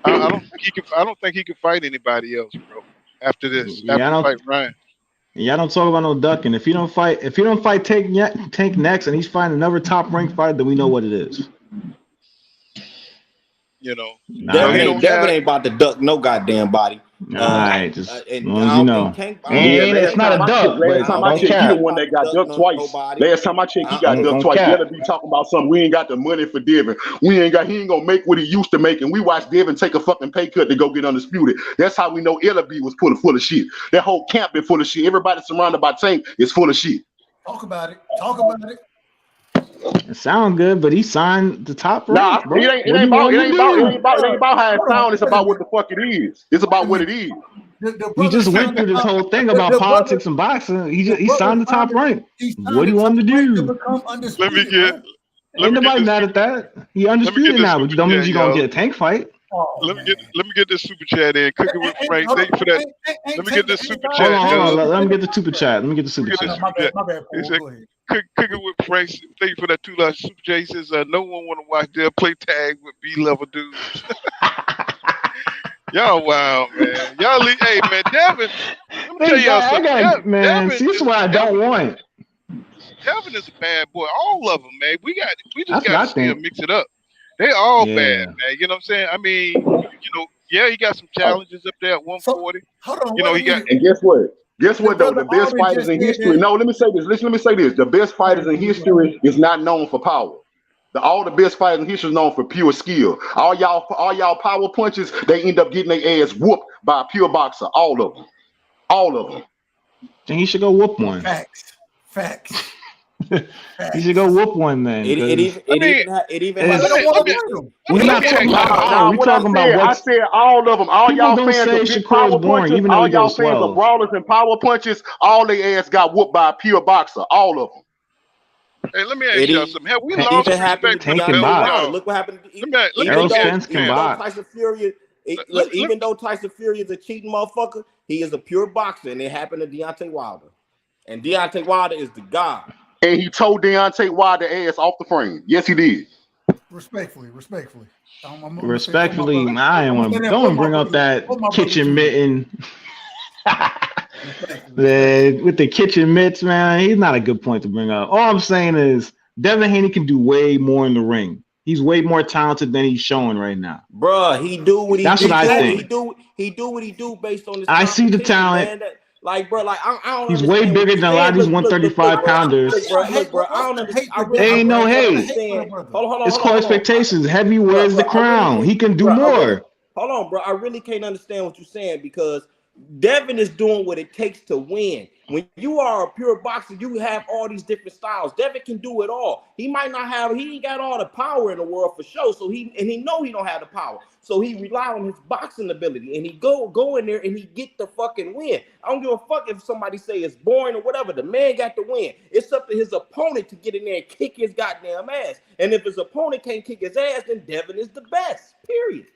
I don't think he can. I don't think he can fight anybody else, bro. After this, Yeah, after he fight Ryan. Y'all don't talk about no ducking. If you don't fight Tank next, and he's fighting another top ranked fighter, then we know what it is. You know, Devin ain't about to duck no goddamn body. All right, just as long as you know. It's not a duck. Last time I checked, he the one that got ducked twice. Last time I checked, he got ducked twice. Devin be talking about something. We ain't got the money for Devin. He ain't gonna make what he used to make. And we watched Devin take a fucking pay cut to go get undisputed. That's how we know LB was full of shit. That whole camp been full of shit. Everybody surrounded by Tank is full of shit. Talk about it. Talk about it. It sounds good, but he signed the top rank. Nah, it ain't about how it sounds. It's about what the fuck it is. It's about what it is. We just went through this whole thing about politics and boxing. He signed the top rank. What do you want him to do? Let me get. Ain't nobody mad at that. He undisputed now, but don't mean you're gonna get a Tank fight. Let me get this super chat in. Cooking with Frank. Thank you for that. Let me get this super chat. Hold on. Let me get the super chat. Let me get the super chat. My bad. Cooking with Frank. Thank you for that $2 super chat. He says no one want to watch their play tag with B-level dudes. Y'all wild, man. Y'all leave. Hey, man, Devin. Let me tell y'all something. Man, see, this is what I don't want. Devin is a bad boy. All of them, man. We just got to still mix it up. They all bad, man. You know what I'm saying? I mean, he got some challenges up there at 140. Hold on. He got. And guess what? Guess what though? The best fighters in history. No, let me say this. Let me say this. The best fighters in history is not known for power. All the best fighters in history is known for pure skill. All y'all power punches, they end up getting their ass whooped by a pure boxer. All of them. Then he should go whoop one. Facts. He should go whoop one then. We're not talking about we're talking about what I said all of them. All y'all fans of power punches, even all y'all fans of brawlers and power punches, all their ass got whooped by a pure boxer. All of them. Hey, let me ask y'all something. Have we lost respect for Deontay? Look what happened. Even though Tyson Fury is a cheating motherfucker, he is a pure boxer, and it happened to Deontay Wilder. And Deontay Wilder is the god. And he told Deontay Wilder ass off the frame. Yes, he did. Respectfully. Respectfully, I ain't want to. Don't bring up that kitchen mitten. With the kitchen mitts, man, he's not a good point to bring up. All I'm saying is Devin Haney can do way more in the ring. He's way more talented than he's showing right now. Bruh, he do what he That's do. what I think. He do what he do based on his I see the talent. Man. Like, bro, like I don't. He's way bigger than a lot of these 135 pounders. Look, bro, I don't understand. Ain't no hate. Hold on. It's called expectations. Heavy wears the crown. He can do more. Hold on, bro. I really can't understand what you're saying because Devin is doing what it takes to win. When you are a pure boxer, you have all these different styles. Devin can do it all. He ain't got all the power in the world for sure. So he know he don't have the power. So he rely on his boxing ability and he go in there and he get the fucking win. I don't give a fuck if somebody say it's boring or whatever. The man got the win. It's up to his opponent to get in there and kick his goddamn ass. And if his opponent can't kick his ass, then Devin is the best. Period.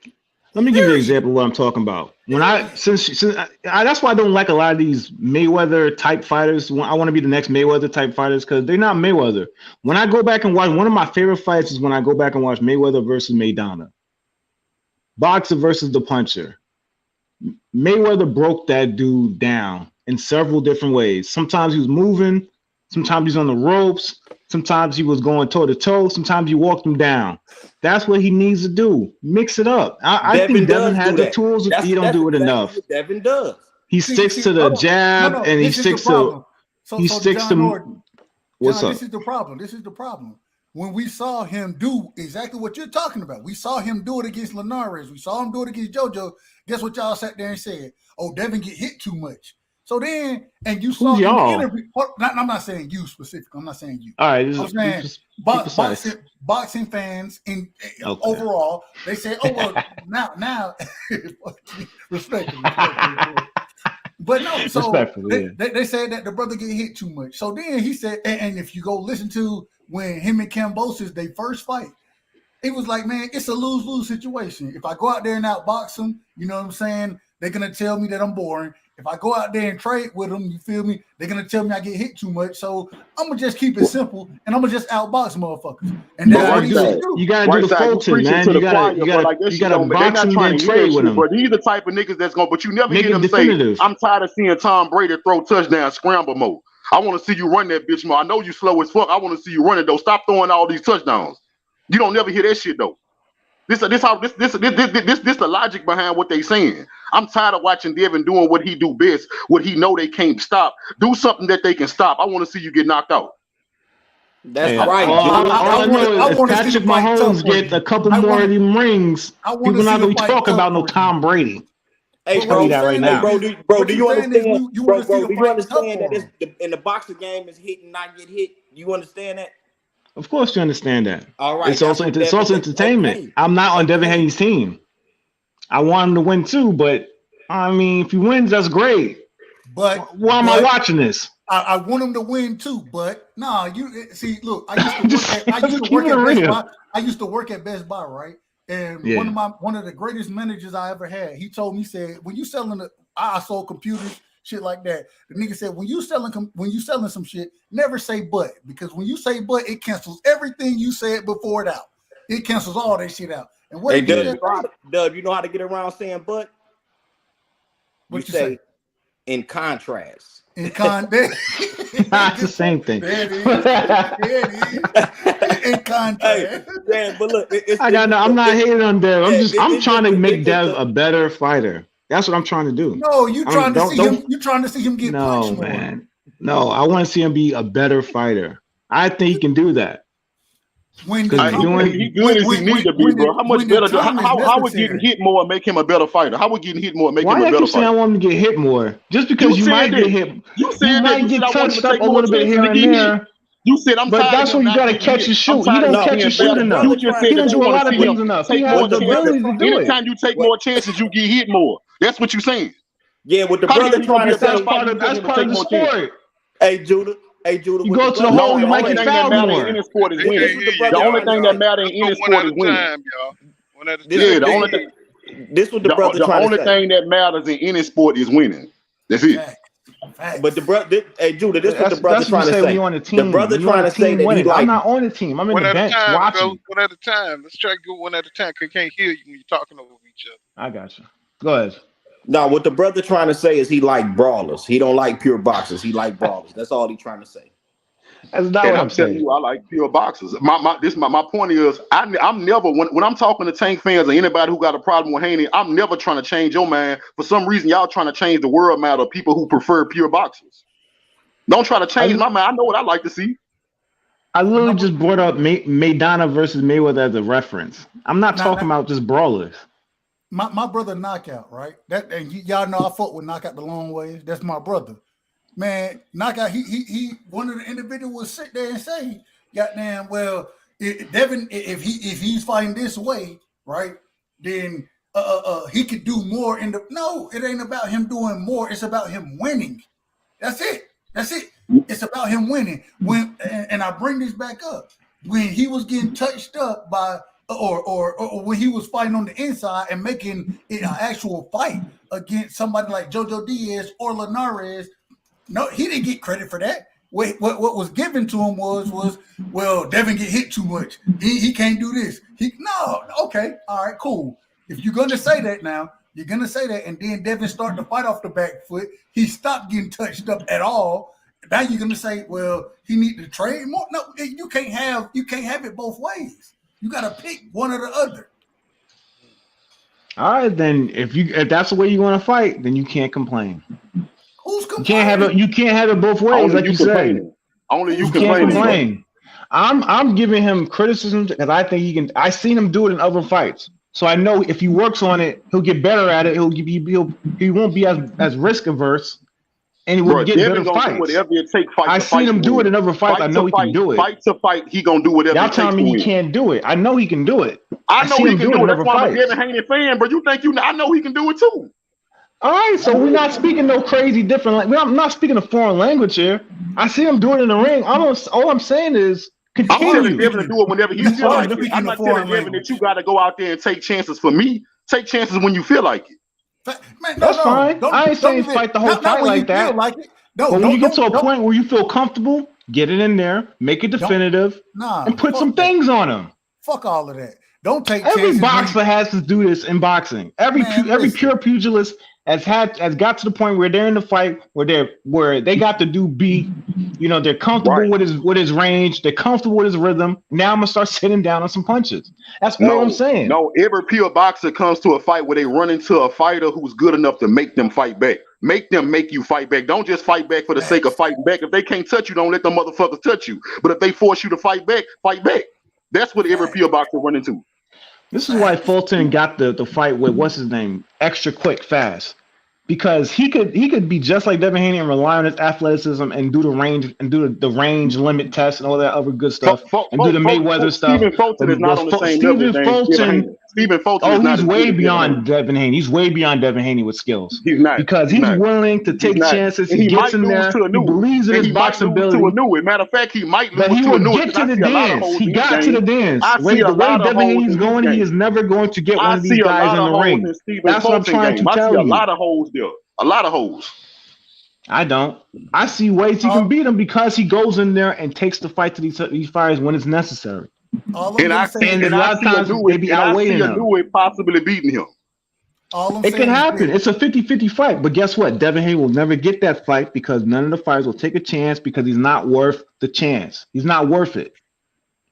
Let me give you an example of what I'm talking about. That's why I don't like a lot of these Mayweather type fighters. I want to be the next Mayweather type fighters because they're not Mayweather. When I go back and watch, one of my favorite fights is when I go back and watch Mayweather versus Maidana. Boxer versus the puncher. Mayweather broke that dude down in several different ways. Sometimes he was moving, sometimes he's on the ropes, sometimes he was going toe to toe, sometimes he walked him down. That's what he needs to do. Mix it up. I think Devin has the tools. He don't do it enough. Devin does. He sticks to the jab and he sticks to. He sticks to. What's up? This is the problem. When we saw him do exactly what you're talking about, we saw him do it against Linares. We saw him do it against JoJo. Guess what y'all sat there and said? Oh, Devin get hit too much. So then, and you saw in the interview. I'm not saying you specifically. I'm not saying you. All right. I'm saying boxing fans overall, they say, oh, well, now, respectfully. But no, so they said that the brother get hit too much. So then he said, and if you go listen to when him and Kambosos, they first fight, it was like, man, it's a lose-lose situation. If I go out there and outbox him, you know what I'm saying? they're gonna tell me that I'm boring. If I go out there and trade with them, you feel me? They're gonna tell me I get hit too much. So I'm gonna just keep it simple and I'm gonna just outbox motherfuckers. And that's what he should do. You gotta do the Fulton, man. You gotta box them and then trade with them. But these are the type of niggas that's gonna. But you never hear them say, "I'm tired of seeing Tom Brady throw touchdown scramble mode. I want to see you run that bitch more. I know you slow as fuck. I want to see you run it though. Stop throwing all these touchdowns." You don't never hear that shit though. This the logic behind what they saying. I'm tired of watching Devin doing what he do best, what he know they can't stop. Do something that they can stop. I want to see you get knocked out. That's right. I know is Patrick Mahomes get a couple more of them rings. People not gonna be talking about no Tom Brady. Hey, bro, that right now. Do you understand? Do you understand that in the boxing game is hit and not get hit? You understand that? Of course, you understand that. All right. It's also entertainment. Okay. I'm not on Devin Haney's team. I want him to win too, but I mean, if he wins, that's great. But why am I watching this? I want him to win too, but nah. You see, look, I used to work at Best Buy. I used to work at Best Buy, right? And one of the greatest managers I ever had, he told me, said, when you selling I sold computers, shit like that. The nigga said, when you selling some shit, never say but, because when you say but, it cancels everything you said before it out. It cancels all that shit out. And what Dub, you know how to get around saying but? What you say? In contrast. In contrast. It's the same thing. There it is. In contrast. Hey, but look, I'm not hating on Dev. I'm trying to make Dev a better fighter. That's what I'm trying to do. No, you trying to see him get punched more. Man. No, I want to see him be a better fighter. I think he can do that. He good as he need to be, bro. How much better? How would getting hit more make him a better fighter? How would getting hit more make him a better fighter? Why you saying I want him to get hit more? Just because you might get hit, you might get touched up a little bit here and there. You said I'm tired. But that's when you gotta catch and shoot. You don't catch and shoot enough. You just said he doesn't do a lot of things enough. He has the ability to do it. Anytime you take more chances, you get hit more. That's what you're saying. Yeah, with the brother trying to say that's part of the sport. Hey, Judah. You go to the hole, you might get fouled more. The only thing that matters in any sport is winning. The only thing. This was the brother. The only thing that matters in any sport is winning. That's it. But the brother, hey Judah, this is what the brother trying to say. The brother trying to say that he like. I'm not on the team. I'm in the bench watching. One at a time. Let's try to go one at a time. Cause I can't hear you when you're talking over each other. I got you. Go ahead. No, what the brother trying to say is he like brawlers. He don't like pure boxers. He like brawlers. That's all he trying to say. That's not what I'm telling you. I like pure boxers. My point is, I'm never when I'm talking to Tank fans or anybody who got a problem with Haney, I'm never trying to change your mind. For some reason, y'all trying to change the world mind of people who prefer pure boxers. Don't try to change my mind. I know what I like to see. I literally just brought up Maidana versus Mayweather as a reference. I'm not talking about just brawlers. My brother Knockout, right? And y'all know I fought with Knockout the long ways. That's my brother. Man, Knockout, he one of the individuals would sit there and say, goddamn, well, Devin, if he's fighting this way, right, then he could do more no, it ain't about him doing more, it's about him winning. That's it. It's about him winning. And I bring this back up. When he was getting touched up by or when he was fighting on the inside and making it an actual fight against somebody like Jojo Diaz or Linares, no, he didn't get credit for that. What was given to him was well, Devin get hit too much. He can't do this. Okay, all right, cool. If you're gonna say that now, you're gonna say that, and then Devin started to fight off the back foot. He stopped getting touched up at all. Now you're gonna say, well, he need to trade more. No, you can't have it both ways. You gotta pick one or the other. All right, then if that's the way you want to fight, then you can't complain. Who's complaining? You can't have it both ways, only like you said. Only you can't complain. I'm giving him criticism because I think he can. I seen him do it in other fights, so I know if he works on it, he'll get better at it. He won't be as risk averse, and he will get better fights. Whatever it takes, I seen him do it in other fights. I know he can do it. Fight to fight, he gonna do whatever. Y'all telling me he can't do it? I know he can do it. I know he can do it. That's why I'm a Devin Haney fan, but you think I know he can do it too. All right, so we're not speaking no crazy different. I'm not speaking a foreign language here. I see him do it in the ring. All I'm saying is continue. I'm telling Devin to do it whenever he feels like it. I'm not telling Devin that you got to go out there and take chances for me. Take chances when you feel like it. Man, That's fine. I ain't saying don't fight the whole fight like that. Like it. No, but when you get to a point where you feel comfortable, get it in there, make it definitive, and put some things on him. Fuck all of that. Don't take every boxer has to do this in boxing. Every pure pugilist has got to the point where they're in the fight where they got to do beat. You know, they're comfortable with his range, they're comfortable with his rhythm. Now I'm gonna start sitting down on some punches. That's all I'm saying. No, every pure boxer comes to a fight where they run into a fighter who's good enough to make them fight back. Make them make you fight back. Don't just fight back for the sake of fighting back. If they can't touch you, don't let them motherfuckers touch you. But if they force you to fight back, fight back. That's what every pure boxer run into. This is why Fulton got the fight with what's his name, extra quick, fast, because he could be just like Devin Haney and rely on his athleticism and do the range limit test and all that other good stuff and do the Mayweather stuff. Stephen Fulton is not on the same level. Stephen Fulton he's way beyond Devin Haney. He's way beyond Devin Haney with skills. He's not because he's willing to take chances. He gets in there. He believes in his boxing ability. Matter of fact, he might lose but he to a will get to the dance. He got to the dance. The way Devin Haney's going, he is never going to get one of these guys in the ring. That's what I'm trying to tell you. A lot of holes there. A lot of holes. I don't. I see ways he can beat him because he goes in there and takes the fight to these fighters when it's necessary. And I see it possibly beating him. It can happen. It's a 50-50 fight. But guess what? Devin Haney will never get that fight because none of the fighters will take a chance because he's not worth the chance. He's not worth it.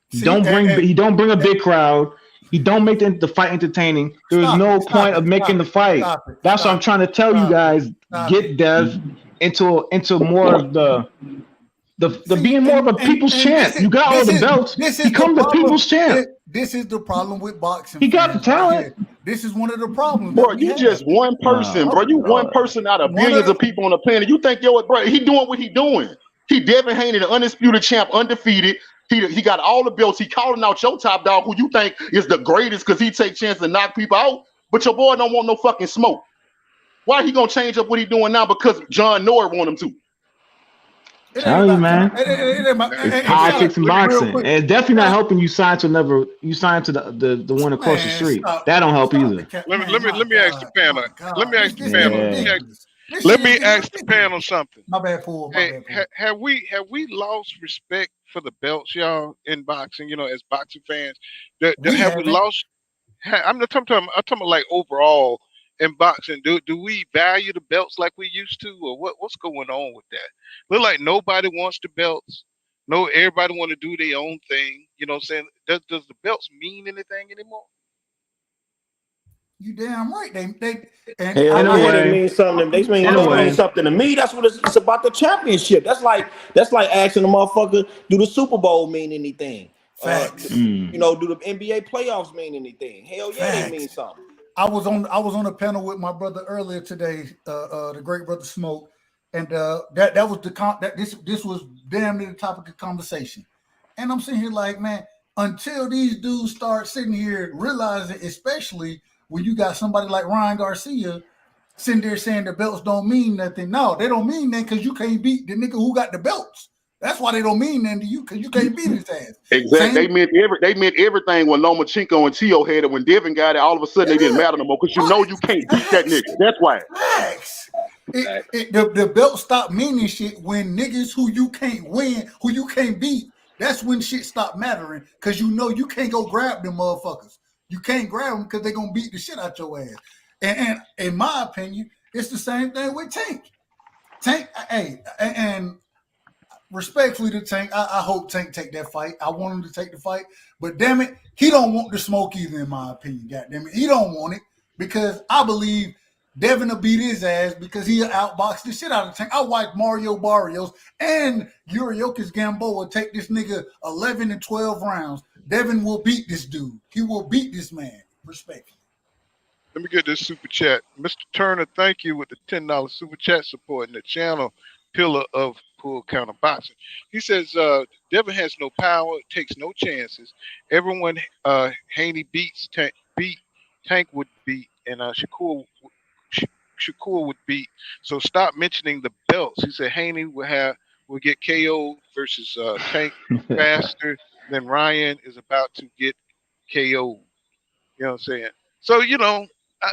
He don't bring a big crowd. He don't make the fight entertaining. There's no point of making the fight. That's what I'm trying to tell you guys. Get Dev into more of the being more of a people's champ. You got all the belts. Become the people's champ. This is the problem with boxing. He got the talent. This is one of the problems. Bro, you just one person, bro. You one person out of billions of people on the planet. You think, bro, he doing what he doing. He Devin Haney, the undisputed champ, undefeated. He got all the belts. He calling out your top dog, who you think is the greatest because he take chances to knock people out. But your boy don't want no fucking smoke. Why he gonna change up what he doing now? Because John Noir want him to. Tell you, man. It's politics and boxing. And it's definitely not helping you sign to the one across the street. That don't help either. Let me ask the panel. Let me ask the panel. Let me ask the panel something. My bad, fool. Have we lost respect for the belts, y'all, in boxing? You know, as boxing fans, have we lost? I'm talking about like overall in boxing. Do we value the belts like we used to, or what's going on with that? Look like nobody wants the belts. No, everybody want to do their own thing. You know what I'm saying? Does the belts mean anything anymore? You damn right. They mean something. They mean something to me. That's what it's about. The championship. That's like asking a motherfucker, do the Super Bowl mean anything? Facts. You know, do the NBA playoffs mean anything? Hell yeah, they mean something. I was on a panel with my brother earlier today, the great brother Smoke, and that was this was damn near the topic of conversation. And I'm sitting here like, man, until these dudes start sitting here realizing, especially when you got somebody like Ryan Garcia sitting there saying the belts don't mean nothing. No, they don't mean that because you can't beat the nigga who got the belts. That's why they don't mean nothing to you because you can't beat his ass. Exactly. They meant everything when Lomachenko and Tio had it. When Devin got it, all of a sudden they didn't matter no more because you know you can't beat that nigga. That's why. The belt stopped meaning shit when niggas who you can't win, who you can't beat. That's when shit stopped mattering because you know you can't go grab them motherfuckers. You can't grab them because they're going to beat the shit out your ass. And in my opinion, it's the same thing with Tank. Tank, and respectfully to Tank, I hope Tank take that fight. I want him to take the fight. But damn it, he don't want the smoke either, in my opinion. God damn it. He don't want it because I believe Devin will beat his ass because he'll outbox the shit out of Tank. I watched Mario Barrios and Yuriokis Gamboa take this nigga 11 and 12 rounds. Devin will beat this dude. He will beat this man. Respectfully. Let me get this super chat. Mr. Turner, thank you with the $10 super chat supporting the channel, Pillar of Full Counter Boxing. He says, Devin has no power, takes no chances. Everyone Haney beats, Tank would beat, and Shakur would beat. So stop mentioning the belts. He said Haney will get KO versus Tank faster than Ryan is about to get KO. You know what I'm saying? So, you know,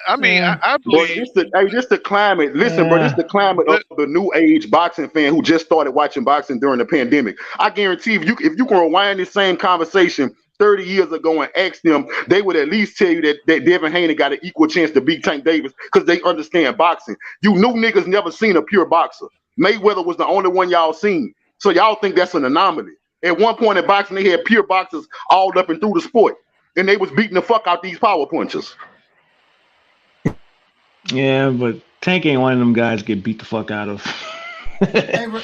I mean, I But believe. this the climate. Listen, bro, this the climate of the new age boxing fan who just started watching boxing during the pandemic. I guarantee if you can rewind this same conversation 30 years ago and ask them, they would at least tell you that Devin Haney got an equal chance to beat Tank Davis because they understand boxing. You new niggas never seen a pure boxer. Mayweather was the only one y'all seen. So y'all think that's an anomaly. At one point in boxing, they had pure boxers all up and through the sport. And they was beating the fuck out these power punchers. Yeah, but Tank ain't one of them guys get beat the fuck out of. I'm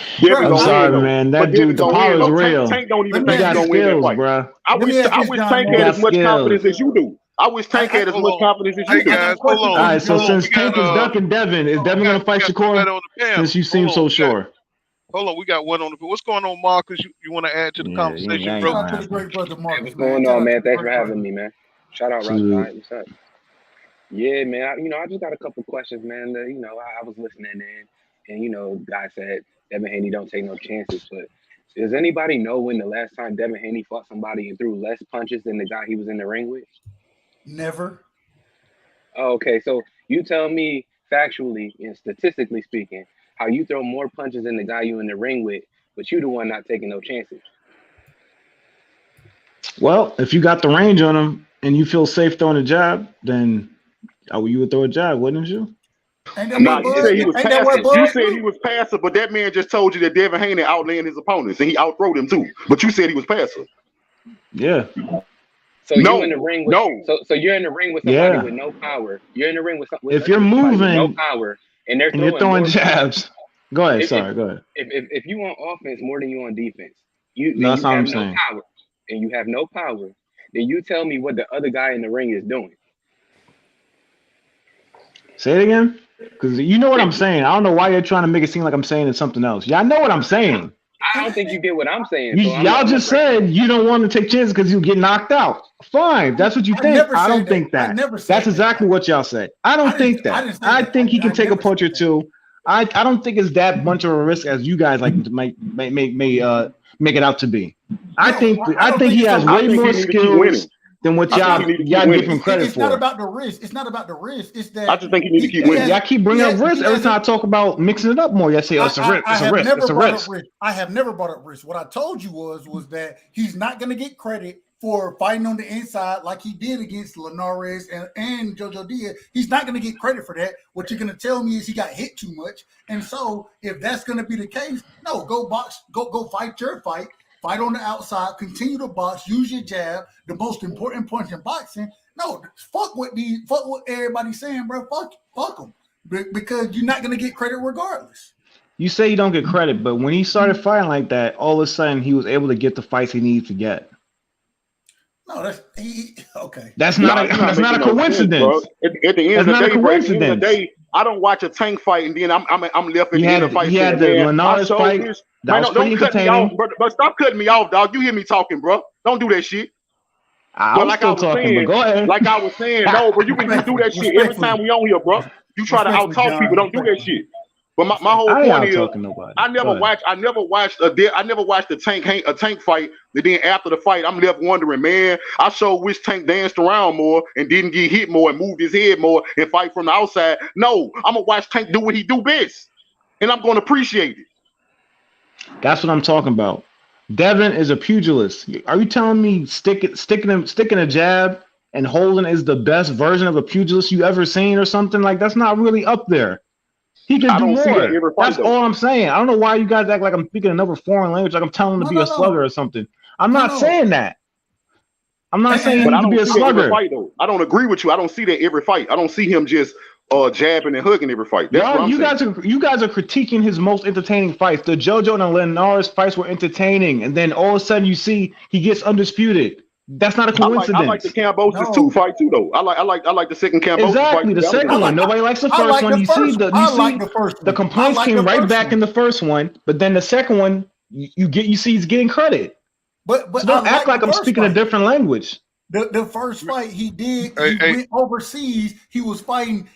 sorry, man. That dude, the power is real. Tank don't even He think got he's gonna win that skills, fight. bro. I wish Tank had as much confidence as you do. I wish Tank had as much confidence as you do. Guys, hold on. All right, so since Tank is ducking Devin, is Devin gonna fight Shakur? Since you seem so sure. Hold on, we got one on the. What's going on, Marcus? You want to add to the conversation, bro? Shout out to the great brother Marcus. What's going on, man? Thanks for having me, man. Shout out, Rock. What's up? Yeah, man. I just got a couple questions, man. I was listening in, and guy said Devin Haney don't take no chances. But does anybody know when the last time Devin Haney fought somebody and threw less punches than the guy he was in the ring with? Never. Oh, okay, so you tell me factually and statistically speaking, how you throw more punches than the guy you in the ring with, but you the one not taking no chances. Well, if you got the range on him and you feel safe throwing a jab, then you would throw a jab, wouldn't you? You said he was passive. You said he was passive, but that man just told you that Devin Haney outlanded his opponents and he outthrowed him too. But you said he was passive. Yeah. So you're in the ring with so you're in the ring with somebody with no power. You're in the ring with if you're moving with no power and they're throwing jabs. Go ahead. Go ahead. If you on offense more than you on defense, you that's have what I'm no saying. power, and you have no power, then you tell me what the other guy in the ring is doing. Say it again, because you know what I'm saying. I don't know why you're trying to make it seem like I'm saying it's something else. Yeah, I know what I'm saying. I don't think you get what I'm saying. Y'all just said you don't want to take chances because you get knocked out. Fine, that's what you think. I don't think that. That's exactly what y'all said. I don't think that. I think he can take a punch or two. I don't think it's that much of a risk as you guys like may make it out to be. I think he has way more skills than what y'all give him credit for. It's not about the risk. It's not about the risk. It's that I just think he needs to keep winning. Y'all keep bringing up risk every time I talk about mixing it up more. Y'all say it's a risk. It's a risk. I have never brought up risk. What I told you was that he's not going to get credit for fighting on the inside like he did against Linares and Jojo Diaz. He's not going to get credit for that. What you're going to tell me is he got hit too much. And so if that's going to be the case, no, go box, go fight your fight. Fight on the outside, continue to box, use your jab, the most important punch in boxing. No, fuck what everybody's saying, bro. Fuck them. Because you're not going to get credit regardless. You say you don't get credit, but when he started fighting like that, all of a sudden he was able to get the fights he needed to get. No, okay. That's not a coincidence. At the end of the day, I don't watch a Tank fight and then I'm left in the end of the fight. He had the Linares fight. Don't cut me off, but stop cutting me off, dog. You hear me talking, bro? Don't do that shit. I was talking, but go ahead. Like I was saying, no, but you do that shit every time we on here, bro. You try to out-talk people. Don't do that shit. But my whole point is, I never watched a Tank fight. And then after the fight, I'm left wondering, man. I sure wish Tank danced around more and didn't get hit more and moved his head more and fight from the outside. No, I'm gonna watch Tank do what he do best, and I'm gonna appreciate it. That's what I'm talking about. Devin is a pugilist. Are you telling me sticking a jab and holding is the best version of a pugilist you ever seen or something? Like that's not really up there. He can do more. That's all I'm saying. I don't know why you guys act like I'm speaking another foreign language, like I'm telling him to be a slugger or something. I'm not saying that. I'm not saying he to be a slugger. I don't agree with you. I don't see that every fight. I don't see him just jabbing and hugging every fight. That's what I'm saying. You guys are critiquing his most entertaining fights. The JoJo and Linares fights were entertaining, and then all of a sudden you see he gets undisputed. That's not a coincidence. I like the Cambosis 2 fight too, though. I like the second Cambosis fight. Exactly, the second one. Nobody likes the first one. You see the complaints came right back in the first one, but then the second one you see he's getting credit. But so don't act like I'm speaking a different language. The first fight he did, he went overseas. He was fighting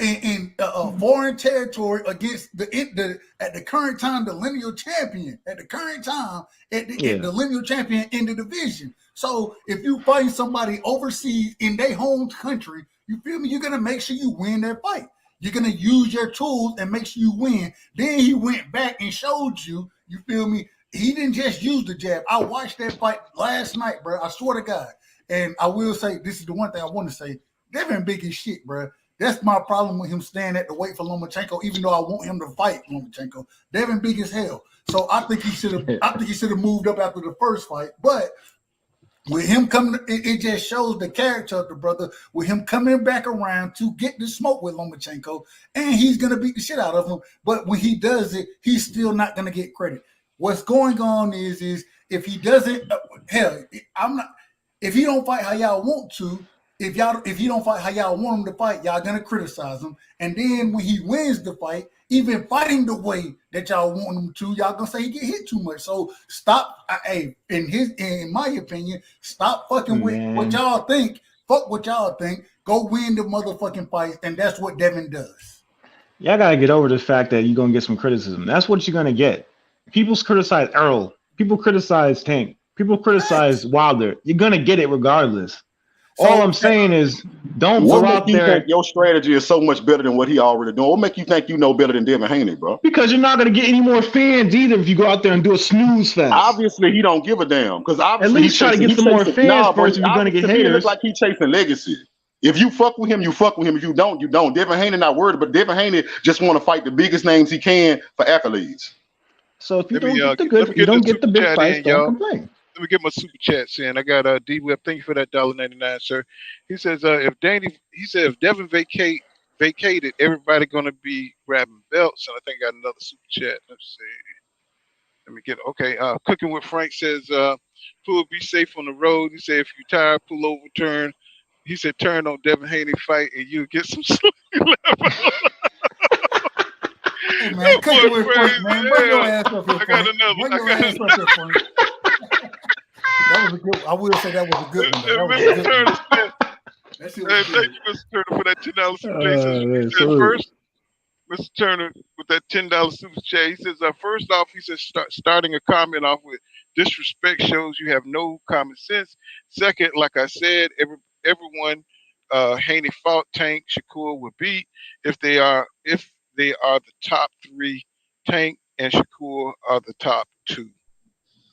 in foreign territory against at the current time the lineal champion. At the current time, the lineal champion in the division. So if you fight somebody overseas in their home country, You feel me? You're gonna make sure you win that fight. You're gonna use your tools and make sure you win. Then he went back and showed you. You feel me? He didn't just use the jab. I watched that fight last night, bro. I swear to God. And I will say, this is the one thing I want to say. Devin big as shit, bro. That's my problem with him staying at the weight for Lomachenko, even though I want him to fight Lomachenko. Devin big as hell. So I think he should have moved up after the first fight. But with him coming, it just shows the character of the brother, with him coming back around to get the smoke with Lomachenko, and he's gonna beat the shit out of him. But when he does it, he's still not gonna get credit. What's going on is if he doesn't, if he don't fight how y'all want to, if he don't fight how y'all want him to fight, y'all gonna criticize him. And then when he wins the fight, even fighting the way that y'all want him to, y'all gonna say he get hit too much. So stop. In my opinion, stop fucking with what y'all think. Fuck what y'all think. Go win the motherfucking fight, and that's what Devin does. Y'all gotta get over the fact that you're gonna get some criticism. That's what you're gonna get. People criticize Errol. People criticize Tank. People criticize Wilder. You're gonna get it regardless. All I'm saying is, don't go out there. Think your strategy is so much better than what he already doing? What make you think you know better than Devin Haney, bro? Because you're not going to get any more fans either if you go out there and do a snooze fest. Obviously, he don't give a damn. Because at least try to get some more fans first if you're going to get haters. It looks like he's chasing legacy. If you fuck with him, you fuck with him. If you don't, you don't. Devin Haney not worried, but Devin Haney just want to fight the biggest names he can for accolades. So if you don't get the big fights, don't complain. Let me get my super chats in. I got D-Web. Thank you for that $1.99, sir. He says if Devin vacated, everybody gonna be grabbing belts. And I think I got another super chat. Let's see. Let me get it. Okay. Cooking with Frank says, "Pull, be safe on the road." He said, "If you're tired, pull over, turn." He said, "Turn on Devin Haney fight, and you'll get some sleep." Hey man, cooking with Frank, man. Bring your ass up here, Frank. I got another. Bring your ass up here, Frank. That was a good. I will say that was a good one. That was a good one. Thank you, Mr. Turner, for that $10 super chat. First, Mr. Turner, with that $10 super chat, he says, first off, he says, starting a comment off with disrespect shows you have no common sense. Second, like I said, everyone Haney fought, Tank, Shakur would beat if they are the top three. Tank and Shakur are the top two.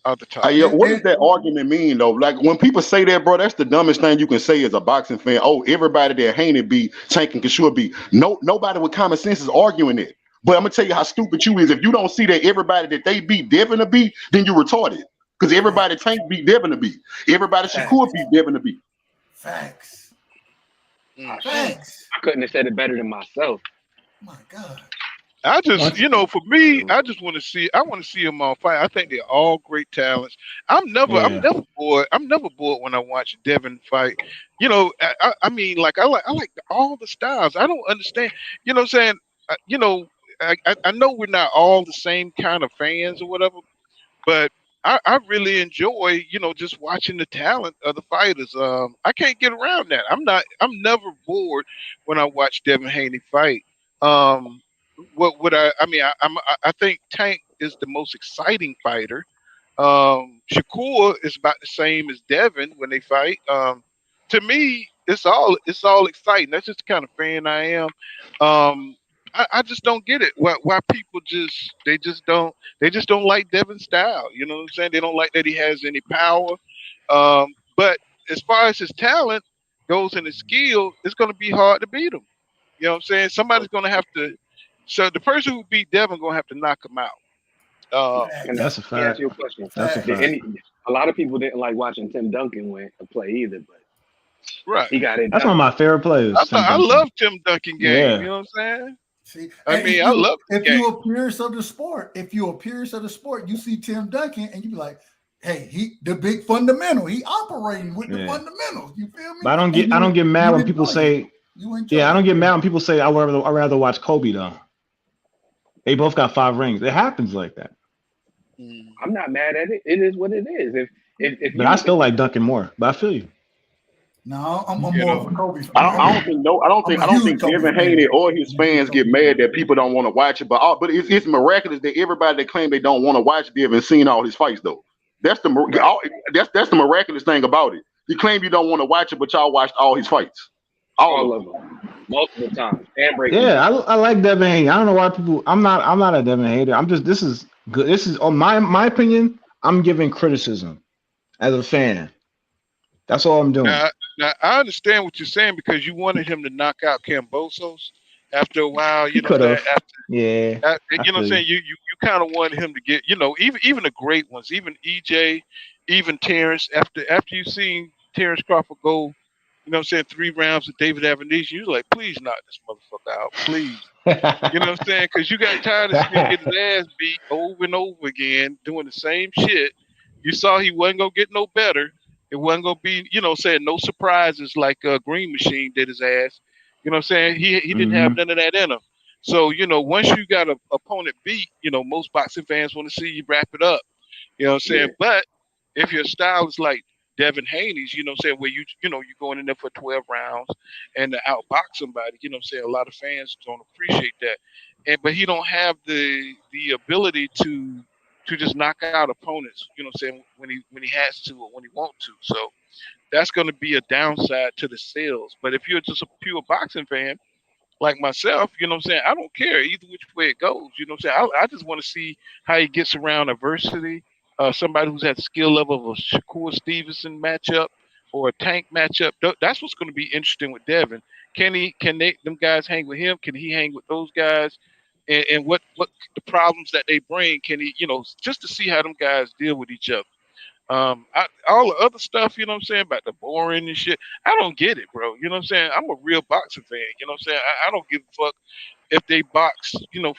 What does that argument mean though? Like when people say that, bro, that's the dumbest thing you can say as a boxing fan. Oh, everybody that Haney beat, Tank and Shakur beat. Nobody with common sense is arguing it. But I'm gonna tell you how stupid you is. If you don't see that everybody that they beat Devin to beat, then you retarded. Because everybody Tank beat Devin to beat. Everybody Shakur beat Devin to beat. Facts. Facts. I couldn't have said it better than myself. My God. I just, for me, I just want to see. I want to see them all fight. I think they're all great talents. I'm never bored. I'm never bored when I watch Devin fight. I mean, like I like all the styles. I don't understand. You know what I'm saying? I know we're not all the same kind of fans or whatever, but I really enjoy, just watching the talent of the fighters. I can't get around that. I'm never bored when I watch Devin Haney fight. I think Tank is the most exciting fighter. Shakur is about the same as Devin when they fight. To me, it's all exciting. That's just the kind of fan I am. I just don't get it. Why people just don't like Devin's style. You know what I'm saying? They don't like that he has any power. But as far as his talent goes and his skill, it's going to be hard to beat him. You know what I'm saying? Somebody's going to have to. So the person who beat Devin going to have to knock him out. That's a fact. Answer your question. That's a fact. A lot of people didn't like watching Tim Duncan play either, but right, he got it. That's one of my favorite players. I love Tim Duncan game. Yeah. You know what I'm saying? See, I love. If you're a purist of the sport, you see Tim Duncan and you be like, "Hey, the big fundamental. He operating with the fundamentals." You feel me? But I don't get mad when people say. I don't get mad when people say I'd rather watch Kobe though. They both got 5 rings. It happens like that. I'm not mad at it. It is what it is. But I still like Duncan more. But I feel you. No, I'm more of a Kobe fan. I don't think Devin Haney or his fans get mad that people don't want to watch it. But it's miraculous that everybody that claim they don't want to watch Devin seen all his fights though. That's the miraculous thing about it. You claim you don't want to watch it, but y'all watched all his fights. All of them. Multiple times. And breaking Yeah, I like Devin Haney. I don't know why people. I'm not a Devin hater. I'm just. This is good. This is on my opinion. I'm giving criticism as a fan. That's all I'm doing. Now I understand what you're saying because you wanted him to knock out Cambosos. After a while, He could have. Yeah. You know what I'm saying? You kind of wanted him to get, even the great ones, even EJ, even Terrence. After you seen Terrence Crawford go, you know what I'm saying, 3 rounds with David Avenese, you was like, please knock this motherfucker out, please. You know what I'm saying? Because you got tired of seeing him get his ass beat over and over again, doing the same shit. You saw he wasn't gonna get no better. It wasn't gonna be, saying no surprises like Green Machine did his ass. You know what I'm saying? He didn't have none of that in him. So, once you got an opponent beat, most boxing fans want to see you wrap it up. You know what I'm saying? Yeah. But if your style is like Devin Haney's, you know what I'm saying, where you're going in there for 12 rounds and to outbox somebody, you know what I'm saying, a lot of fans don't appreciate that. But he don't have the ability to just knock out opponents, you know what I'm saying, when he has to or when he wants to. So that's going to be a downside to the sales. But if you're just a pure boxing fan like myself, you know what I'm saying, I don't care either which way it goes. You know what I'm saying? I just want to see how he gets around adversity. Somebody who's at the skill level of a Shakur Stevenson matchup or a Tank matchup. That's what's going to be interesting with Devin. Can them guys hang with him? Can he hang with those guys? And what the problems that they bring, can he, just to see how them guys deal with each other. All the other stuff, you know what I'm saying, about the boring and shit, I don't get it, bro. You know what I'm saying? I'm a real boxing fan. You know what I'm saying? I don't give a fuck if they box,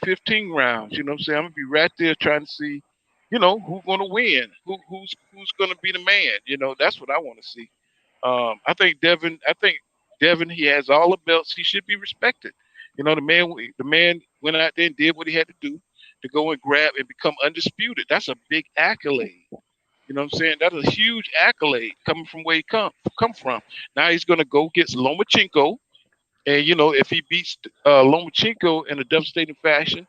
15 rounds. You know what I'm saying? I'm going to be right there trying to see, who's going to win, who's going to be the man. That's what I want to see. I think Devin, he has all the belts. He should be respected. The man went out there and did what he had to do to go and grab and become undisputed. That's a big accolade. You know what I'm saying? That's a huge accolade coming from where he come from. Now he's going to go get Lomachenko. And, if he beats Lomachenko in a devastating fashion,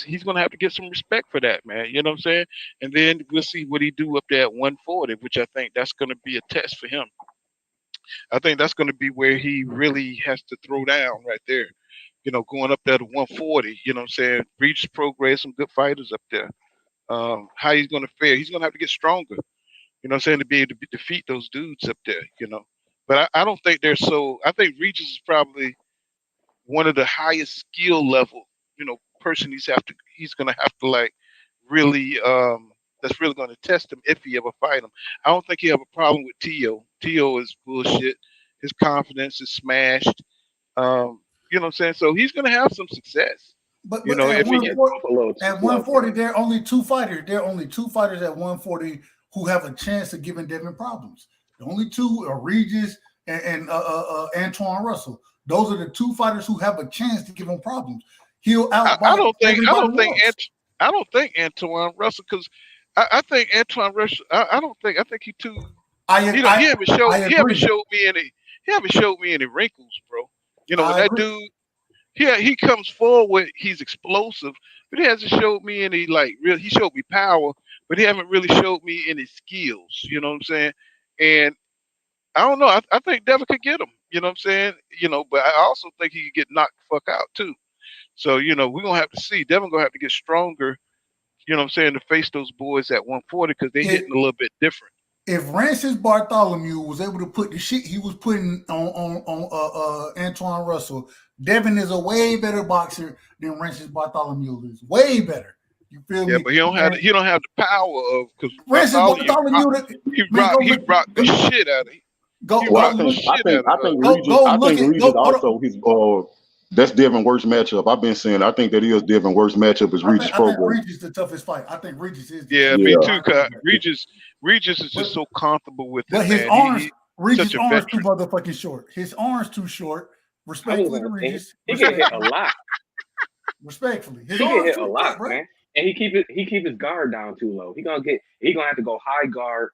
he's going to have to get some respect for that, man. You know what I'm saying? And then we'll see what he do up there at 140, which I think that's going to be a test for him. I think that's going to be where he really has to throw down right there. Going up there to 140, you know what I'm saying? Regis Prograis, some good fighters up there. How he's going to fare. He's going to have to get stronger, you know what I'm saying, to be able to defeat those dudes up there, But I don't think they're so. I think Regis is probably one of the highest skill level, person he's going to have to like really, that's really going to test him if he ever fight him. I don't think he have a problem with Tio. Tio is bullshit. His confidence is smashed. You know what I'm saying? So he's going to have some success. But if he gets at 140, there are only 2 fighters. There are only 2 fighters at 140 who have a chance of giving Devin problems. The only 2 are Regis and Antoine Russell. Those are the 2 fighters who have a chance to give him problems. He'll outbox. I don't think Antoine Russell, because I think Antoine Russell. I think he too. He haven't showed me any wrinkles, bro. That dude. Yeah, he comes forward. He's explosive, but he hasn't showed me any he showed me power, but he haven't really showed me any skills. You know what I'm saying? And I don't know. I think Devin could get him. You know what I'm saying? But I also think he could get knocked the fuck out too. So we're gonna have to see. Devin gonna have to get stronger. You know what I'm saying, to face those boys at 140 because they're hitting a little bit different. If Francis Bartholomew was able to put the shit he was putting on Antoine Russell, Devin is a way better boxer than Francis Bartholomew is. Way better. You feel me? Yeah, but he don't have the power of, because Francis Bartholomew he rocked the shit out of him. I think Regis also his that's Devin's worst matchup. I've been saying I think that is Devin's worst matchup is Regis Prograis. I think Regis is the toughest fight. I think Regis is. Me too. Regis is just so comfortable with it. But his arms, Regis' arms too motherfucking short. His arms too short. Respectfully, Regis. He get hit a lot. Respectfully, he get hit a lot, man. And he keep his guard down too low. He gonna have to go high guard.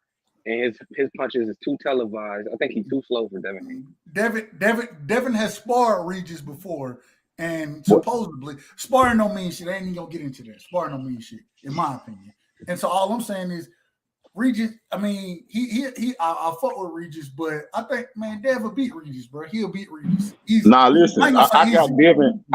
And his punches is too televised. I think he's too slow for Devin. Devin has sparred Regis before, and supposedly sparring don't mean shit. I ain't even gonna get into that. Sparring don't mean shit, in my opinion. And so all I'm saying is, Regis, I mean, I fuck with Regis, but I think, man, Dev will beat Regis, bro. He'll beat Regis. Nah, listen, I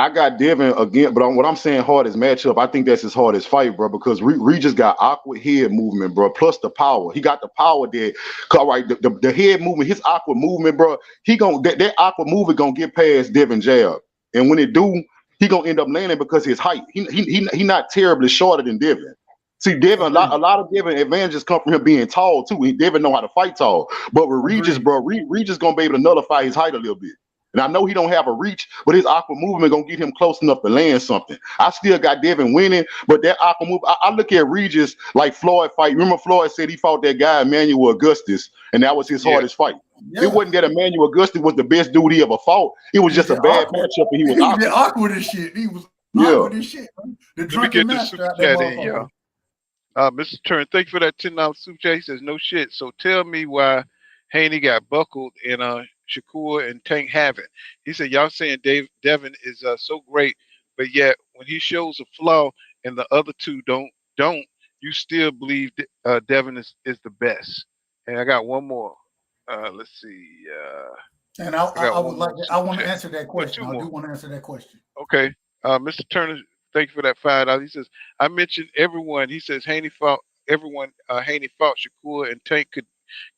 got Devin again, but what I'm saying hardest matchup, I think that's his hardest fight, bro, because Regis got awkward head movement, bro, plus the power. He got the power there. All right, the head movement, his awkward movement, bro, that awkward movement gonna get past Devin jab. And when it do, he gonna end up landing because his height. He not terribly shorter than Devin. See, Devin, a lot of Devin advantages come from him being tall too. Devin know how to fight tall, but with Regis, bro, Regis gonna be able to nullify his height a little bit. And I know he don't have a reach, but his awkward movement gonna get him close enough to land something. I still got Devin winning, but that awkward move, I look at Regis like Floyd fight. Remember Floyd said he fought that guy Emmanuel Augustus, and that was his hardest fight. Yeah. It wasn't that Emmanuel Augustus was the best dude he ever fought. It was just a bad matchup, and he was awkward as shit. He was awkward as shit. The drunken master out there, y'all. Mr. Turner, thank you for that $10 super chat. He says, no shit. So tell me why Haney got buckled and Shakur and Tank haven't. He said, y'all saying Devin is so great, but yet when he shows a flaw and the other two don't, you still believe Devin is the best. And I got one more. Let's see. And I want to answer that question. I do want to answer that question. Okay. Mr. Turner, thank you for that $5. He says, I mentioned everyone. He says Haney fought everyone. Haney fought Shakur and Tank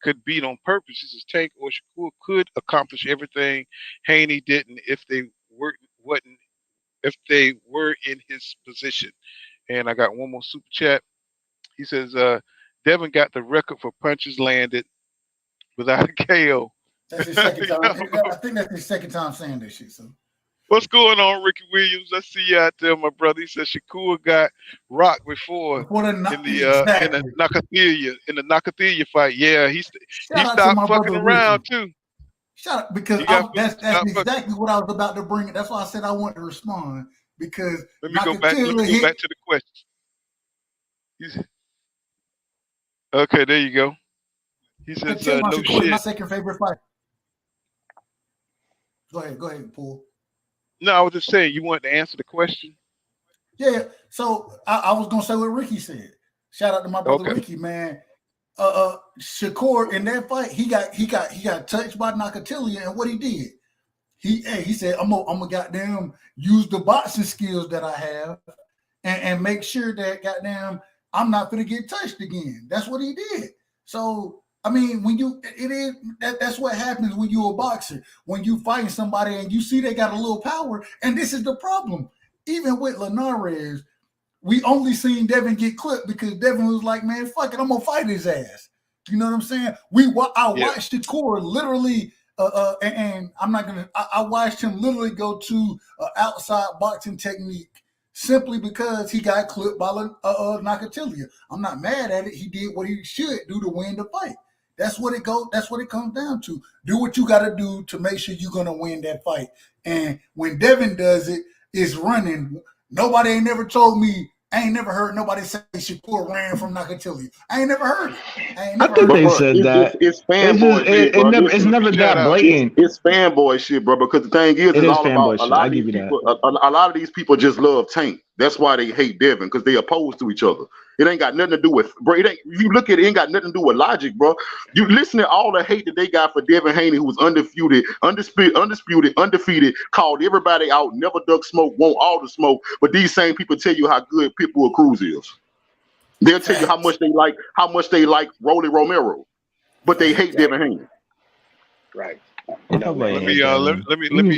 could beat on purpose. He says Tank or Shakur could accomplish everything Haney didn't if they were in his position. And I got one more super chat. He says Devin got the record for punches landed without a KO. That's his second time. I think that's his second time saying this shit. So. What's going on, Ricky Williams? I see you out there, my brother. He said Shakur got rocked before in the Nakathila fight. Yeah, he stopped fucking around too. Shut up, because that's exactly what I was about to bring. That's why I said I want to respond, because let me go back to the question. Okay, there you go. He says no shit. My second favorite fight. Go ahead, Paul. No, I was just saying you wanted to answer the question. Yeah, so I was gonna say what Ricky said. Shout out to my brother Ricky, man. Shakur in that fight, he got touched by Nakathila, and what he did, he said, I'm gonna goddamn use the boxing skills that I have and make sure that goddamn I'm not gonna get touched again. That's what he did. So I mean, that's what happens when you're a boxer. When you fighting somebody and you see they got a little power, and this is the problem. Even with Linares, we only seen Devin get clipped because Devin was like, man, fuck it, I'm gonna fight his ass. You know what I'm saying? I watched the core literally, and I'm not gonna. I watched him literally go to an outside boxing technique simply because he got clipped by Nakathila. I'm not mad at it. He did what he should do to win the fight. That's what it comes down to. Do what you got to do to make sure you're going to win that fight. And when Devin does it, it's running. Nobody ain't never told me. I ain't never heard nobody say Shakur ran from Nakathila. I ain't never heard it. I think they said that. It's fanboy shit, bro. It's never that blatant. It's fanboy shit, bro. Because the thing is, it's all about a lot of these people. A lot of these people just love Tank. That's why they hate Devin, because they opposed to each other. It ain't got nothing to do with, bro. If you look at it, it ain't got nothing to do with logic, bro. You listen to all the hate that they got for Devin Haney, who was undisputed, undefeated, called everybody out, never duck smoke, want all the smoke. But these same people tell you how good Pitbull Cruz is. They'll tell you how much they like Rolly Romero, but they hate Devin Haney. Right. Let me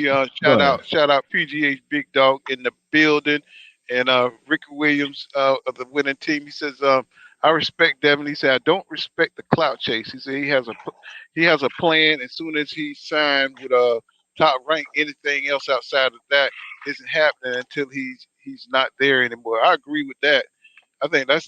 shout out PGH Big Dog in the building, and Ricky Williams of the winning team. He says, I respect Devin. He said, I don't respect the clout chase. He said he has a plan. As soon as he signed with a top rank, anything else outside of that isn't happening until he's not there anymore. I agree with that. I think that's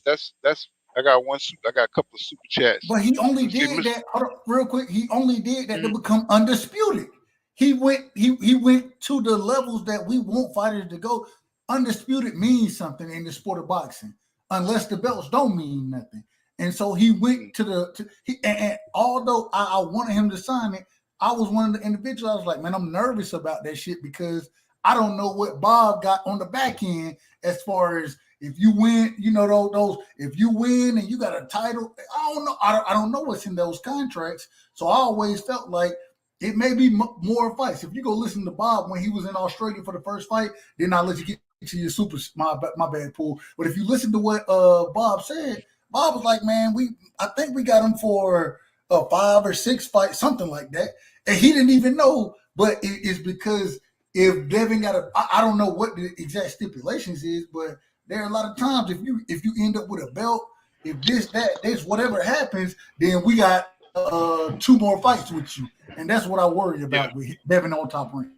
I got a couple of super chats. But he only did that real quick. He only did that to become undisputed. He went to the levels that we want fighters to go. Undisputed means something in the sport of boxing, unless the belts don't mean nothing. And so he went and although I wanted him to sign it, I was one of the individuals. I was like, man, I'm nervous about that shit because I don't know what Bob got on the back end as far as If you win, you know those. If you win and you got a title, I don't know. I don't know what's in those contracts. So I always felt like it may be more fights. If you go listen to Bob when he was in Australia for the first fight, then I'll let you get to your super my bad pool. But if you listen to what Bob said, Bob was like, man, I think we got him for a 5 or 6 fight, something like that, and he didn't even know. But it's because if Devin got I don't know what the exact stipulations is, but there are a lot of times if you end up with a belt, if this whatever happens, then we got 2 more fights with you, and that's what I worry about with Devin on Top Rank.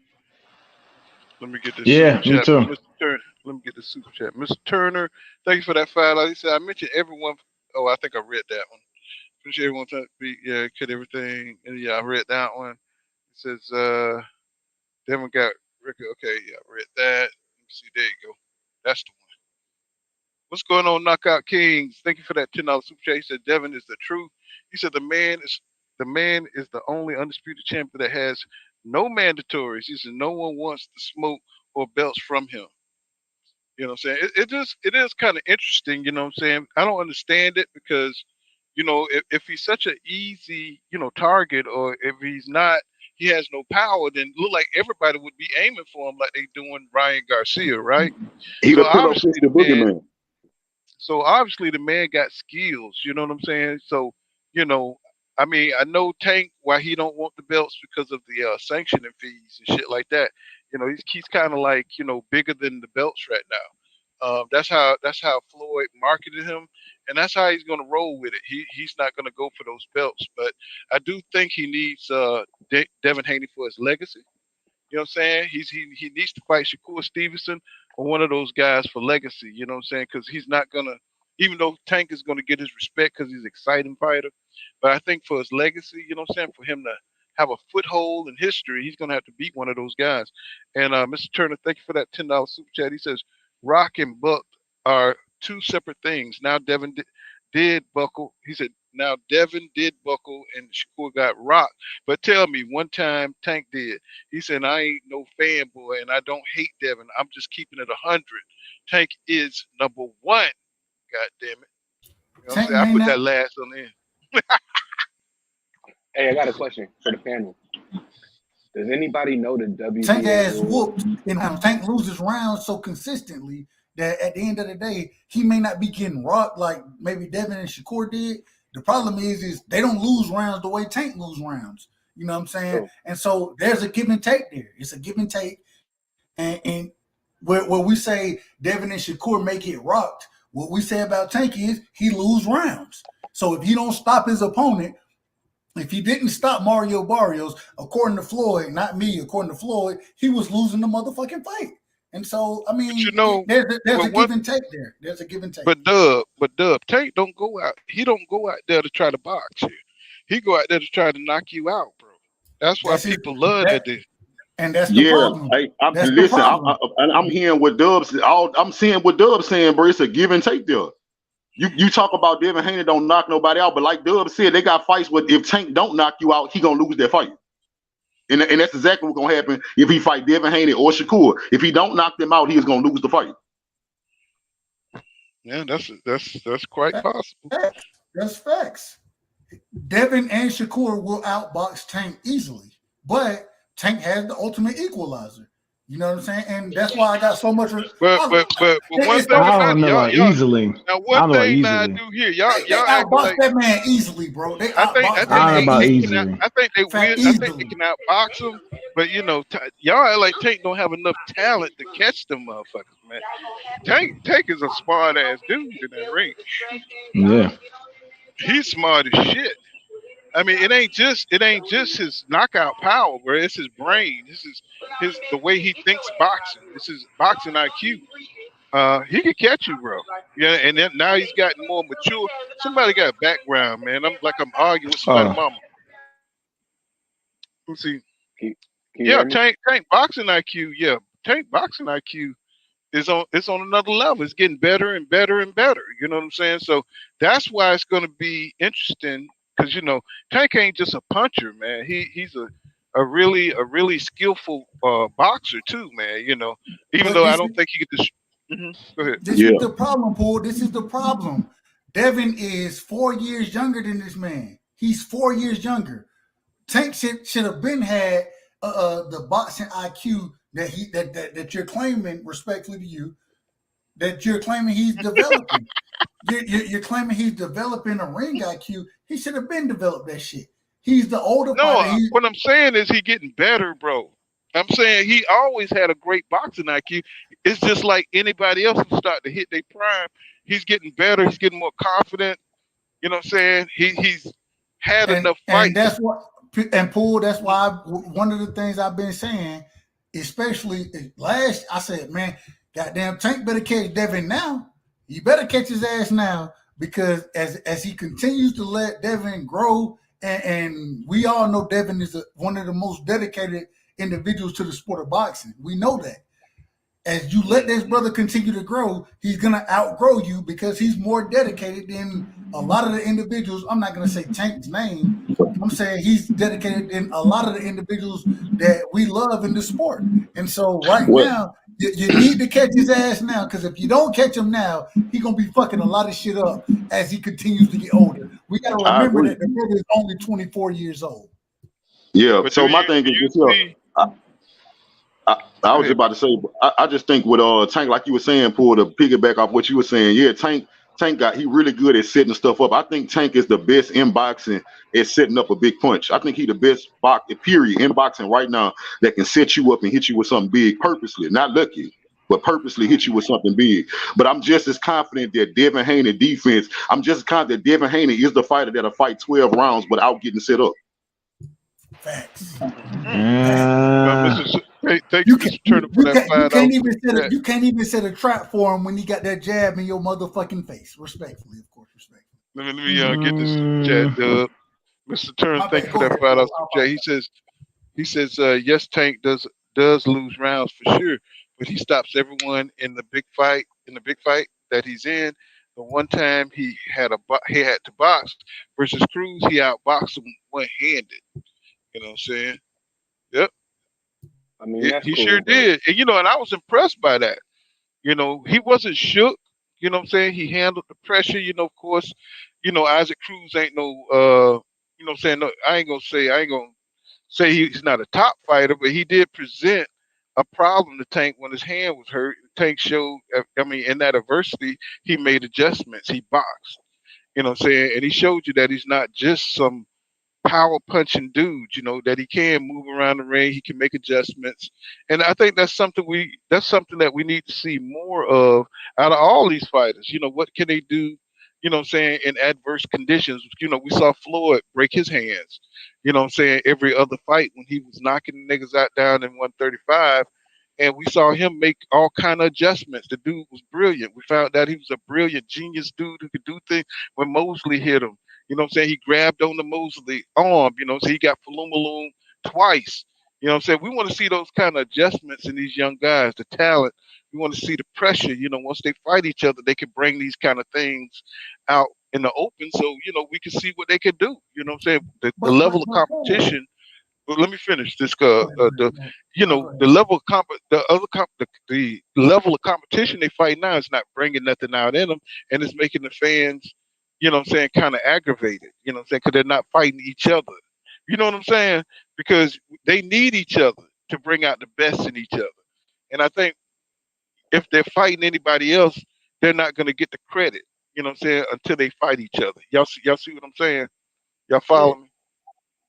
Let me get this Yeah, super me chat, too. Mr. Turner. Let me get the super chat, Mr. Turner. Thank you for that $5. He said I mentioned everyone. Oh, I think I read that one. Appreciate everyone trying to be cut everything. And yeah, I read that one. It says Devin got Ricky. Okay, yeah, I read that. Let me see. There you go. That's the one. What's going on, Knockout Kings? Thank you for that $10 super chat. He said Devin is the truth. He said the man is the only undisputed champion that has no mandatories. He said no one wants to smoke or belts from him. You know what I'm saying? It is kind of interesting, you know what I'm saying? I don't understand it because, you know, if he's such an easy, you know, target, or if he's not, he has no power, then look like everybody would be aiming for him like they doing Ryan Garcia, right? He So the pillow obviously the the man, boogeyman. so obviously the man got skills, you know what I'm saying? So, you know, I mean, I know Tank why he don't want the belts because of the sanctioning fees and shit like that. You know, he's kind of like, you know, bigger than the belts right now. That's how Floyd marketed him, and that's how he's going to roll with it. He's not going to go for those belts, but I do think he needs Devin Haney for his legacy. You know what I'm saying? He needs to fight Shakur Stevenson or one of those guys for legacy. You know what I'm saying? Because he's not gonna, even though Tank is gonna get his respect because he's an exciting fighter, but I think for his legacy, you know what I'm saying, for him to have a foothold in history, he's gonna have to beat one of those guys. And Mr. Turner, thank you for that $10 super chat. He says Rock and Buck are 2 separate things. Now Devin did buckle. He said now Devin did buckle and Shakur got rocked. But tell me, one time Tank did. He said, I ain't no fanboy and I don't hate Devin. I'm just keeping it 100. Tank is number 1. God damn it. You know what I'm Tank saying? I may put not that last on in. Hey, I got a question for the panel. Does anybody know the Tank WBA ass rules? whooped, and Tank loses rounds so consistently that at the end of the day, he may not be getting rocked like maybe Devin and Shakur did. The problem is they don't lose rounds the way Tank lose rounds. You know what I'm saying? True. And so there's a give and take there. It's a give and take. And where we say Devin and Shakur may get rocked, what we say about Tank is he lose rounds. So if he don't stop his opponent, if he didn't stop Mario Barrios, according to Floyd, not me, according to Floyd, he was losing the motherfucking fight. And so, I But you mean, know, there's a what give and take there. There's a give and take. but Dub, Tank don't go out. He don't go out there to try to box you. He go out there to try to knock you out, bro. That's why That's his, people love that, that. and that's the Yeah, problem. That's the listen. problem. I'm hearing what Dub's. I'm seeing what Dub's saying, bro. It's a give and take there. You talk about Devin Haney don't knock nobody out, but like Dub said, they got fights where if Tank don't knock you out, he gonna lose that fight. And that's exactly what's gonna happen if he fight Devin Haney or Shakur. If he don't knock them out, he is gonna lose the fight. Yeah, that's quite possible. That's facts. Devin and Shakur will outbox Tank easily, but Tank has the ultimate equalizer. You know what I'm saying? And that's why I got so much. But one thing I about don't it, know about y'all easily. now I one don't know about thing I easily. do here, y'all They acting outbox like that man easily, bro. They I outbox think that I don't know man about easily. I think they win. I think they Easily. can outbox him. But you know, y'all act like Tank don't have enough talent to catch them motherfuckers, man. Tank is a smart ass dude in that ring. Yeah. He's smart as shit. I mean, it ain't just his knockout power, bro. It's his brain. This is the way he thinks boxing. This is boxing IQ. He can catch you, bro. Yeah, and then now he's gotten more mature. Somebody got background, man. I'm arguing with somebody's mama. Let's see. Can you Yeah, hear me? Tank boxing IQ. Yeah, Tank boxing IQ it's on another level. It's getting better and better and better. You know what I'm saying? So that's why it's going to be interesting because you know Tank ain't just a puncher, man. He's a really skillful boxer too, man. You know, even But though I is don't think he could. Go ahead. This is the problem, Paul. This is the problem. Devin is 4 years younger than this man. He's 4 years younger. Tank should have been had the boxing IQ that you're claiming, respectfully to you, that you're claiming he's developing. you're claiming he's developing a ring IQ. He should have been developed that shit. He's the older fighter. What I'm saying is he getting better, bro. I'm saying he always had a great boxing IQ. It's just like anybody else who start to hit their prime. He's getting better. He's getting more confident. You know what I'm saying? He's had enough fights. And that's what. And Paul, that's why one of the things I've been saying, especially I said, man, goddamn Tank better catch Devin now. You better catch his ass now, because as he continues to let Devin grow, and we all know Devin is one of the most dedicated individuals to the sport of boxing. We know that. As you let this brother continue to grow, he's gonna outgrow you because he's more dedicated than a lot of the individuals. I'm not gonna say Tank's name. I'm saying he's dedicated than a lot of the individuals that we love in the sport. And so now, you need to catch his ass now, because if you don't catch him now, he's gonna be fucking a lot of shit up as he continues to get older. We gotta remember that the brother is only 24 years old. Yeah. But so my thing is this. I was just about to say, I just think with Tank, like you were saying, Paul, to piggyback off what you were saying, yeah, Tank he really good at setting stuff up. I think Tank is the best in boxing at setting up a big punch. I think he the best period in boxing right now that can set you up and hit you with something big purposely, not lucky, but purposely hit you with something big. But I'm just as confident that Devin Haney defense, I'm just as confident that Devin Haney is the fighter that'll fight 12 rounds without getting set up. Facts. You can't even set a trap for him when he got that jab in your motherfucking face. Respectfully, of course, respectfully. Let me get this chat, Dub. Mr. Turner, thank you for that $5 chat. He says, yes, Tank does lose rounds for sure, but he stops everyone in the big fight that he's in. The one time he had to box versus Cruz, he outboxed him one-handed. You know what I'm saying? Yep. I mean, he cool, sure did. And, and I was impressed by that. He wasn't shook. You know what I'm saying? He handled the pressure. Of course, Isaac Cruz ain't no, you know what I'm saying? No, I ain't gonna say he's not a top fighter, but he did present a problem to Tank when his hand was hurt. Tank showed, in that adversity, he made adjustments. He boxed. You know what I'm saying? And he showed you that he's not just some power punching dude, that he can move around the ring, he can make adjustments. And I think that's something that we need to see more of out of all these fighters. What can they do, in adverse conditions? We saw Floyd break his hands, every other fight when he was knocking niggas out down in 135. And we saw him make all kind of adjustments. The dude was brilliant. We found out he was a brilliant, genius dude who could do things. When Mosley hit him, he grabbed on the Mosley arm, so he got Falumaloom twice. We want to see those kind of adjustments in these young guys, the talent. We want to see the pressure, once they fight each other, they can bring these kind of things out in the open. So, we can see what they can do. The level of competition. Well, let me finish this. The level of competition they fight now is not bringing nothing out in them, and it's making the fans, kind of aggravated. Because they're not fighting each other. You know what I'm saying? Because they need each other to bring out the best in each other. And I think if they're fighting anybody else, they're not going to get the credit. Until they fight each other. Y'all see what I'm saying? Y'all follow me?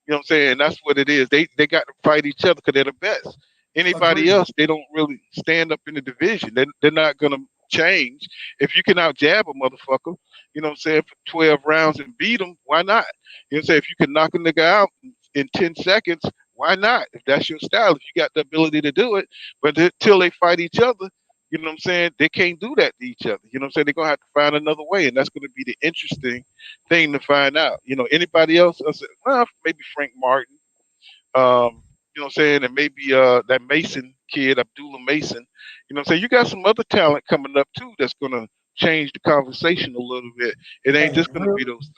You know what I'm saying? That's what it is. They got to fight each other because they're the best. Anybody else, they don't really stand up in the division. They're not going to change. If you can out jab a motherfucker, for 12 rounds and beat them, why not? If you can knock a nigga out in 10 seconds, why not? If that's your style, if you got the ability to do it. But until they fight each other, they can't do that to each other. They're going to have to find another way. And that's going to be the interesting thing to find out. Anybody else? I said, well, maybe Frank Martin, and maybe that Mason kid, Abdullah Mason. You got some other talent coming up too that's going to change the conversation a little bit. It ain't just going to be those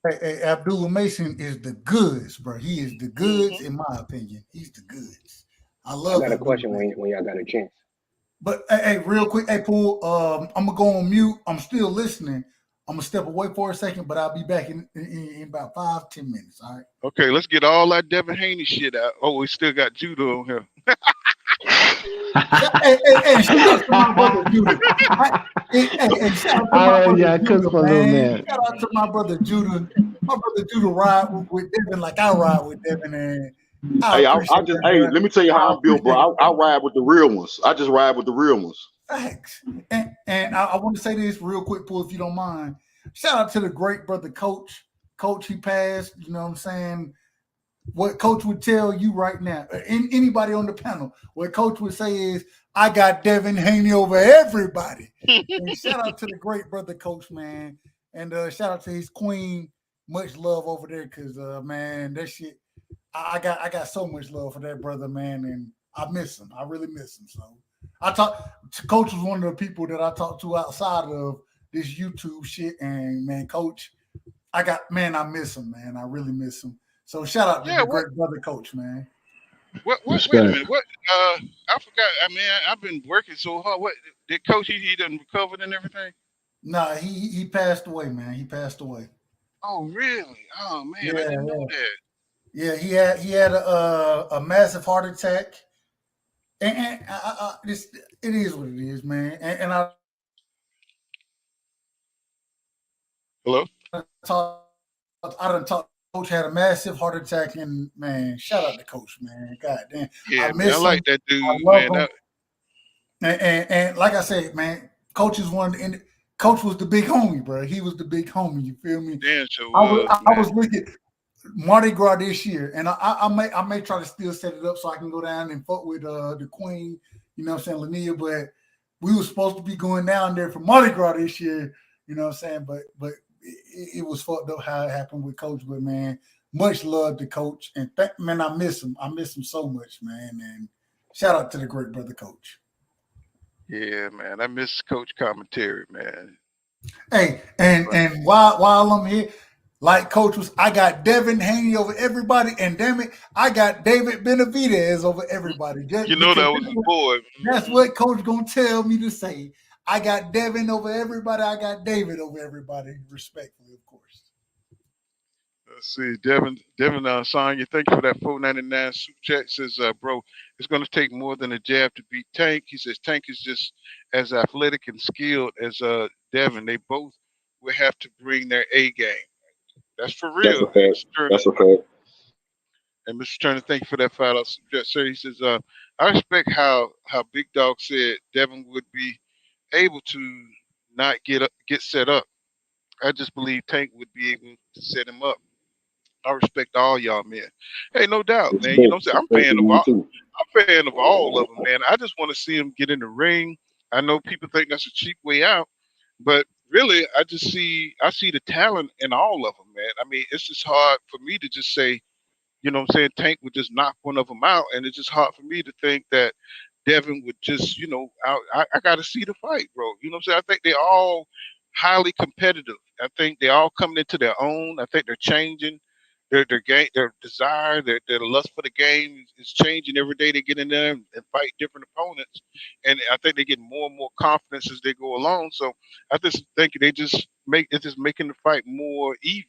three. Hey, Abdullah Mason is the goods, bro. He is the goods, in my opinion. He's the goods. I got a question when y'all got a chance. But hey, real quick, hey, Pool, I'm gonna go on mute. I'm still listening. I'm gonna step away for a second, but I'll be back in about 5-10 minutes. All right. Okay, let's get all that Devin Haney shit out. Oh, we still got Judah on here. Hey, shout out to my brother Judah. Hey, shout out to my brother Judah, man. Shout out to my brother Judah. My brother Judah ride with Devin like I ride with Devin, and I Hey, I appreciate just that, hey, bro. let me tell you I how I'm built, appreciate bro. it, I bro. ride with the real ones. I just ride with the real ones. Facts. And I want to say this real quick, Paul, if you don't mind. Shout out to the great brother Coach. Coach, he passed. You know what I'm saying? What Coach would tell you right now, anybody on the panel, what Coach would say is, I got Devin Haney over everybody. And shout out to the great brother Coach, man. And shout out to his queen. Much love over there, because man, that shit, I got so much love for that brother, man, and I miss him. I really miss him. So Coach was one of the people that I talked to outside of this YouTube shit, and man, Coach, I miss him, man. I really miss him. So shout out to Yeah, the what? great brother Coach, man. What? Wait a minute. What? I forgot. I mean, I've been working so hard. What did Coach? He done recovered and everything. Nah, he passed away, man. He passed away. Oh, really? Oh man, I Yeah, didn't know yeah. that. Yeah, he had a massive heart attack. And this it is what it is, man. And Hello. I done talked. Coach had a massive heart attack, and man, shout out to Coach, man. God damn, I Yeah, man, I miss him. like that I dude, love man. him. And like I said, man, Coach is Coach was the big homie, bro. He was the big homie. You feel me? Damn sure I was was, I man. was looking Mardi Gras this year, and I may try to still set it up so I can go down and fuck with the Queen. You know what I'm saying, Lania, but we were supposed to be going down there for Mardi Gras this year. You know what I'm saying, but it was fucked up how it happened with Coach. But man, much love to Coach, and man, I miss him. I miss him so much, man. And shout out to the great brother Coach. Yeah, man. I miss Coach commentary, man. Hey, and while I'm here, like Coach was, I got Devin Haney over everybody, and damn it, I got David Benavidez over everybody. Just You know because that was his boy. that's what Coach gonna tell me to say. I got Devin over everybody. I got David over everybody. Respectfully, of course. Let's see, Devin Sonya, thank you for that 4.99 super chat. Says, bro, it's going to take more than a jab to beat Tank. He says Tank is just as athletic and skilled as Devin. They both will have to bring their A game. That's for That's a real. And fact. Mr. Turner, That's a fact. thank you for that $5 super chat, sir. He says, I respect how Big Dog said Devin would be able to not get set up. I just believe Tank would be able to set him up. I respect all y'all men. Hey, no doubt, man. You know Respect. what I'm saying? Respect to you too. I'm fan of all of them, man. I just want to see them get in the ring. I know people think that's a cheap way out, but really, I see the talent in all of them, man. I mean, it's just hard for me to just say, you know what I'm saying, Tank would just knock one of them out, and it's just hard for me to think that Devin would just, I got to see the fight, bro. You know what I'm saying? I think they're all highly competitive. I think they all coming into their own. I think they're changing. Their game, their desire, their lust for the game is changing every day. They get in there and fight different opponents, and I think they get more and more confidence as they go along. So I just think they just it's just making the fight more even.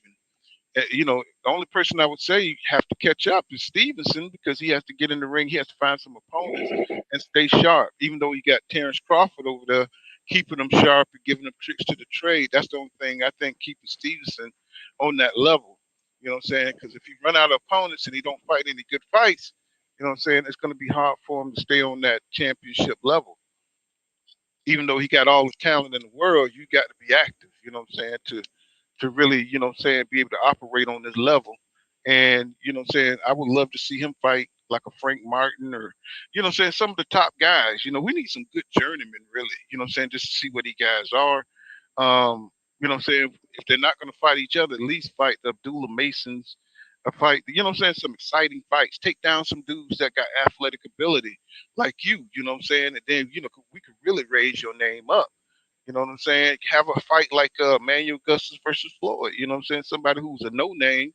The only person I would say you have to catch up is Stevenson because he has to get in the ring. He has to find some opponents and stay sharp. Even though you got Terrence Crawford over there keeping them sharp and giving them tricks to the trade, that's the only thing I think keeping Stevenson on that level. You know what I'm saying? Because if he run out of opponents and he don't fight any good fights, you know what I'm saying, it's going to be hard for him to stay on that championship level. Even though he got all the talent in the world, you got to be active. You know what I'm saying to really, you know what I'm saying, be able to operate on this level. And, you know what I'm saying, I would love to see him fight like a Frank Martin or, you know what I'm saying, some of the top guys. We need some good journeymen, really, you know what I'm saying, just to see what these guys are. You know what I'm saying, if they're not going to fight each other, at least fight the Abdullah Masons, a fight, you know what I'm saying, some exciting fights. Take down some dudes that got athletic ability like you know what I'm saying, and then, we could really raise your name up. You know what I'm saying? Have a fight like Manuel Augustus versus Floyd. You know what I'm saying? Somebody who's a no name,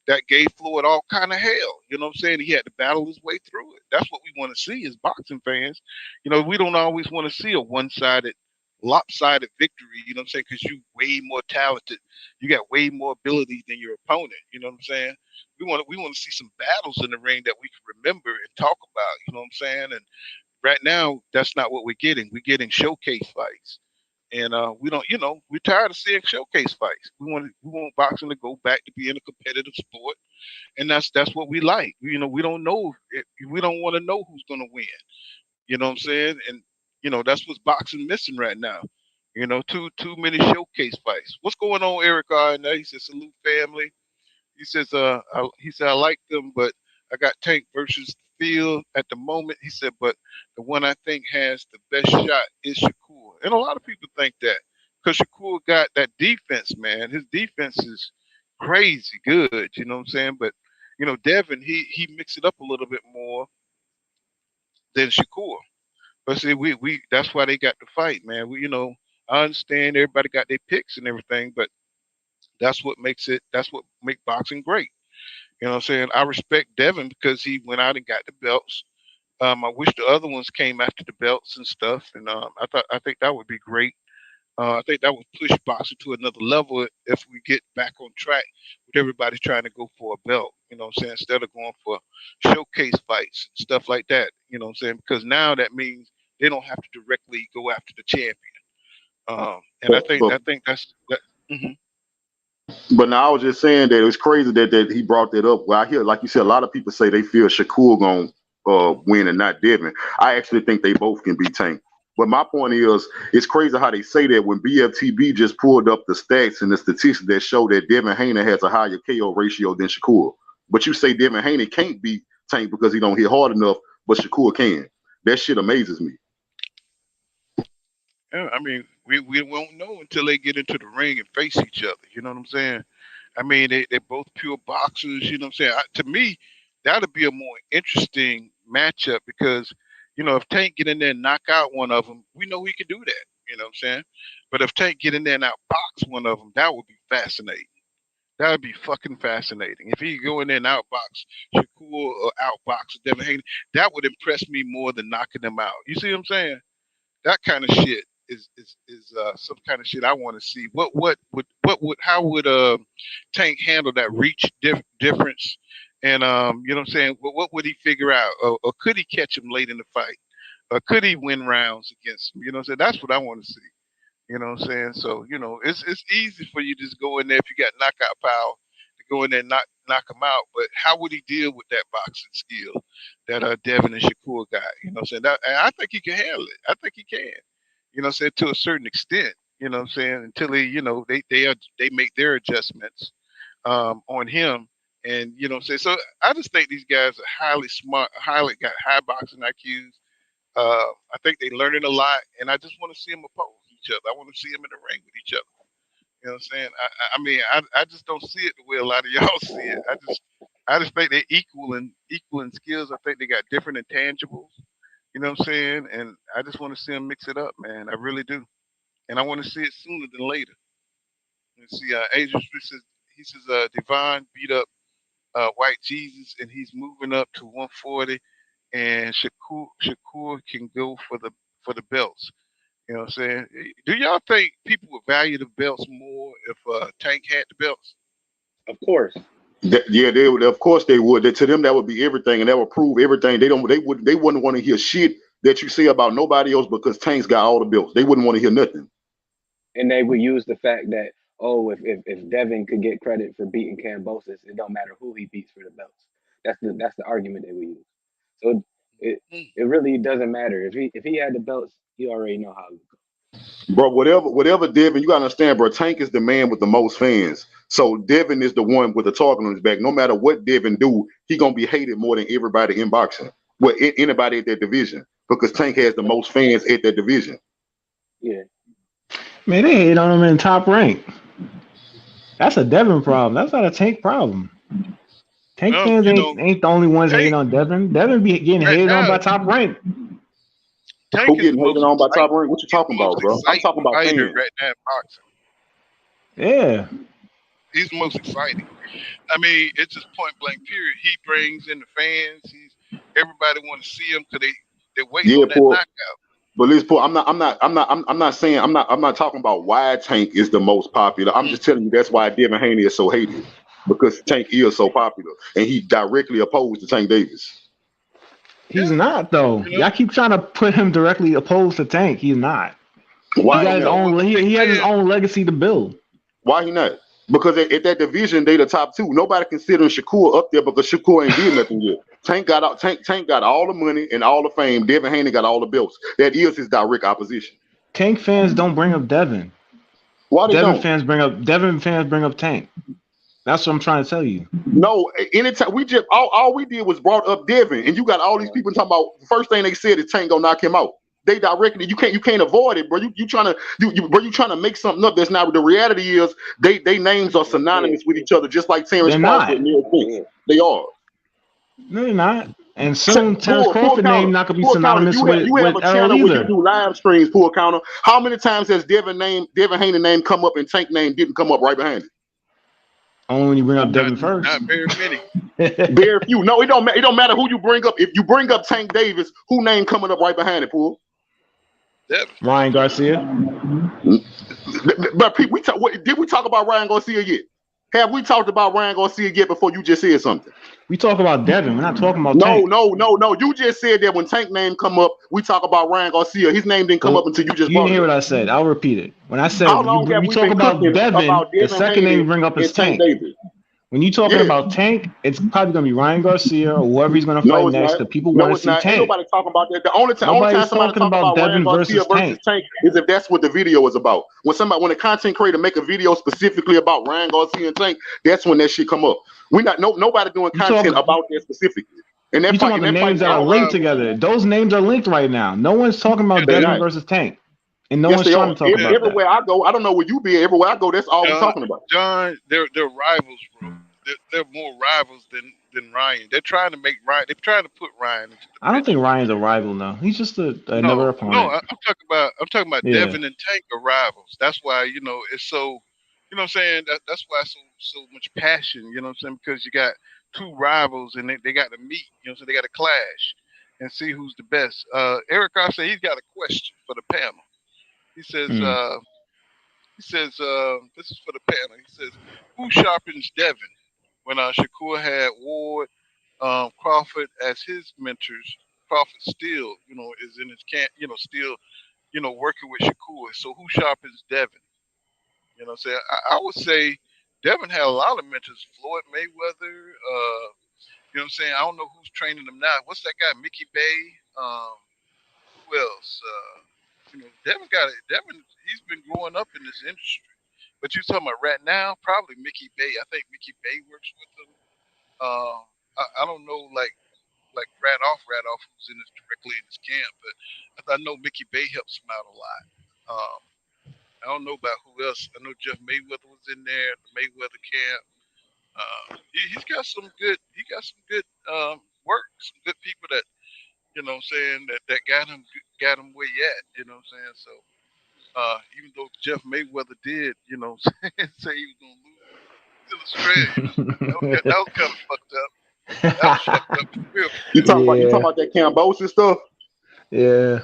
that gave Floyd all kind of hell. You know what I'm saying? He had to battle his way through it. That's what we want to see as boxing fans. You know, we don't always want to see a one-sided, lopsided victory. You know what I'm saying? Because you way more talented, you got way more ability than your opponent. You know what I'm saying? We want to see some battles in the ring that we can remember and talk about. You know what I'm saying? And right now, that's not what we're getting. We're getting showcase fights. And we don't, you know, we're tired of seeing showcase fights. We want boxing to go back to being a competitive sport, and that's what we like. You know, we don't know, we don't want to know who's going to win. You know what I'm saying? And you know that's what's boxing missing right now. You know, too many showcase fights. What's going on, Eric? And he says salute family. He says, I like them, but I got Tank versus Field at the moment. He said, but the one I think has the best shot is Shakur. And a lot of people think that because Shakur got that defense, man. His defense is crazy good. You know what I'm saying? But, you know, Devin, he mixed it up a little bit more than Shakur. But see, we that's why they got the fight, man. You know, I understand everybody got their picks and everything, but that's what make boxing great. You know what I'm saying? I respect Devin because he went out and got the belts. I wish the other ones came after the belts and stuff. And I think that would be great. I think that would push boxing to another level if we get back on track with everybody trying to go for a belt. You know what I'm saying? Instead of going for showcase fights and stuff like that. You know what I'm saying? Because now that means they don't have to directly go after the champion. And I think that's that. Mhm. But now I was just saying that it was crazy that he brought that up. Well, I hear, like you said, a lot of people say they feel Shakur gonna win and not Devin. I actually think they both can be Tank. But my point is, it's crazy how they say that when BFTB just pulled up the stats and the statistics that show that Devin Haney has a higher KO ratio than Shakur. But you say Devin Haney can't beat Tank because he don't hit hard enough, but Shakur can. That shit amazes me. Yeah, I mean, we won't know until they get into the ring and face each other. You know what I'm saying? I mean, they're both pure boxers. You know what I'm saying? To me, that'll be a more interesting matchup because, you know, if Tank get in there and knock out one of them, we know he can do that. You know what I'm saying? But if Tank get in there and outbox one of them, that would be fascinating. That would be fucking fascinating. If he could go in there and outbox Shakur or outbox Devin Haney, that would impress me more than knocking them out. You see what I'm saying? That kind of shit is some kind of shit I want to see. How would Tank handle that reach difference? And you know what I'm saying? What would he figure out? Or could he catch him late in the fight? Or could he win rounds against him? You know what I'm saying? That's what I want to see. You know what I'm saying? So, you know, it's easy for you to just go in there if you got knockout power to go in there and knock him out. But how would he deal with that boxing skill that Devin and Shakur got? You know what I'm saying? And I think he can handle it. I think he can. You know what I'm saying? To a certain extent. You know what I'm saying? Until he, you know, they make their adjustments on him. And you know what I'm saying? So I just think these guys are highly smart, got high boxing IQs. I think they're learning a lot, and I just want to see them oppose each other. I want to see them in the ring with each other. You know what I'm saying? I mean, I just don't see it the way a lot of y'all see it. I just think they're equal in skills. I think they got different intangibles. You know what I'm saying? And I just want to see them mix it up, man. I really do. And I want to see it sooner than later. Let's see, Adrian says Devon beat up White Jesus, and he's moving up to 140. And Shakur can go for the belts. You know what I'm saying? Do y'all think people would value the belts more if Tank had the belts? Of course. Yeah, they would. Of course, they would. To them, that would be everything, and that would prove everything. They wouldn't want to hear shit that you say about nobody else because Tank's got all the belts. They wouldn't want to hear nothing. And they would use the fact that, oh, if Devin could get credit for beating Kambosos, it don't matter who he beats for the belts. That's the argument they would use. So it really doesn't matter if he had the belts. You already know how it would go. Bro, whatever Devin, you gotta understand, bro. Tank is the man with the most fans. So Devin is the one with the target on his back. No matter what Devin do, he gonna be hated more than everybody in boxing. Well, anybody at that division, because Tank has the most fans at that division. Yeah. Man, they hate on him in Top Rank. That's a Devin problem. That's not a Tank problem. Tank fans ain't the only ones hating on Devin. Devin be getting hated on by Top Rank. Who getting hated on by Top Rank? What you talking about, bro? I'm talking about fans. Right now in boxing. Yeah. He's the most exciting. I mean, it's just point blank. Period. He brings in the fans. Everybody want to see him because they're waiting Yeah, on that Paul. knockout. But listen, Paul, I'm not saying I'm not talking about why Tank is the most popular. I'm just telling you that's why Devin Haney is so hated because Tank is so popular and he directly opposed to Tank Davis. He's not though. Y'all keep trying to put him directly opposed to Tank. He's not. Why he got his own. He has his own legacy to build. Why he not? Because at that division, they the top two. Nobody considering Shakur up there because Shakur ain't did nothing yet. Tank got all the money and all the fame. Devin Haney got all the belts. That is his direct opposition. Tank fans don't bring up Devin. Why they Devin don't? Devin fans bring up Tank. That's what I'm trying to tell you. No, anytime we just all we did was brought up Devin, and you got all these people talking about. The first thing they said is Tank gonna knock him out. They directly you can't avoid it, bro. You trying to make something up that's not. The reality is they names are synonymous with each other, just like Terrence Crawford and Neil Spence. They are. No, they're not. And soon Terrence Poor Crawford counter. name not gonna be Poor counter. synonymous You have with a Errol channel where you either. do live streams. Poor counter. How many times has Devin Haney name come up and Tank name didn't come up right behind it? Only when you bring up Devin first. Not very many. Very few. No, it don't matter who you bring up. If you bring up Tank Davis, who name coming up right behind it, Pool? Ryan Garcia. But did we talk about Ryan Garcia yet? Have we talked about Ryan Garcia yet before you just said something? We talk about Devin. We're not talking about Tank. Tank. No. You just said that when Tank name come up, we talk about Ryan Garcia. His name didn't come up until you just. You didn't hear what I said. I'll repeat it. When I said you talk about Devin, the second name you bring up is Tank. When you talking about Tank, it's probably gonna be Ryan Garcia or whoever he's gonna fight next. The people want to see Tank. Ain't nobody talking about that. The only time somebody talking about Devin Ryan Garcia versus Tank is if that's what the video is about. When a content creator make a video specifically about Ryan Garcia and Tank, that's when that shit come up. Nobody doing content about that specifically. And that you talking about the names that are linked together. Those names are linked right now. No one's talking about Devin versus Tank. And no one's trying to talk about everywhere I go, I don't know where you be. Everywhere I go, that's all we're talking about. John, they're rivals, bro. They're more rivals than Ryan. They're trying to make Ryan. They're trying to put Ryan into the I don't think Ryan's a rival now. He's just another opponent. No, I'm talking about Devin and Tank are rivals. That's why it's so. You know what I'm saying? That's why so much passion. You know what I'm saying? Because you got two rivals and they got to meet. You know what I'm saying? They got to clash and see who's the best. Eric I said he's got a question for the panel. He says. This is for the panel. He says, who sharpens Devin? When Shakur had Ward, Crawford as his mentors, Crawford still, is in his camp, still, working with Shakur. So who sharpens Devin? You know what I'm saying? I would say Devin had a lot of mentors. Floyd Mayweather, you know what I'm saying? I don't know who's training him now. What's that guy, Mickey Bay? Who else? Devin he's been growing up in this industry. But you're talking about right now, probably Mickey Bay. I think Mickey Bay works with him. I don't know, like Radoff, who's directly in his camp, but I know Mickey Bay helps him out a lot. I don't know about who else. I know Jeff Mayweather was in there, the Mayweather camp. He's got some good. He got some good work. Some good people that what I'm saying that got him where he at. You know what I'm saying? So. Even though Jeff Mayweather did, say he was gonna lose to Australia, that was kind of fucked up. That was fucked up for real. You talking about that Cambosis stuff? Yeah.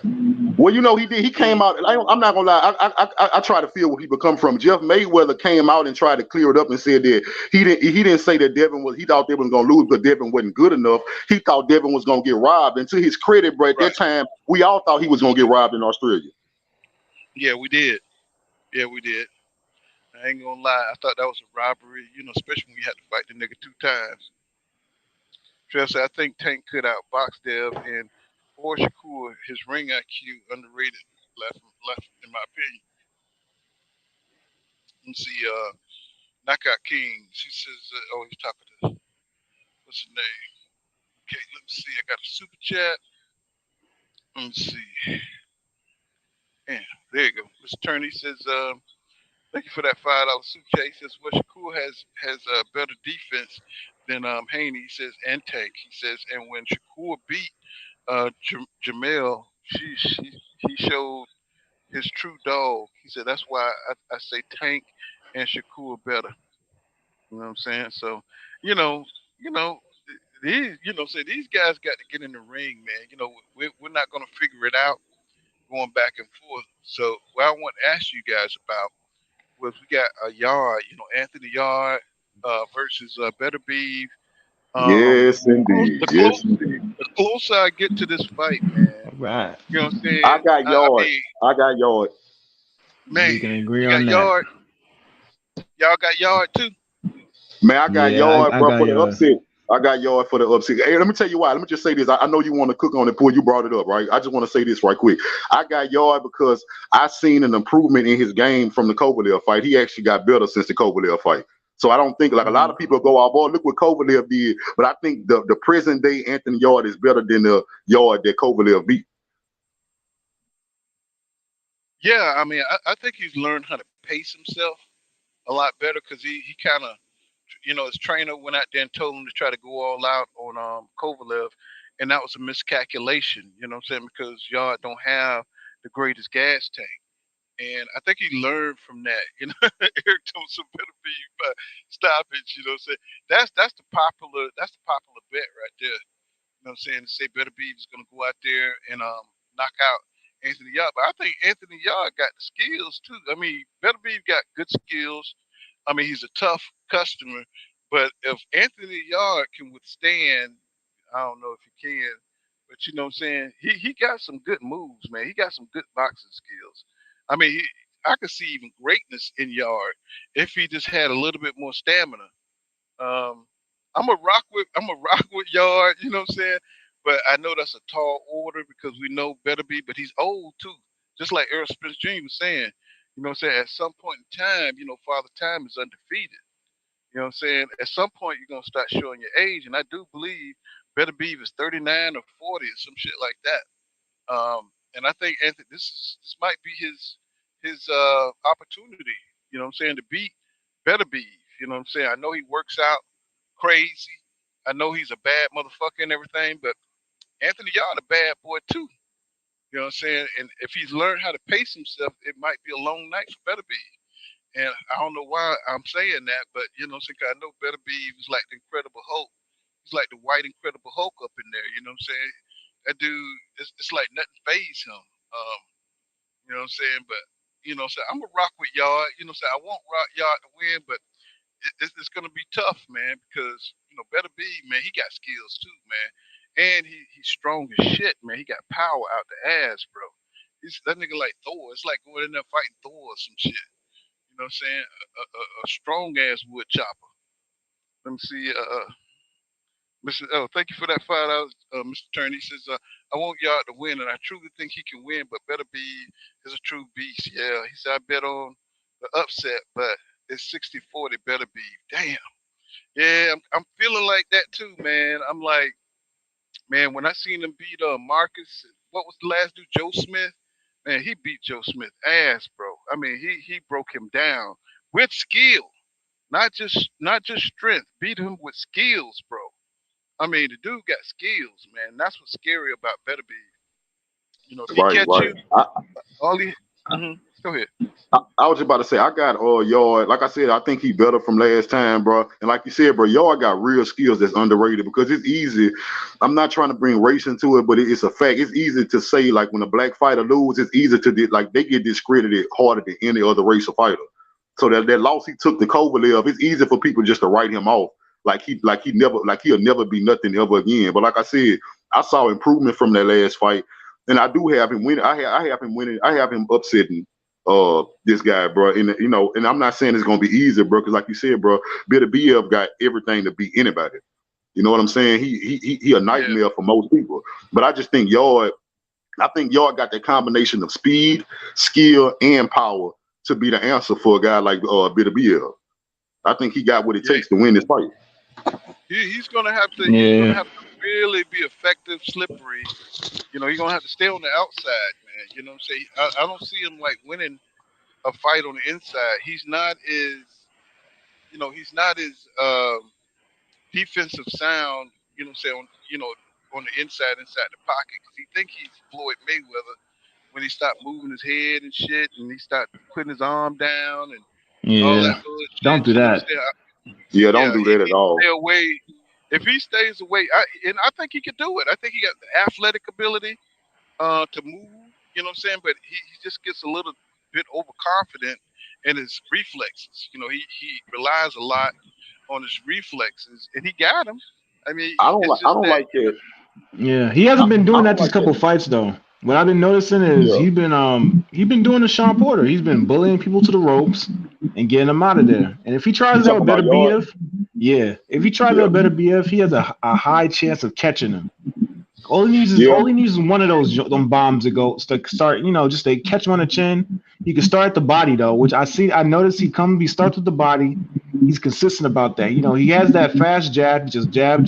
Well, he came out. I'm not gonna lie. I try to feel where people come from. Jeff Mayweather came out and tried to clear it up and said that he didn't say that he thought Devin was gonna lose, but Devin wasn't good enough. He thought Devin was gonna get robbed. And to his credit, bro, at that time, we all thought he was gonna get robbed in Australia. Yeah, we did. I ain't gonna lie. I thought that was a robbery, especially when we had to fight the nigga 2 times. Trust I think Tank could outbox Dev and or Shakur. His ring IQ underrated, left in my opinion. Let's see, Knockout King. She says, he's talking to what's his name? Okay, let me see. I got a super chat. Let me see. Yeah, there you go. Mr. Turney says, thank you for that $5 super chat. He says, well, Shakur has a better defense than Haney. He says, and Tank. He says, and when Shakur beat Jamel, he showed his true dog. He said, that's why I say Tank and Shakur better. You know what I'm saying? So, you know, you know, say these guys got to get in the ring, man. We're not gonna figure it out going back and forth. So, what I want to ask you guys about was we got a Yard, Anthony Yard versus Better Beef. Yes, The close, indeed. the Yes, close, indeed. the closer I get to this fight, man. All right. You know what I'm I saying? got I yard. mean, I got yard. man, We can agree you on got that. Yard. Y'all got Yard too. Man, I got Yeah, yard, I bro, got for the you. upset. I got yard for the upset. Hey, let me tell you why. Let me just say this. I know you want to cook on it, Paul. You brought it up, right? I just want to say this right quick. I got yard because I seen an improvement in his game from the Kovalev fight. He actually got better since the Kovalev fight. So I don't think like a lot of people go, oh boy, look what Kovalev did. But I think the present day Anthony Yard is better than the Yard that Kovalev beat. Yeah, I mean, I think he's learned how to pace himself a lot better because he kind of, his trainer went out there and told him to try to go all out on Kovalev, and that was a miscalculation. You know what I'm saying? Because Yard don't have the greatest gas tank. And I think he learned from that. Eric Thompson better be stoppage. You know what I'm saying? That's the popular bet right there. You know what I'm saying? To say Better Beef is gonna go out there and knock out Anthony Yard. But I think Anthony Yard got the skills too. I mean, Better Beef got good skills. I mean, he's a tough customer. But if Anthony Yard can withstand, I don't know if he can, but you know what I'm saying? He got some good moves, man. He got some good boxing skills. I mean, I could see even greatness in Yard if he just had a little bit more stamina. Um, I'm a rock with Yard, you know what I'm saying? But I know that's a tall order because we know Better Be, but he's old too. Just like Earl Spence Jr. was saying, you know what I'm saying? At some point in time, Father Time is undefeated. You know what I'm saying? At some point you're gonna start showing your age, and I do believe Better Be is 39 or 40 or some shit like that. And I think Anthony, this might be his opportunity. You know what I'm saying, to beat Better Be. You know what I'm saying? I know he works out crazy. I know he's a bad motherfucker and everything, but Anthony Yard a bad boy too. You know what I'm saying? And if he's learned how to pace himself, it might be a long night for Better Be. And I don't know why I'm saying that, but you know, I know Better Be was like the Incredible Hulk. He's like the white Incredible Hulk up in there. You know what I'm saying? That dude, it's like nothing phase him. You know what I'm saying? But I'm a rock with Yard. You know what I'm saying? I want Rock Yard to win, but it's gonna be tough, man, because Better Be, man, he got skills too, man, and he's strong as shit, man. He got power out the ass, bro. He's that nigga like Thor. It's like going in there fighting Thor or some shit. You know what I'm saying? A strong ass wood chopper. Let me see. Mr. Oh, thank you for that $5, Mr. Turner. He says, I want Yard to win, and I truly think he can win, but Better Be is a true beast. Yeah, he said, I bet on the upset, but it's 60-40 Better Be. Damn. Yeah, I'm feeling like that too, man. I'm like, man, when I seen him beat Marcus, what was the last dude, Joe Smith? Man, he beat Joe Smith ass, bro. I mean, he broke him down with skill, not just strength. Beat him with skills, bro. I mean, the dude got skills, man. That's what's scary about Better Be. If he Right, catch right. you, all he. Go ahead. I was just about to say I got Yard. Like I said, I think he better from last time, bro. And like you said, bro, Yard got real skills that's underrated because it's easy. I'm not trying to bring race into it, but it's a fact. It's easy to say like when a black fighter loses, it's easy to like they get discredited harder than any other racial fighter. So that loss he took to Kovalev, it's easy for people just to write him off. He'll never be nothing ever again. But like I said, I saw improvement from that last fight. And I do have him winning. I have him winning. I have him upsetting this guy, bro. And I'm not saying it's gonna be easy, bro, because like you said, bro, Bitter BF got everything to beat anybody. You know what I'm saying? He a nightmare for most people. But I just think Yard got that combination of speed, skill, and power to be the answer for a guy like Bitter BF. I think he got what it takes to win this fight. He's gonna have to. Yeah. He's gonna have to really be effective, slippery. You're gonna have to stay on the outside, man. You know what I'm saying? I don't see him like winning a fight on the inside. He's not as defensive sound. You know what I'm saying? On the inside the pocket, because he think he's Floyd Mayweather when he stopped moving his head and shit, and he stopped putting his arm down and all that Yeah. bullshit. Don't do You know what that. I'm saying? Yeah, don't do that at all. Stay away. If he stays away, I think he could do it. I think he got the athletic ability to move. You know what I'm saying? But he just gets a little bit overconfident in his reflexes. He relies a lot on his reflexes, and he got him. I mean, I it's just don't that. like that. Yeah, he hasn't been doing I that don't these like couple that. fights though. What I've been noticing is Yeah. he been doing the Sean Porter. He's been bullying people to the ropes and getting them out of there. And if he tries You that talking with about better yard? BF, yeah, if he tries that Yeah. with better BF, he has a high chance of catching him. All he needs Yeah. is one of those them bombs to go to start. Just they catch him on the chin. He can start at the body though, which I noticed he starts with the body. He's consistent about that. He has that fast jab, just jab,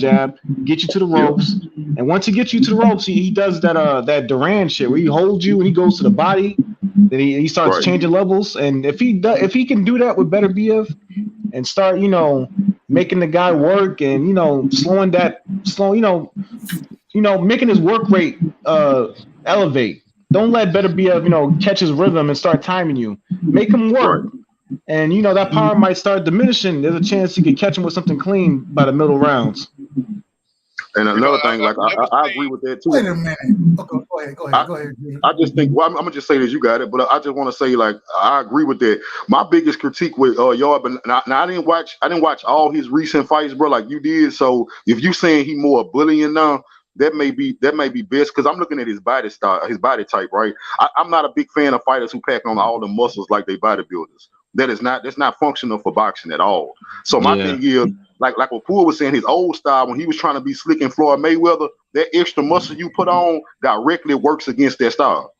get you to the Yeah. ropes. And once he gets you to the ropes, he does that Duran shit where he holds you and he goes to the body. Then he starts Right. changing levels. And if he can do that with better BF and start, making the guy work and making his work rate elevate. Don't let better BF, catch his rhythm and start timing you. Make him Right. work. And that power might start diminishing. There's a chance you could catch him with something clean by the middle rounds. And another thing, I've like never I seen. agree with that too. Wait a minute. Okay, go ahead. I just think, well, I'm gonna just say this. You got it, but I just want to say, like, I agree with that. My biggest critique with Yard, but now I didn't watch all his recent fights, bro, like you did. So if you saying he more bullying now, that may be best because I'm looking at his body style, his body type, right? I'm not a big fan of fighters who pack on all the muscles like they bodybuilders. That's not functional for boxing at all. So my Yeah. thing is, like what Poole was saying, his old style when he was trying to be slick and Floyd Mayweather, that extra muscle you put on directly works against that style.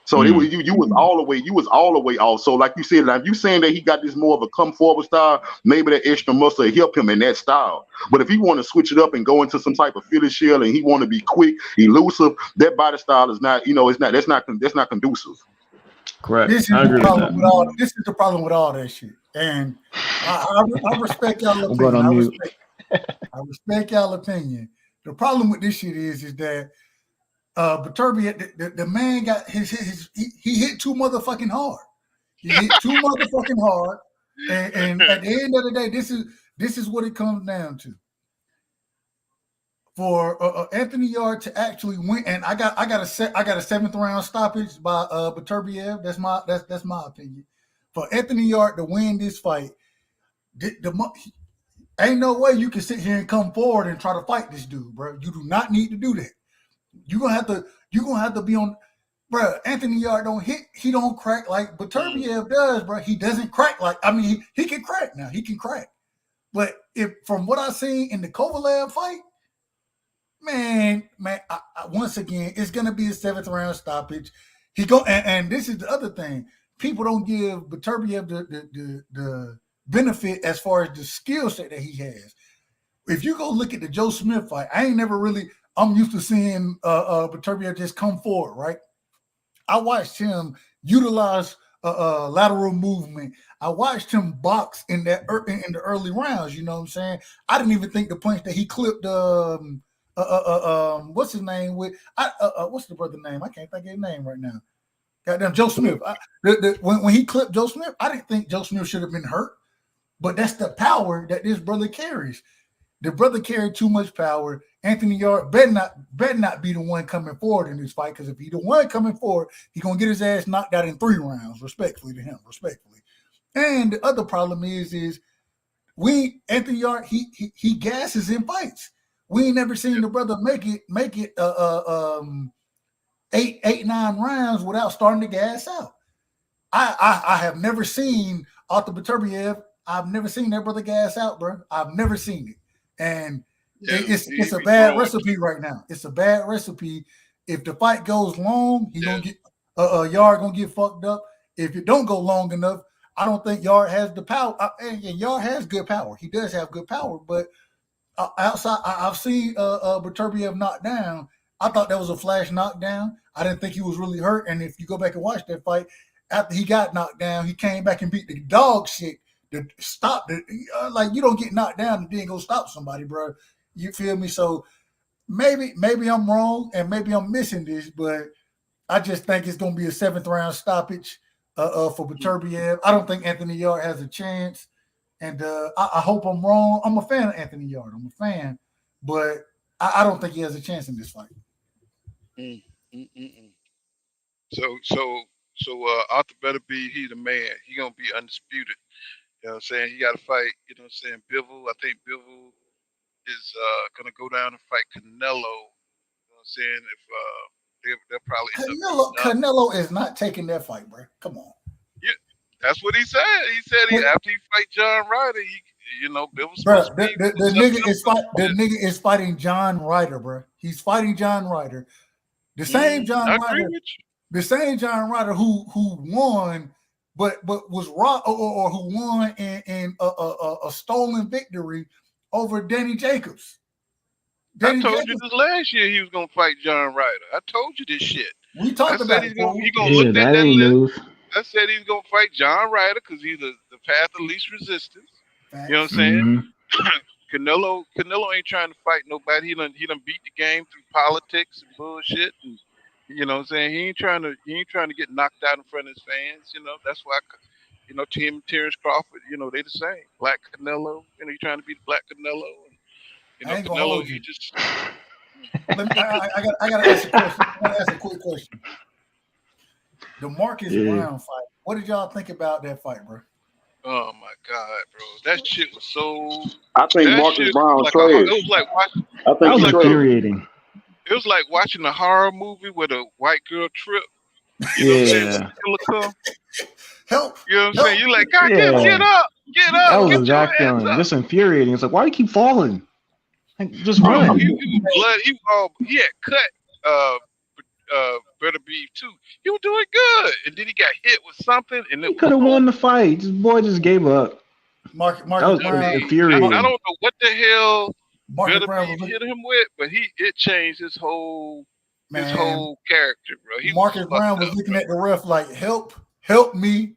So it was you was all the way off. So like you said, now if you saying that he got this more of a come forward style, maybe that extra muscle will help him in that style. But if he want to switch it up and go into some type of Philly shell and he want to be quick, elusive, that body style is not, that's not conducive. Correct. This is I agree the problem with that. this is the problem with all that shit. And I respect y'all I'm going opinion. on mute. I respect y'all opinion. The problem with this shit is that Beterbiev, the man got he hit too motherfucking hard. He hit too motherfucking hard. And at the end of the day, this is what it comes down to. For Anthony Yard to actually win, and I got a 7th round stoppage by Beterbiev. That's my opinion. For Anthony Yard to win this fight, ain't no way you can sit here and come forward and try to fight this dude, bro. You do not need to do that. You're gonna have to be on, bro. Anthony Yard he don't crack like Beterbiev does, bro. He doesn't crack like, he can crack now. He can crack. But if from what I seen in the Kovalev fight, man, once again, it's gonna be a 7th round stoppage. And this is the other thing. People don't give Beterbiev the benefit as far as the skill set that he has. If you go look at the Joe Smith fight, I'm used to seeing Beterbiev just come forward, right? I watched him utilize lateral movement. I watched him box in the early rounds. You know what I'm saying? I didn't even think the punch that he clipped. What's his name with? What's the brother name? I can't think of his name right now. Goddamn, Joe Smith. When he clipped Joe Smith, I didn't think Joe Smith should have been hurt. But that's the power that this brother carries. The brother carried too much power. Anthony Yard better not be the one coming forward in this fight, because if he's the one coming forward, he's gonna get his ass knocked out in 3 rounds. Respectfully to him, respectfully. And the other problem is Anthony Yard he gasses in fights. We ain't never seen the brother make it 8-9 rounds without starting to gas out. I have never seen Arthur Beterbiev. I've never seen that brother gas out, bro. I've never seen it. And it's a bad recipe right now. It's a bad recipe. If the fight goes long, he gonna get Yard gonna get fucked up. If it don't go long enough, I don't think Yard has the power. And Yard has good power. He does have good power, but outside, I've seen Beterbiev knocked down. I thought that was a flash knockdown. I didn't think he was really hurt. And if you go back and watch that fight, after he got knocked down, he came back and beat the dog shit to stop it. Like, you don't get knocked down and then go stop somebody, bro. You feel me? So maybe I'm wrong and maybe I'm missing this, but I just think it's going to be a 7th round stoppage for Beterbiev. I don't think Anthony Yard has a chance. And I hope I'm wrong. I'm a fan of Anthony Yarde. I'm a fan, but I don't think he has a chance in this fight. So Arthur better be he the man. He gonna be undisputed. You know what I'm saying? He got to fight. You know what I'm saying? Bivol. I think Bivol is gonna go down and fight Canelo. You know what I'm saying? If they'll probably end up Canelo is not taking that fight, bro. Come on. Yeah, that's what he said. He said after he fight John Ryder, Bivol's Bro, supposed to be the nigga is fighting John Ryder, bro. He's fighting John Ryder. The same John Ryder. The same John Ryder who won, but was robbed or who won in a stolen victory over Danny Jacobs. I told you this last year he was gonna fight John Ryder. I told you this shit. We talked about it. He gonna look at that list. I said he's gonna fight John Ryder because he's the path of least resistance. You know what I'm saying? Canelo ain't trying to fight nobody. He done beat the game through politics and bullshit. And, you know what I'm saying? He ain't trying to get knocked out in front of his fans. You know, that's why Terrence Crawford, they the same. Black Canelo, he trying to be the Black Canelo. And, Canelo, he just. I gotta ask a question. I gotta ask a quick question. The Marcus Brown fight. What did y'all think about that fight, bro? Oh my God, bro! That shit was so. I think Marcus Brown trash. It was like watching. I think that was infuriating. It was like watching a horror movie with a white girl trip. You know what I'm saying? Help! You know what I'm saying? You're like, God damn, get up! That was exact feeling. Just infuriating. It's like, why do you keep falling? Like, just run. He had cut Better Beef too. He was doing good, and then he got hit with something, and he could have won the fight. This boy just gave up. Marcus Brown, infuriating. I don't know what the hell Better Beef hit him with, but it changed his whole character, bro. Marcus Brown was looking at the ref like, help me,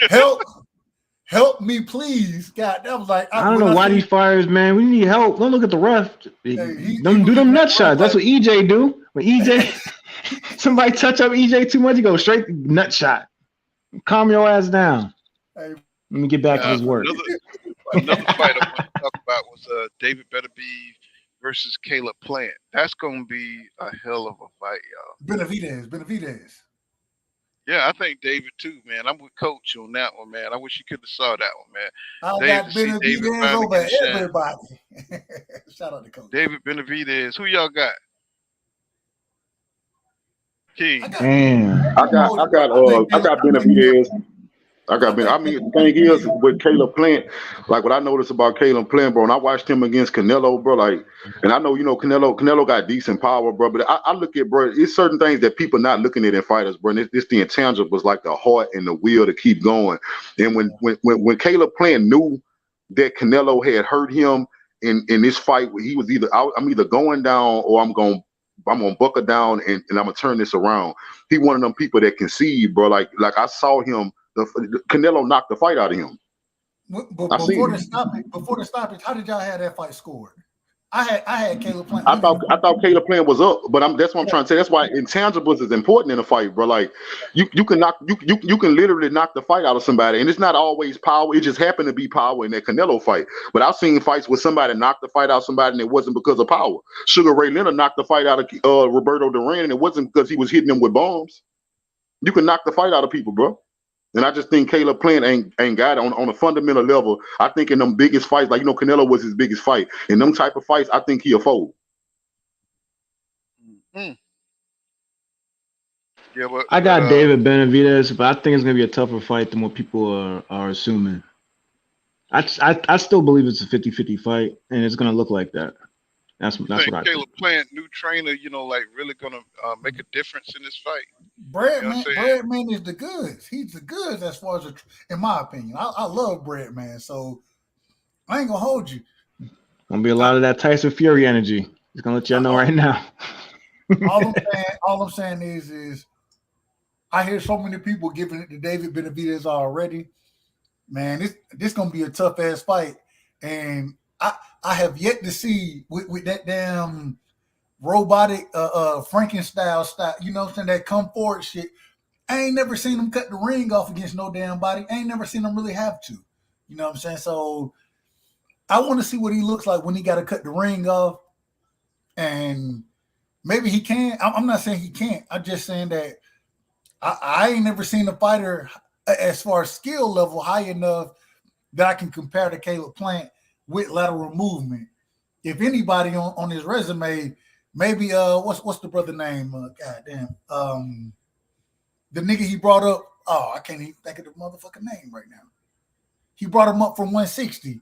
help me, please. God, that was like I don't know why these fighters, man. We need help. Don't look at the ref. Do them nut shots. That's what EJ do. When somebody touch up EJ too much, he go straight nut shot. Calm your ass down. Let me get back to his work. Another fight I want to talk about was David Beterbiev versus Caleb Plant. That's gonna be a hell of a fight, y'all. Benavidez. Yeah, I think David too, man. I'm with Coach on that one, man. I wish you could have saw that one, man. I got Benavidez over everybody. Shout out to Coach. David Benavidez. Who y'all got? King. I got Benavidez. I mean, the thing is with Caleb Plant, like what I noticed about Caleb Plant, bro, and I watched him against Canelo, bro, like, and I know, Canelo got decent power, bro, but I look at, bro, it's certain things that people not looking at in fighters, bro, and it's the intangibles, like the heart and the will to keep going. And when Caleb Plant knew that Canelo had hurt him in this fight, he was I'm either going down or I'm gonna buckle down and I'm gonna turn this around. He one of them people that concede, bro. Like I saw him. Canelo knocked the fight out of him. Before the stoppage, how did y'all have that fight scored? I had Caleb Plant. I thought Caleb Plant was up, but that's what I'm trying to say. That's why intangibles is important in a fight, bro. Like you can literally knock the fight out of somebody, and it's not always power. It just happened to be power in that Canelo fight. But I've seen fights where somebody knocked the fight out of somebody, and it wasn't because of power. Sugar Ray Leonard knocked the fight out of Roberto Duran, and it wasn't because he was hitting them with bombs. You can knock the fight out of people, bro. And I just think Caleb Plant ain't got it on a fundamental level. I think in them biggest fights, like Canelo was his biggest fight. In them type of fights, I think he'll fold. Yeah, but I got David Benavidez, but I think it's gonna be a tougher fight than what people are assuming. I still believe it's a 50-50 fight, and it's gonna look like that. That's what I think. Caleb Plant, new trainer, like really gonna make a difference in this fight. Breadman is the goods. He's the goods as far as in my opinion. I love Breadman, so I ain't gonna hold you. Gonna be a lot of that Tyson Fury energy. Just gonna let y'all know right now. all I'm saying is I hear so many people giving it to David Benavidez already. Man, this gonna be a tough ass fight, and I have yet to see with that damn robotic Frankenstein style, you know what I'm saying, that come forward shit. I ain't never seen him cut the ring off against no damn body. I ain't never seen him really have to. You know what I'm saying? So I want to see what he looks like when he got to cut the ring off, and maybe he can. I'm not saying he can't. I'm just saying that I ain't never seen a fighter as far as skill level high enough that I can compare to Caleb Plant with lateral movement. If anybody on his resume, maybe what's the brother name? Goddamn, the nigga he brought up. Oh, I can't even think of the motherfucking name right now. He brought him up from 160.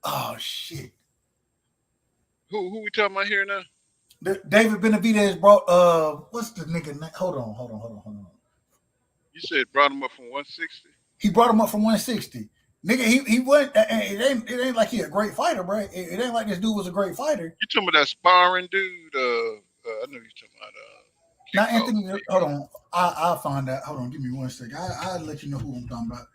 Oh shit. Who we talking about here now? David Benavidez brought what's the nigga name? Hold on. You said brought him up from 160. He brought him up from 160. Nigga, he went. It ain't like he a great fighter, bro. It ain't like this dude was a great fighter. You talking about that sparring dude? I know you talking about. Now, Anthony, hold on. I'll find out. Hold on, give me 1 second. I'll let you know who I'm talking about.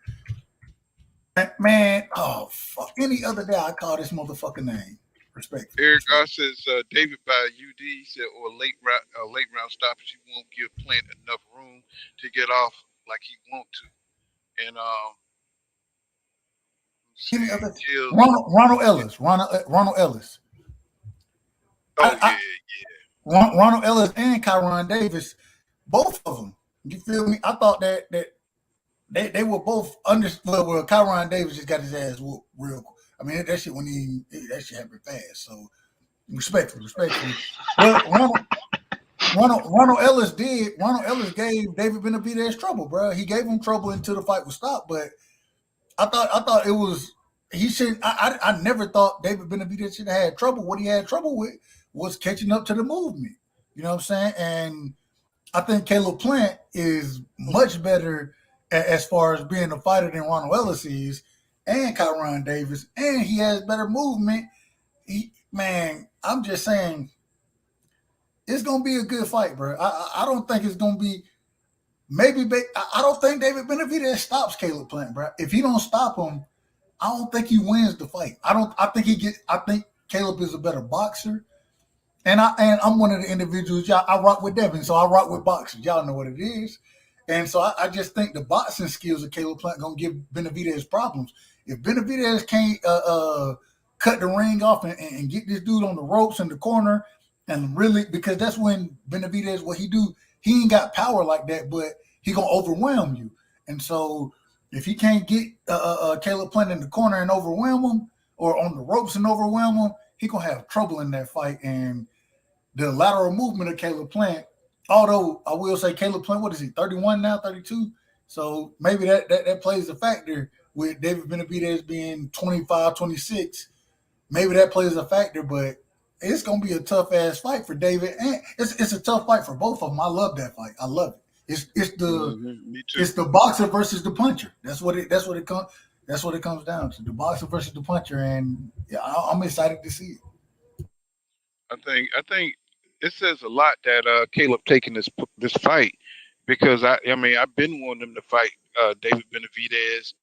Man, oh fuck. Any other day I call this motherfucking name. Respect. Eric R says David by UD said or late round stoppage. He won't give Plant enough room to get off like he want to. And Any other Ronald Ellis. Ronald Ellis. Oh yeah. Ronald Ellis and Kyron Davis, both of them. You feel me? I thought that they were both understood. Well, Kyron Davis just got his ass whooped real quick. I mean, that shit that shit happened fast. So respectfully. But Ronald Ellis did. Ronald Ellis gave David Benavidez trouble, bro. He gave him trouble until the fight was stopped. But I thought it was he should. I never thought David Benavidez should have had trouble. What he had trouble with was catching up to the movement. You know what I'm saying? And I think Caleb Plant is much better as far as being a fighter than Ronald Ellis is, and Kyron Davis, and he has better movement. I'm just saying, it's gonna be a good fight, bro. I don't think it's gonna be. I don't think David Benavidez stops Caleb Plant, bro. If he don't stop him, I don't think he wins the fight. I think Caleb is a better boxer. And I'm one of the individuals. I rock with Devin, so I rock with boxers. Y'all know what it is. And so I just think the boxing skills of Caleb Plant gonna give Benavidez problems. If Benavidez can't cut the ring off and get this dude on the ropes in the corner, and really, because that's when Benavidez, what he do, he ain't got power like that, but he gonna overwhelm you. And so if he can't get Caleb Plant in the corner and overwhelm him, or on the ropes and overwhelm him, he gonna have trouble in that fight. And the lateral movement of Caleb Plant, although I will say Caleb Plant, what is he, 31 now, 32? So maybe that plays a factor with David Benavidez being 25, 26. Maybe that plays a factor, but it's going to be a tough-ass fight for David. And it's a tough fight for both of them. I love that fight. I love it. It's the boxer versus the puncher. That's what it comes down to. The boxer versus the puncher, and yeah, I'm excited to see it. I think it says a lot that Caleb taking this fight, because I mean I've been wanting him to fight David Benavidez,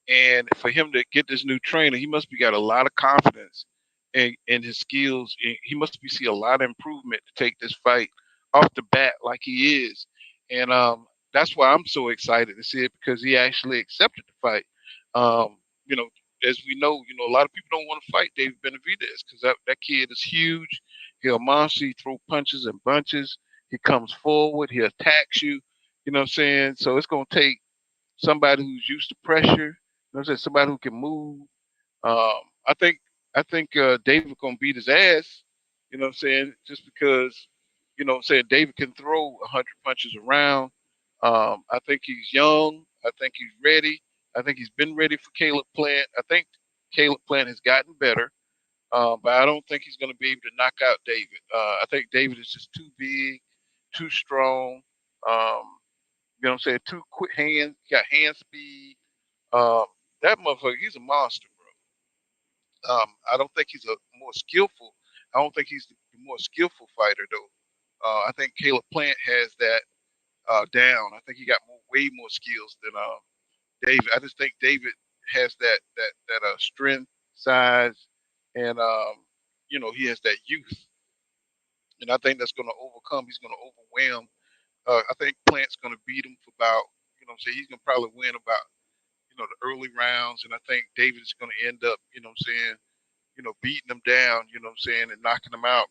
and for him to get this new trainer, he must be got a lot of confidence in his skills. He must be see a lot of improvement to take this fight off the bat like he is, and that's why I'm so excited to see it, because he actually accepted the fight. You know, as we know, a lot of people don't want to fight David Benavidez because that kid is huge. He'll monster. He throw punches and bunches. He comes forward. He attacks you. You know what I'm saying? So it's gonna take somebody who's used to pressure. You know what I'm saying? Somebody who can move. Um, I think David gonna beat his ass. You know what I'm saying? Just because what I'm saying, David can throw 100 punches around. I think he's young. I think he's ready. I think he's been ready for Caleb Plant. I think Caleb Plant has gotten better, but I don't think he's going to be able to knock out David. I think David is just too big, too strong. You know what I'm saying? Too quick hands. He got hand speed. That motherfucker, he's a monster, bro. I don't think he's a more skillful. I don't think he's the more skillful fighter though. I think Caleb Plant has that down. I think he got way more skills than David. I just think David has that strength, size, and he has that youth, and I think that's going to overcome. He's going to overwhelm. I think Plant's going to beat him for about, he's going to probably win about the early rounds, and I think David is going to end up, beating them down, and knocking them out.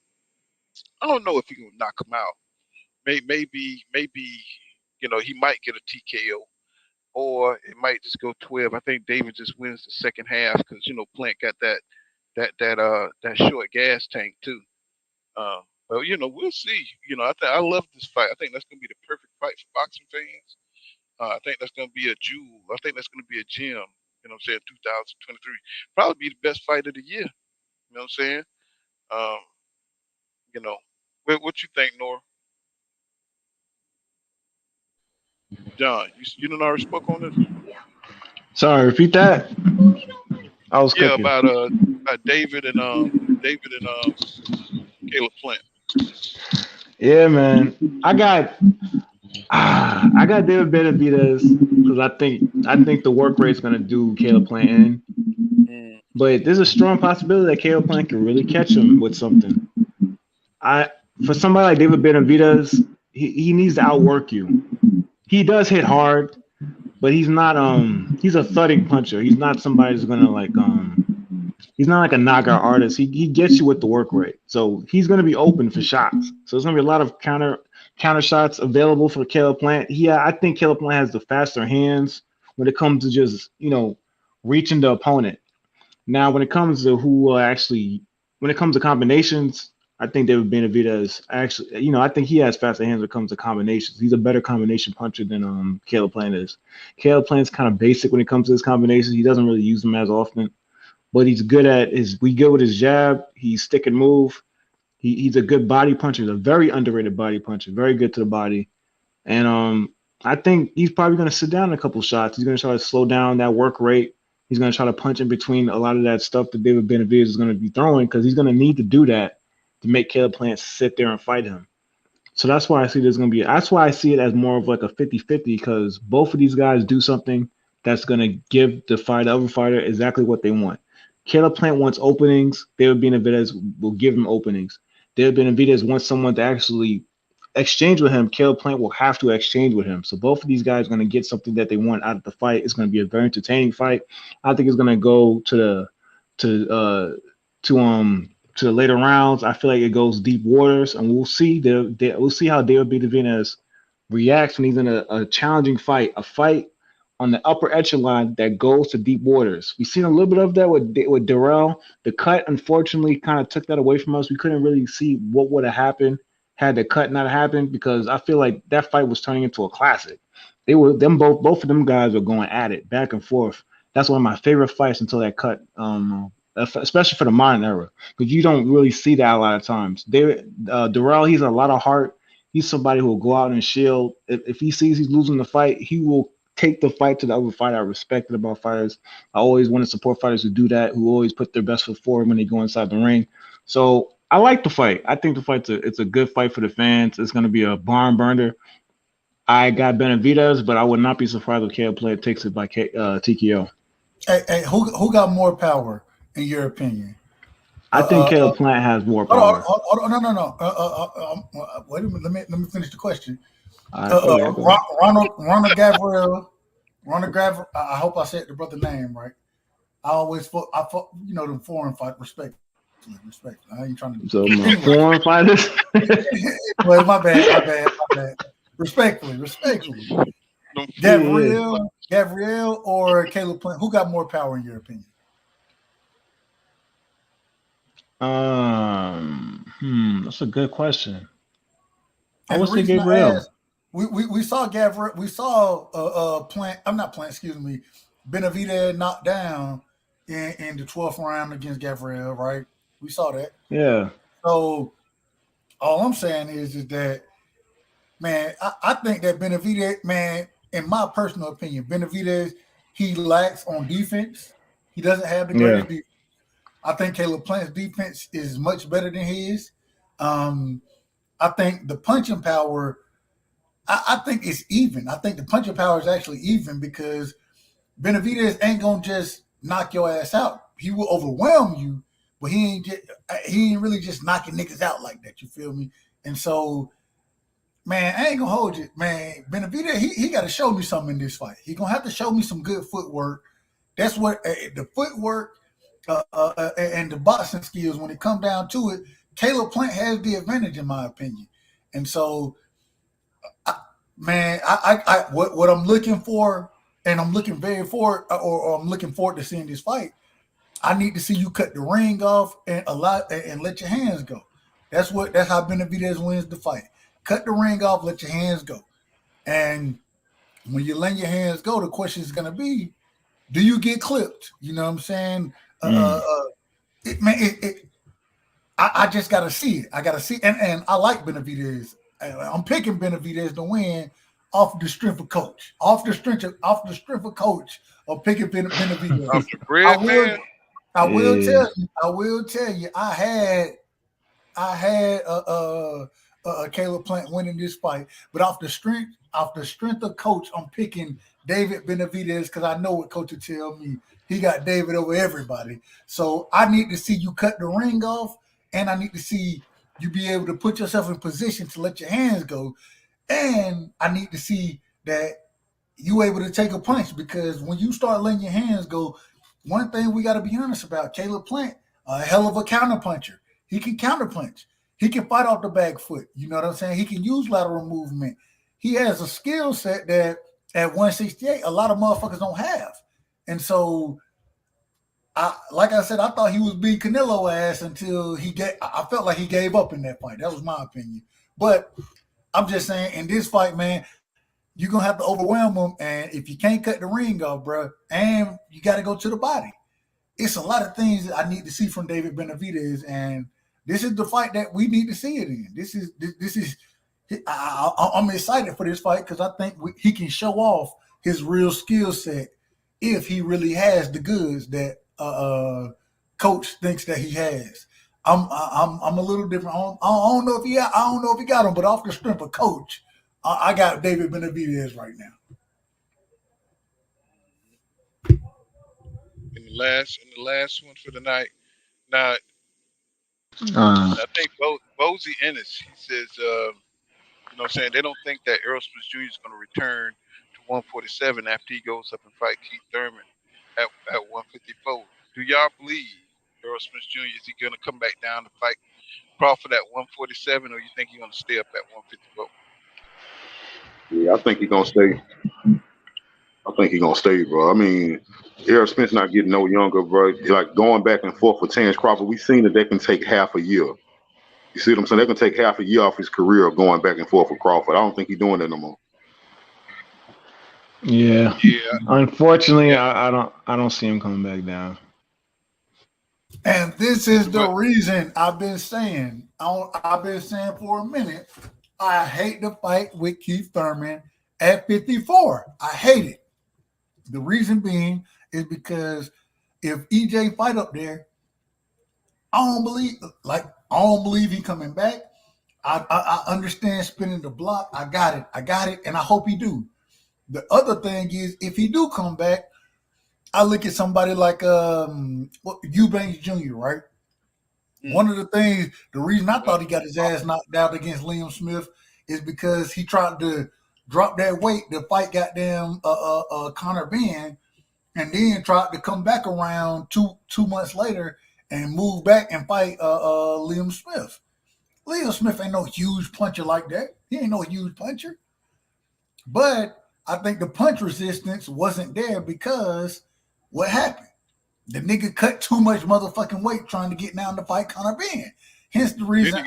I don't know if he can knock them out. Maybe, he might get a TKO, or it might just go 12. I think David just wins the second half because Plant got that short gas tank too. But we'll see. I love this fight. I think that's gonna be the perfect fight for boxing fans. I think that's gonna be a jewel. I think that's gonna be a gem. 2023 probably be the best fight of the year. You know what I'm saying? Um, what you think, Nora? John, you don't already spoke on this? Sorry, repeat that. I was Yeah, cooking. about David and Caleb Plant. Yeah, man. I got David Benavidez because I think the work rate's gonna do Caleb Plant in. But there's a strong possibility that Caleb Plant can really catch him with something. For somebody like David Benavidez, he needs to outwork you. He does hit hard, but he's not he's a thudding puncher. He's not somebody who's gonna he's not like a knockout artist. He gets you with the work rate. So he's gonna be open for shots. So there's gonna be a lot of counter shots available for Caleb Plant. I think Caleb Plant has the faster hands when it comes to just, reaching the opponent. Now when it comes to when it comes to combinations, I think David Benavidez actually, I think he has faster hands when it comes to combinations. He's a better combination puncher than Caleb Plant is. Caleb Plant's kind of basic when it comes to his combinations. He doesn't really use them as often, but he's good with his jab. He's stick and move. He's a good body puncher. He's a very underrated body puncher. Very good to the body, and I think he's probably going to sit down a couple shots. He's going to try to slow down that work rate. He's going to try to punch in between a lot of that stuff that David Benavidez is going to be throwing because he's going to need to do that to make Caleb Plant sit there and fight him. So that's why I see that's why I see it as more of like a 50-50 because both of these guys do something that's going to give the other fighter exactly what they want. Caleb Plant wants openings. David Benavidez will give him openings. David Benavidez wants someone to actually exchange with him. Caleb Plant will have to exchange with him. So both of these guys are going to get something that they want out of the fight. It's going to be a very entertaining fight. I think it's going to go to the later rounds. I feel like it goes deep waters, and we'll see. We'll see how David Benavidez reacts when he's in a challenging fight, a fight on the upper echelon that goes to deep waters. We've seen a little bit of that with Darrell. The cut, unfortunately, kind of took that away from us. We couldn't really see what would have happened had the cut not happened because I feel like that fight was turning into a classic. Both of them guys were going at it back and forth. That's one of my favorite fights until that cut. Especially for the modern era, because you don't really see that a lot of times. Darrell, he's a lot of heart. He's somebody who will go out and shield. If he sees he's losing the fight, he will take the fight to the other fighter. I respect it about fighters. I always want to support fighters who do that, who always put their best foot forward when they go inside the ring. So I like the fight. I think the fight's it's a good fight for the fans. It's going to be a barn burner. I got Benavidez, but I would not be surprised if Caleb Plant takes it by TKO. Hey, who got more power? In your opinion, I think Caleb Plant has more power. No. Wait a minute. Let me finish the question. Ronald Gabriel. I hope I said the brother name right. I the foreign fight. Respect. I ain't trying to. So foreign fighters. Well, my bad. Respectfully. Gabriel or Caleb Plant. Who got more power in your opinion? That's a good question. I would say Gabriel. We saw Gabriel. We saw Plant. I'm not Plant. Excuse me. Benavidez knocked down in the 12th round against Gabriel. Right. We saw that. Yeah. So all I'm saying is that, man, I think that Benavidez, man, in my personal opinion, Benavidez, he lacks on defense. He doesn't have the greatest defense. I think Caleb Plant's defense is much better than his. I think the punching power, I think it's even. I think the punching power is actually even because Benavidez ain't gonna just knock your ass out. He will overwhelm you, but he ain't really just knocking niggas out like that. You feel me? And so Man, I ain't gonna hold you, man. Benavidez, he got to show me something in this fight. He gonna have to show me some good footwork. That's what the footwork and the boxing skills. When it come down to it, Caleb Plant has the advantage, in my opinion. And so, what I'm looking for, and I'm looking very forward, or I'm looking forward to seeing this fight. I need to see you cut the ring off and let your hands go. That's how Benavidez wins the fight. Cut the ring off, let your hands go. And when you let your hands go, the question is going to be, do you get clipped? You know what I'm saying? I just got to see it. I got to see, and I like Benavidez. I'm picking Benavidez to win off the strength of coach. Off the strength of coach of picking Benavidez. Off the bread, man. I will tell you. I had Caleb Plant winning this fight, but off the strength of coach, I'm picking David Benavidez because I know what coach will tell me. He got David over everybody. So I need to see you cut the ring off, and I need to see you be able to put yourself in position to let your hands go. And I need to see that you able to take a punch, because when you start letting your hands go, one thing we got to be honest about, Caleb Plant, a hell of a counter puncher. He can counter punch. He can fight off the back foot. You know what I'm saying? He can use lateral movement. He has a skill set that at 168, a lot of motherfuckers don't have. And so, like I said, I thought he was beating Canelo ass until I felt like he gave up in that fight. That was my opinion. But I'm just saying, in this fight, man, you're going to have to overwhelm him. And if you can't cut the ring off, bro, and you got to go to the body. It's a lot of things that I need to see from David Benavidez, and this is the fight that we need to see it in. This is. I'm excited for this fight because I think he can show off his real skill set if he really has the goods that coach thinks that he has. I'm a little different. I don't know if he got him, but off the strength of coach, I got David Benavidez right now. In the last one for the night. Now, I think Bozy Ennis, he says, you know what I'm saying, they don't think that Errol Spence Jr. is going to return to 147 after he goes up and fight Keith Thurman at 154. Do y'all believe Errol Spence Jr. is he going to come back down to fight Crawford at 147, or you think he's going to stay up at 154? Yeah, I think he's going to stay. Bro. I mean, Errol Spence not getting no younger, bro. Like going back and forth with Terrence Crawford, we've seen that they can take half a year. You see what I'm saying? They can take half a year off his career of going back and forth with Crawford. I don't think he's doing that no more. Yeah. Unfortunately, I don't see him coming back down. And this is the reason I've been saying for a minute, I hate the fight with Keith Thurman at 54. I hate it. The reason being is because if EJ fight up there, I don't believe he coming back. I understand spinning the block. I got it, and I hope he do. The other thing is, if he do come back, I look at somebody like Eubanks Jr., right? One of the reason I thought he got his ass knocked out against Liam Smith is because he tried to drop that weight to fight goddamn Conor Benn, and then tried to come back around two months later and move back and fight Liam Smith. Liam Smith ain't no huge puncher like that. He ain't no huge puncher. But I think the punch resistance wasn't there because what happened? The nigga cut too much motherfucking weight trying to get down to fight Conor Benn. Hence the reason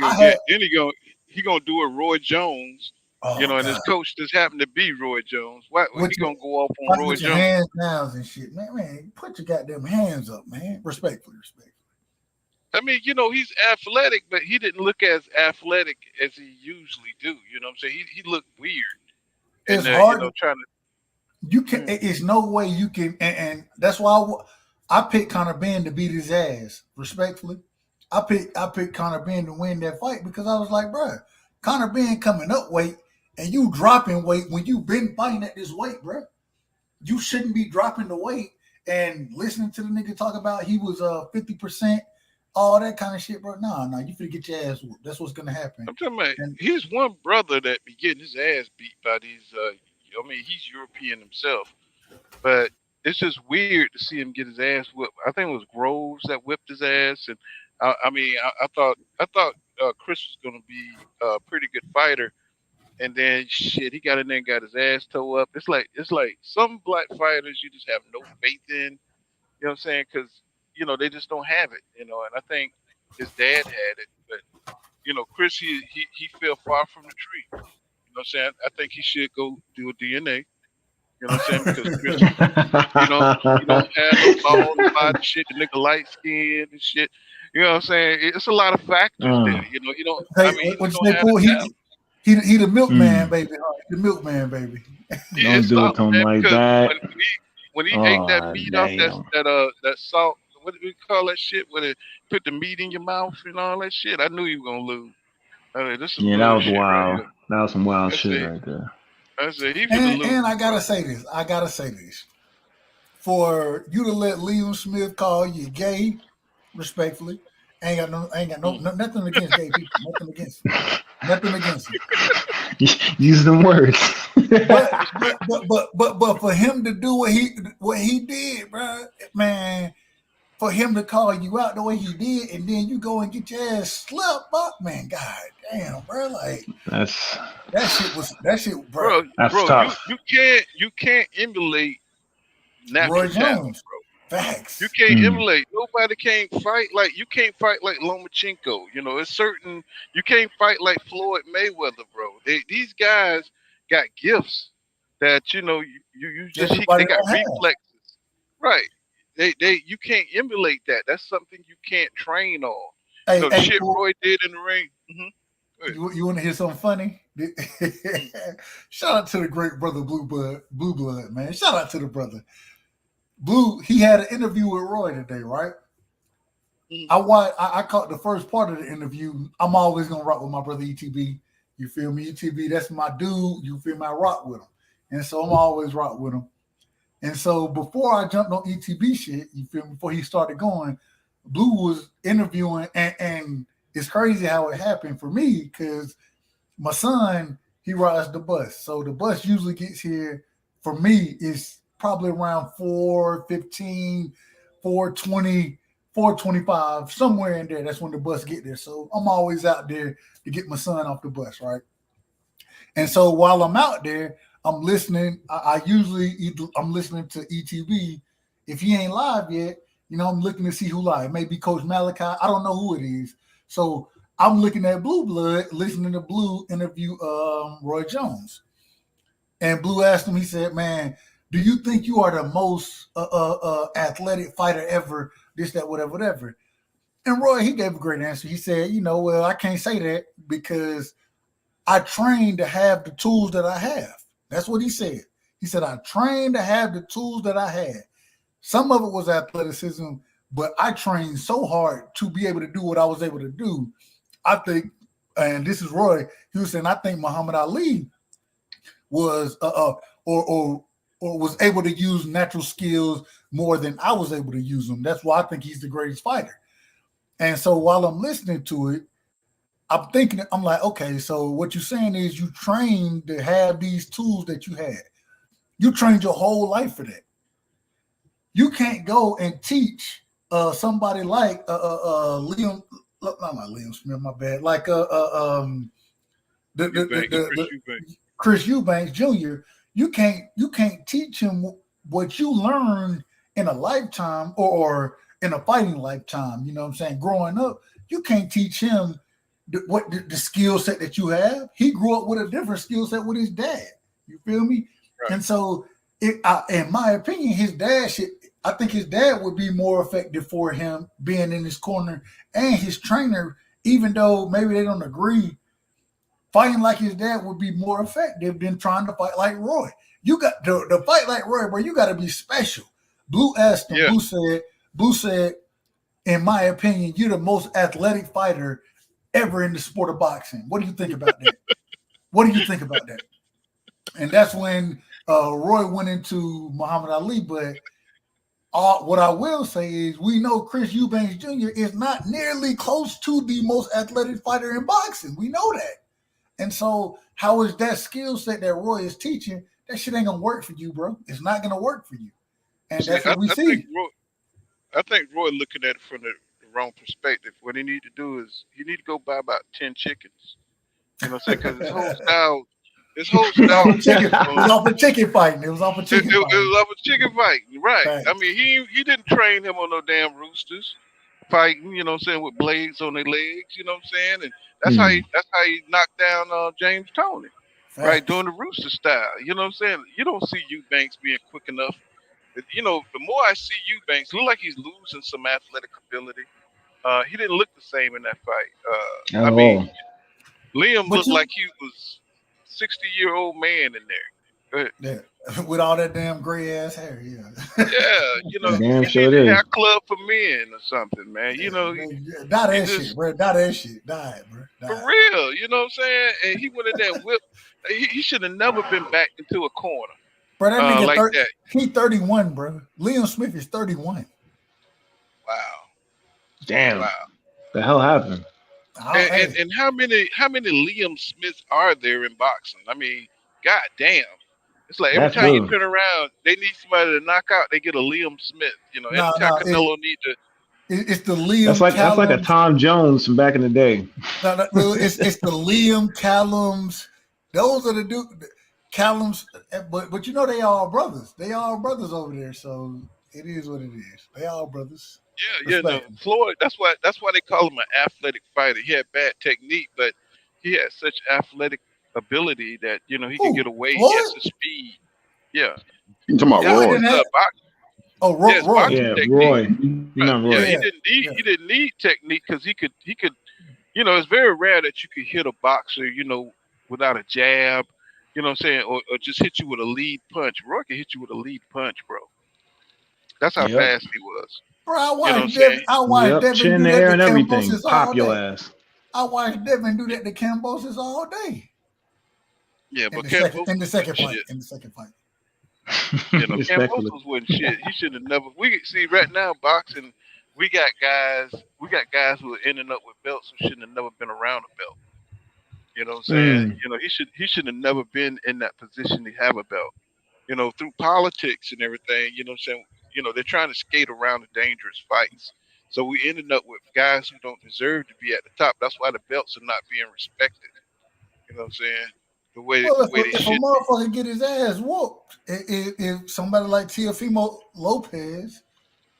he gonna do a Roy Jones. And his coach just happened to be Roy Jones. Why he gonna go off on Roy Jones? Hands down and shit, man. Put your goddamn hands up, man. Respectfully. I mean, he's athletic, but he didn't look as athletic as he usually do. You know what I'm saying? He looked weird. It's hard. You can. It's no way you can, and that's why I picked Conor Benn to beat his ass. Respectfully, I picked Conor Benn to win that fight because I was like, bro, Conor Benn coming up weight and you dropping weight when you've been fighting at this weight, bro. You shouldn't be dropping the weight. And listening to the nigga talk about he was 50% all that kind of shit, bro. No, you finna get your ass whooped. That's what's gonna happen. I'm talking about And his one brother that be getting his ass beat by these. I mean, he's European himself, but it's just weird to see him get his ass whipped. I think it was Groves that whipped his ass, and I thought Chris was gonna be a pretty good fighter, and then shit, he got in there and got his ass tore up. It's like some black fighters you just have no faith in. You know what I'm saying? Because they just don't have it. And I think his dad had it, but Chris he fell far from the tree. You know what I'm saying? I think he should go do a DNA. You know what I'm saying? Because Chris, he don't have no bald spot and shit. The nigga light skinned and shit. You know what I'm saying? It's a lot of factors there. He don't. hey, I mean, he what you don't say, have Paul? the talent. He the milkman, baby. The milkman, baby. Yeah, Don't it's do it something, to him man. like Because that. when he ate that Oh, meat off damn. that salt, what do we call that shit? When it put the meat in your mouth and all that shit, I knew you were gonna lose. I mean, this is some Yeah, that was bullshit right wild. here. That was some wild I shit said, right there. he finna lose, And I bro. gotta say this. For you to let Liam Smith call you gay, respectfully, ain't got nothing against gay people. Nothing against them. Use them words. But for him to do what he did, bro, man, for him to call you out the way he did, and then you go and get your ass slapped up, man, god damn, bro, like That's that shit, bro. that's Bro, tough. you can't emulate Roy natural talent, Jones, bro. facts. You can't emulate. Nobody can't fight like you can't fight like Lomachenko. It's certain you can't fight like Floyd Mayweather, bro. These guys got gifts that you just Everybody they got don't have. reflexes, right? They you can't emulate that. That's something you can't train on. Hey, The shit Paul, Roy did in the ring. Go ahead. you want to hear something funny? Shout out to the great brother Blue Blood, man. Shout out to the brother. Blue, he had an interview with Roy today, right? I caught the first part of the interview. I'm always gonna rock with my brother ETB. You feel me? ETB, that's my dude. You feel me? I rock with him. And so I'm always rock with him. And so before I jumped on ETB shit, you feel me? Before he started going, Blue was interviewing, and it's crazy how it happened for me because my son, he rides the bus. So the bus usually gets here for me is probably around 4:15, 4:20, 4:25, somewhere in there. That's when the bus get there. So I'm always out there to get my son off the bus, right? And so while I'm out there, I'm listening. I'm listening to ETV. If he ain't live yet, I'm looking to see who live. Maybe Coach Malachi. I don't know who it is. So I'm looking at Blue Blood, listening to Blue interview Roy Jones. And Blue asked him, he said, man, do you think you are the most athletic fighter ever? This, that, whatever. And Roy, he gave a great answer. He said, well, I can't say that because I trained to have the tools that I have. That's what he said. He said, I trained to have the tools that I had. Some of it was athleticism, but I trained so hard to be able to do what I was able to do. I think, and this is Roy, he was saying, I think Muhammad Ali was or was able to use natural skills more than I was able to use them. That's why I think he's the greatest fighter. And so while I'm listening to it, I'm thinking, I'm like, okay, so what you're saying is you trained to have these tools that you had. You trained your whole life for that. You can't go and teach somebody like Liam, not Liam Smith, my bad, like Chris Eubanks Jr. You can't teach him what you learned in a lifetime or in a fighting lifetime. You know what I'm saying? Growing up, you can't teach him the skill set that you have. He grew up with a different skill set with his dad. You feel me? Right. And so, in my opinion, I think his dad would be more effective for him being in his corner, and his trainer, even though maybe they don't agree, fighting like his dad would be more effective than trying to fight like Roy. You got to fight like Roy, bro. You got to be special. Blue asked him. Yeah. Blue said, in my opinion, you're the most athletic fighter ever in the sport of boxing. What do you think about that? What do you think about that? And that's when Roy went into Muhammad Ali. But What I will say is we know Chris Eubanks Jr. is not nearly close to the most athletic fighter in boxing. We know that. And so how is that skill set that Roy is teaching? That shit ain't gonna work for you, bro. It's not gonna work for you. And that's what we see. I think Roy looking at it from the wrong perspective. What he need to do is he need to go buy about 10 chickens. You know what I'm saying? Because his whole style it was off a chicken fighting. It was off a chicken fighting. It was off a chicken fighting, right. Facts. I mean, he didn't train him on no damn roosters fighting, you know what I'm saying, with blades on their legs, you know what I'm saying? And that's how he knocked down James Toney. Facts. Right, doing the rooster style. You know what I'm saying? You don't see Eubanks being quick enough. You know, the more I see Eubanks, look like he's losing some athletic ability. He didn't look the same in that fight. I mean, Liam looked like he was 60-year-old man in there. Go ahead. Yeah, with all that damn gray ass hair, yeah. Yeah, you know, damn he sure need a is. hair club for men or something, man. You know, die that shit, bro. Die that shit. Die, bro. Die. For real, you know what I'm saying? And he went in there and whipped. He should have never been backed into a corner. Bro, that nigga like that. He 31, bro. Liam Smith is 31. Wow. Damn. Wow. The hell happened? And how many Liam Smiths are there in boxing? I mean, god damn. It's like every time you turn around, they need somebody to knock out, they get a Liam Smith. You know, every time Canelo need to. It's the Liam. That's like a Tom Jones from back in the day. It's the Liam Callums. Those are the Callums. But you know they all brothers. They all brothers over there. So it is what it is. They all brothers. Yeah, no, Floyd. That's why they call him an athletic fighter. He had bad technique, but he had such athletic ability that he could get away. He has the speed. Yeah. You talking about Roy? Roy. Yes, Roy. Yeah, he didn't need technique because he could. It's very rare that you could hit a boxer, without a jab. You know what I'm saying, or just hit you with a lead punch. Roy could hit you with a lead punch, bro. That's how fast he was. Bro, I watched Devin chin in do the that air to and everything. Cambosis Pop all your day. ass. I watched Devin do that to Cambosis all day. Yeah, but in the second fight. Cambosis wasn't shit. He should have never. We see right now boxing. We got guys who are ending up with belts who shouldn't have never been around a belt. You know what I'm saying? He should have never been in that position to have a belt. Through politics and everything. You know what I'm saying? They're trying to skate around the dangerous fights. So we ended up with guys who don't deserve to be at the top. That's why the belts are not being respected. You know what I'm saying? The way they if should. A motherfucker get his ass whooped, if somebody like Teofimo Lopez,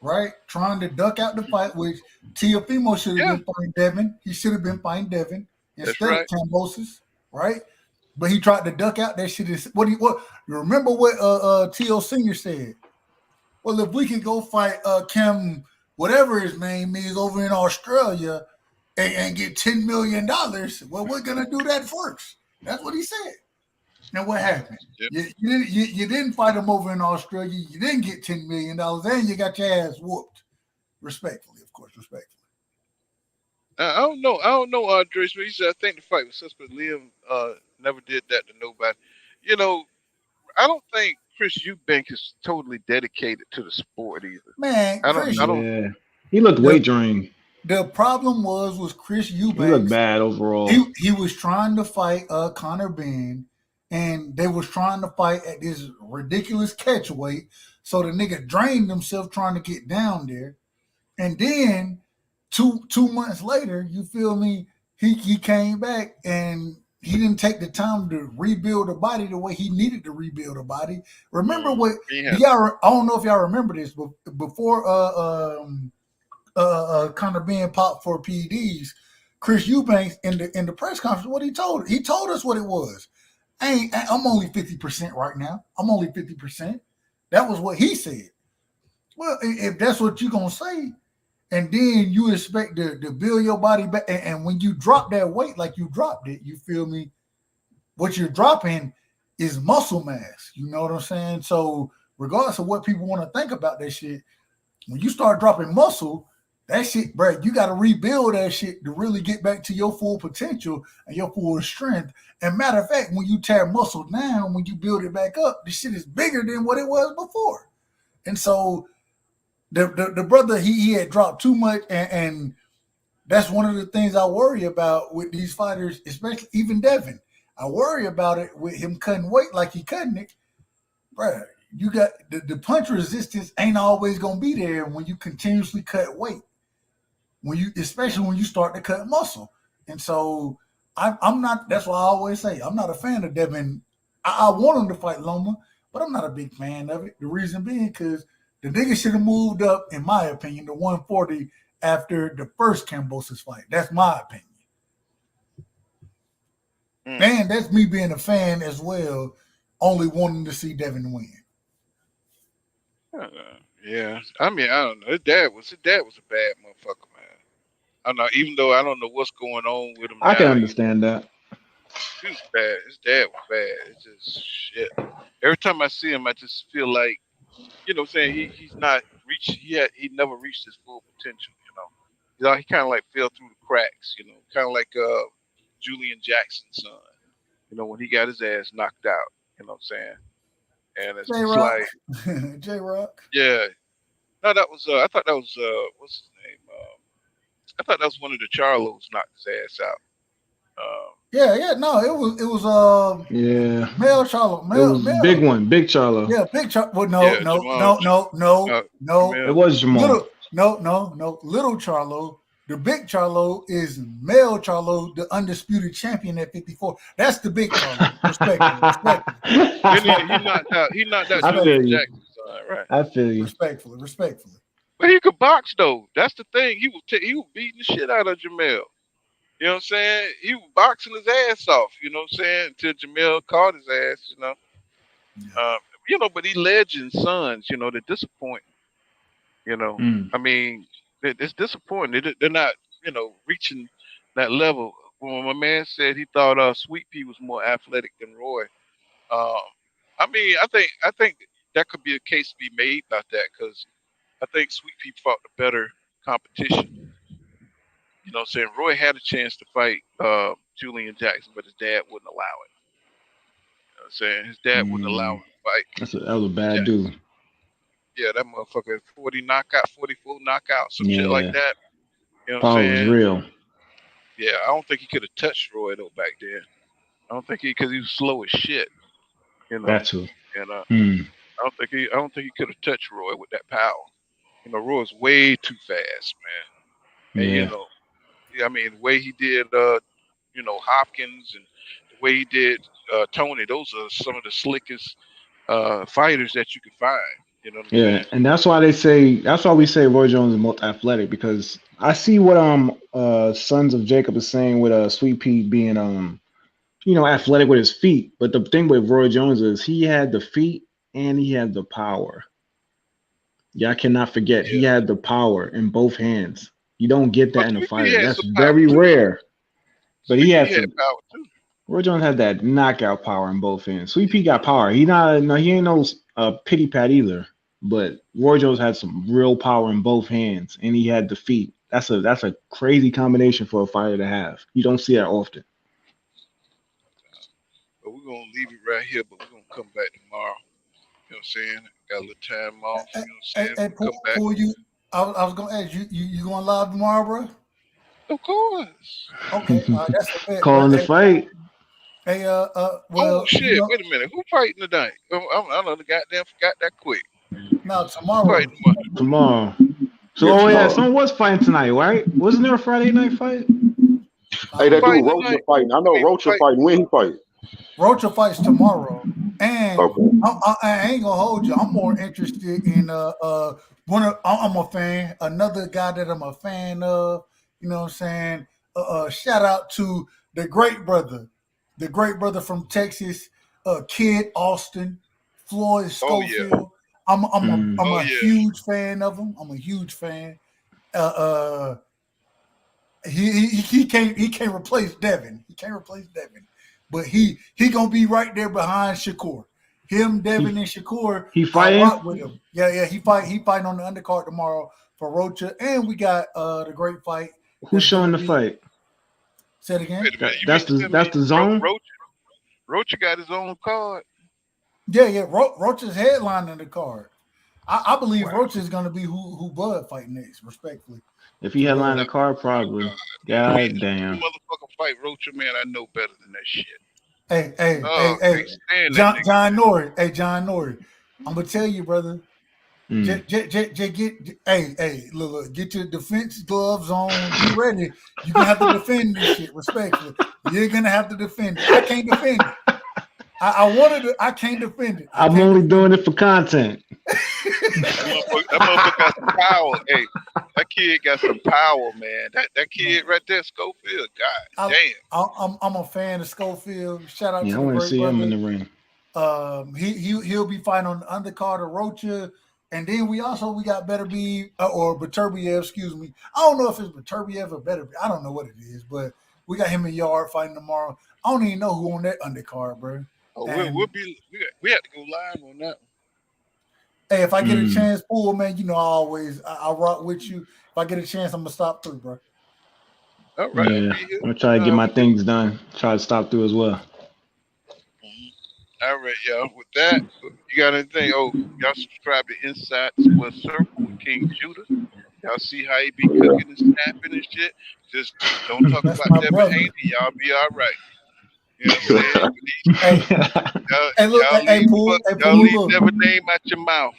right, trying to duck out the fight, which Teofimo should have been fighting Devin. He should have been fighting Devin instead of Cambosis, right? But he tried to duck out. That shit is what you remember what T.O. Senior said. Well, if we can go fight Cam, whatever his name is, over in Australia and get $10 million, well, we're gonna do that first. That's what he said. Now what happened? Yep. You didn't fight him over in Australia. You didn't get $10 million, and you got your ass whooped. Respectfully, of course, respectfully. I don't know, Andre. He said I think the fight was suspect. Liam never did that to nobody. I don't think Chris Eubank is totally dedicated to the sport either. Man, I don't. He looked weight drained. The problem was Chris Eubanks. He looked bad overall. He was trying to fight Conor Benn, and they was trying to fight at this ridiculous catch weight. So the nigga drained himself trying to get down there, and then two months later, you feel me? He came back and he didn't take the time to rebuild the body the way he needed to rebuild the body. Remember what? Y'all, I don't know if y'all remember this, but before Conor Benn popped for PEDs, Chris Eubanks in the press conference, what he told us what it was. I'm only 50% right now. I'm only 50%. That was what he said. Well, if that's what you're gonna say, and then you expect to build your body back, and when you drop that weight like you dropped it, you feel me? What you're dropping is muscle mass. You know what I'm saying? So regardless of what people want to think about that shit, when you start dropping muscle, that shit, bro, you got to rebuild that shit to really get back to your full potential and your full strength. And matter of fact, when you tear muscle down, when you build it back up, the shit is bigger than what it was before. And so the brother he had dropped too much, and that's one of the things I worry about with these fighters, especially even Devin. I worry about it with him cutting weight like he cutting it, bro. You got the punch resistance ain't always gonna be there when you continuously cut weight. Especially when you start to cut muscle, and so I'm not. That's why I always say I'm not a fan of Devin. I want him to fight Loma, but I'm not a big fan of it. The reason being because the nigga should have moved up, in my opinion, to 140 after the first Kambosos fight. That's my opinion. And that's me being a fan as well, only wanting to see Devin win. Yeah, I mean, I don't know. His dad was a bad motherfucker, man. I don't know, even though I don't know what's going on with him I now. can understand that. He was bad. His dad was bad. It's just shit. Every time I see him, I just feel like, you know what I'm saying, he's not reached. He never reached his full potential. He kind of like fell through the cracks. Kind of like Julian Jackson's son. When he got his ass knocked out. You know what I'm saying? And it's just like J-Rock. Yeah. No, that was. I thought that was. What's his name? I thought that was one of the Charlos knocked his ass out. Yeah. No, it was. Yeah. Male Charlo. Big one, Big Charlo. Yeah, Big Charlo. Well, no. It was Jamal. No. Little Charlo. The Big Charlo is male Charlo, the undisputed champion at 54. That's the Big Charlo. Respectfully. He knocked out Julian Jackson. Right. I feel you. Respectfully. But he could box though. That's the thing. He was beating the shit out of Jamel. You know what I'm saying? He was boxing his ass off. You know what I'm saying? Until Jamel caught his ass. But these legend sons, they disappoint. I mean, it's disappointing. They're not, reaching that level. When my man said he thought Sweet Pea was more athletic than Roy, I mean, I think that could be a case to be made about that because I think Sweet Pea fought the better competition. You know what I'm saying? Roy had a chance to fight Julian Jackson, but his dad wouldn't allow it. You know what I'm saying? His dad wouldn't allow him to fight. That was a bad dude. Yeah, that motherfucker 40 knockout, 44 knockout, some shit like that. You know what Power I'm saying? was real. Yeah, I don't think he could have touched Roy though back then. I don't think because he was slow as shit. That's who. And I don't think he could have touched Roy with that power. Roy's way too fast, man. And I mean the way he did Hopkins and the way he did Tony, those are some of the slickest fighters that you could find. You know what I'm saying? And that's why we say Roy Jones is most athletic because I see what Sons of Jacob is saying with Sweet Pea being athletic with his feet. But the thing with Roy Jones is he had the feet and he had the power. Yeah, I cannot forget he had the power in both hands. You don't get that in a fighter. That's very rare. But he had some power too. Roy Jones had that knockout power in both hands. Sweet Pea got power. He ain't no pity pat either. But Roy Jones had some real power in both hands, and he had the feet. That's a crazy combination for a fighter to have. You don't see that often. But we're gonna leave it right here. But we're gonna come back tomorrow. You know what I'm saying? Got a little time off. You know what I'm saying? Come back. I was gonna ask you going live tomorrow, bro? Of course. Okay, that's a bet. Calling the fight. Hey, well, shit! Wait a minute. Who fighting tonight? I know the goddamn forgot that quick. No, tomorrow. Tomorrow. So, someone was fighting tonight, right? Wasn't there a Friday night fight? Hey, that dude Rocha fighting. I know Rocha fighting. When he fight? Rocha fights tomorrow, and I ain't gonna hold you. I'm more interested in I'm a fan. Another guy that I'm a fan of. You know what I'm saying? Shout out to the great brother from Texas, Kid Austin, Floyd Schofield. Oh, yeah. I'm a huge fan of him. I'm a huge fan. He can't replace Devin. He can't replace Devin, but he gonna be right there behind Shakur. Him, Devin, and Shakur. He fighting rock with him. Yeah. He fighting on the undercard tomorrow for Rocha, and we got the great fight. Who's showing the fight? Say it again. That's the zone. Rocha got his own card. Yeah. Rocha's headlining the card. I believe Roach is gonna be who Bud fight next, respectfully. If he headline the card, probably. God damn. Motherfucker fight Roach, man. I know better than that shit. Hey, Can't stand that John Nori. Hey, John Nori. I'm gonna tell you, brother. Get look, get your defense gloves on, be ready. You're gonna have to defend this shit respectfully. You're gonna have to defend it. I can't defend it. I wanted to, I can't defend it. I'm only doing it for content. That motherfucker got some power. Hey, that kid got some power, man. That kid right there, Schofield. God damn. I'm a fan of Schofield. Shout out to I the want to great see brother. him in the ring. He'll be fighting on the undercard of Rocha. And then we got Beterbiev or Beterbiev, excuse me. I don't know if it's Beterbiev or Beterbiev. I don't know what it is, but we got him in Yard fighting tomorrow. I don't even know who on that undercard, bro. Oh, we have to go live on that one. Hey, if I get a chance, Pool, man, you know I rock with you. If I get a chance, I'm gonna stop through, bro. All right. Yeah, I'm gonna try to get my things done. Try to stop through as well. All right, y'all. With that, you got anything? Oh, y'all subscribe to Inside Sports Circle with King Judah. Y'all see how he be cooking and snapping and shit. Just don't talk about Devin Haney. Y'all be all right. You know what I'm saying? Y'all leave Devin name out your mouth.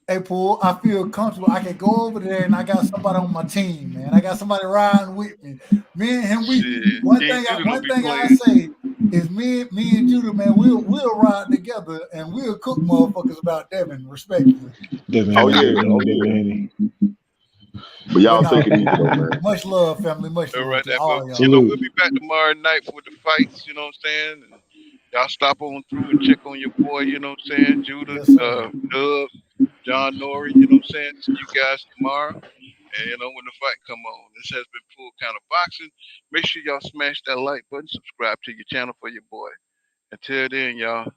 Hey, Pool, I feel comfortable. I can go over there and I got somebody on my team, man. I got somebody riding with me. Me and him, one thing I say is me and Judah, man, we'll ride together and we'll cook motherfuckers about Devin, respectfully. Devin, Haney. But y'all take it easy, though, man. Much love, family. Much love. Right, to all y'all. You know, we'll be back tomorrow night for the fights. You know what I'm saying? And y'all stop on through and check on your boy. You know what I'm saying? Judah, Dub, John Nori. You know what I'm saying? See you guys tomorrow. And you know when the fight come on. This has been Full Counter Boxing. Make sure y'all smash that like button. Subscribe to your channel for your boy. Until then, y'all.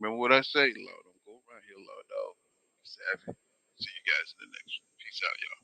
Remember what I say, Lord. Don't go around here, Lord, dog. Savvy. See you guys in the next one. Peace out, y'all.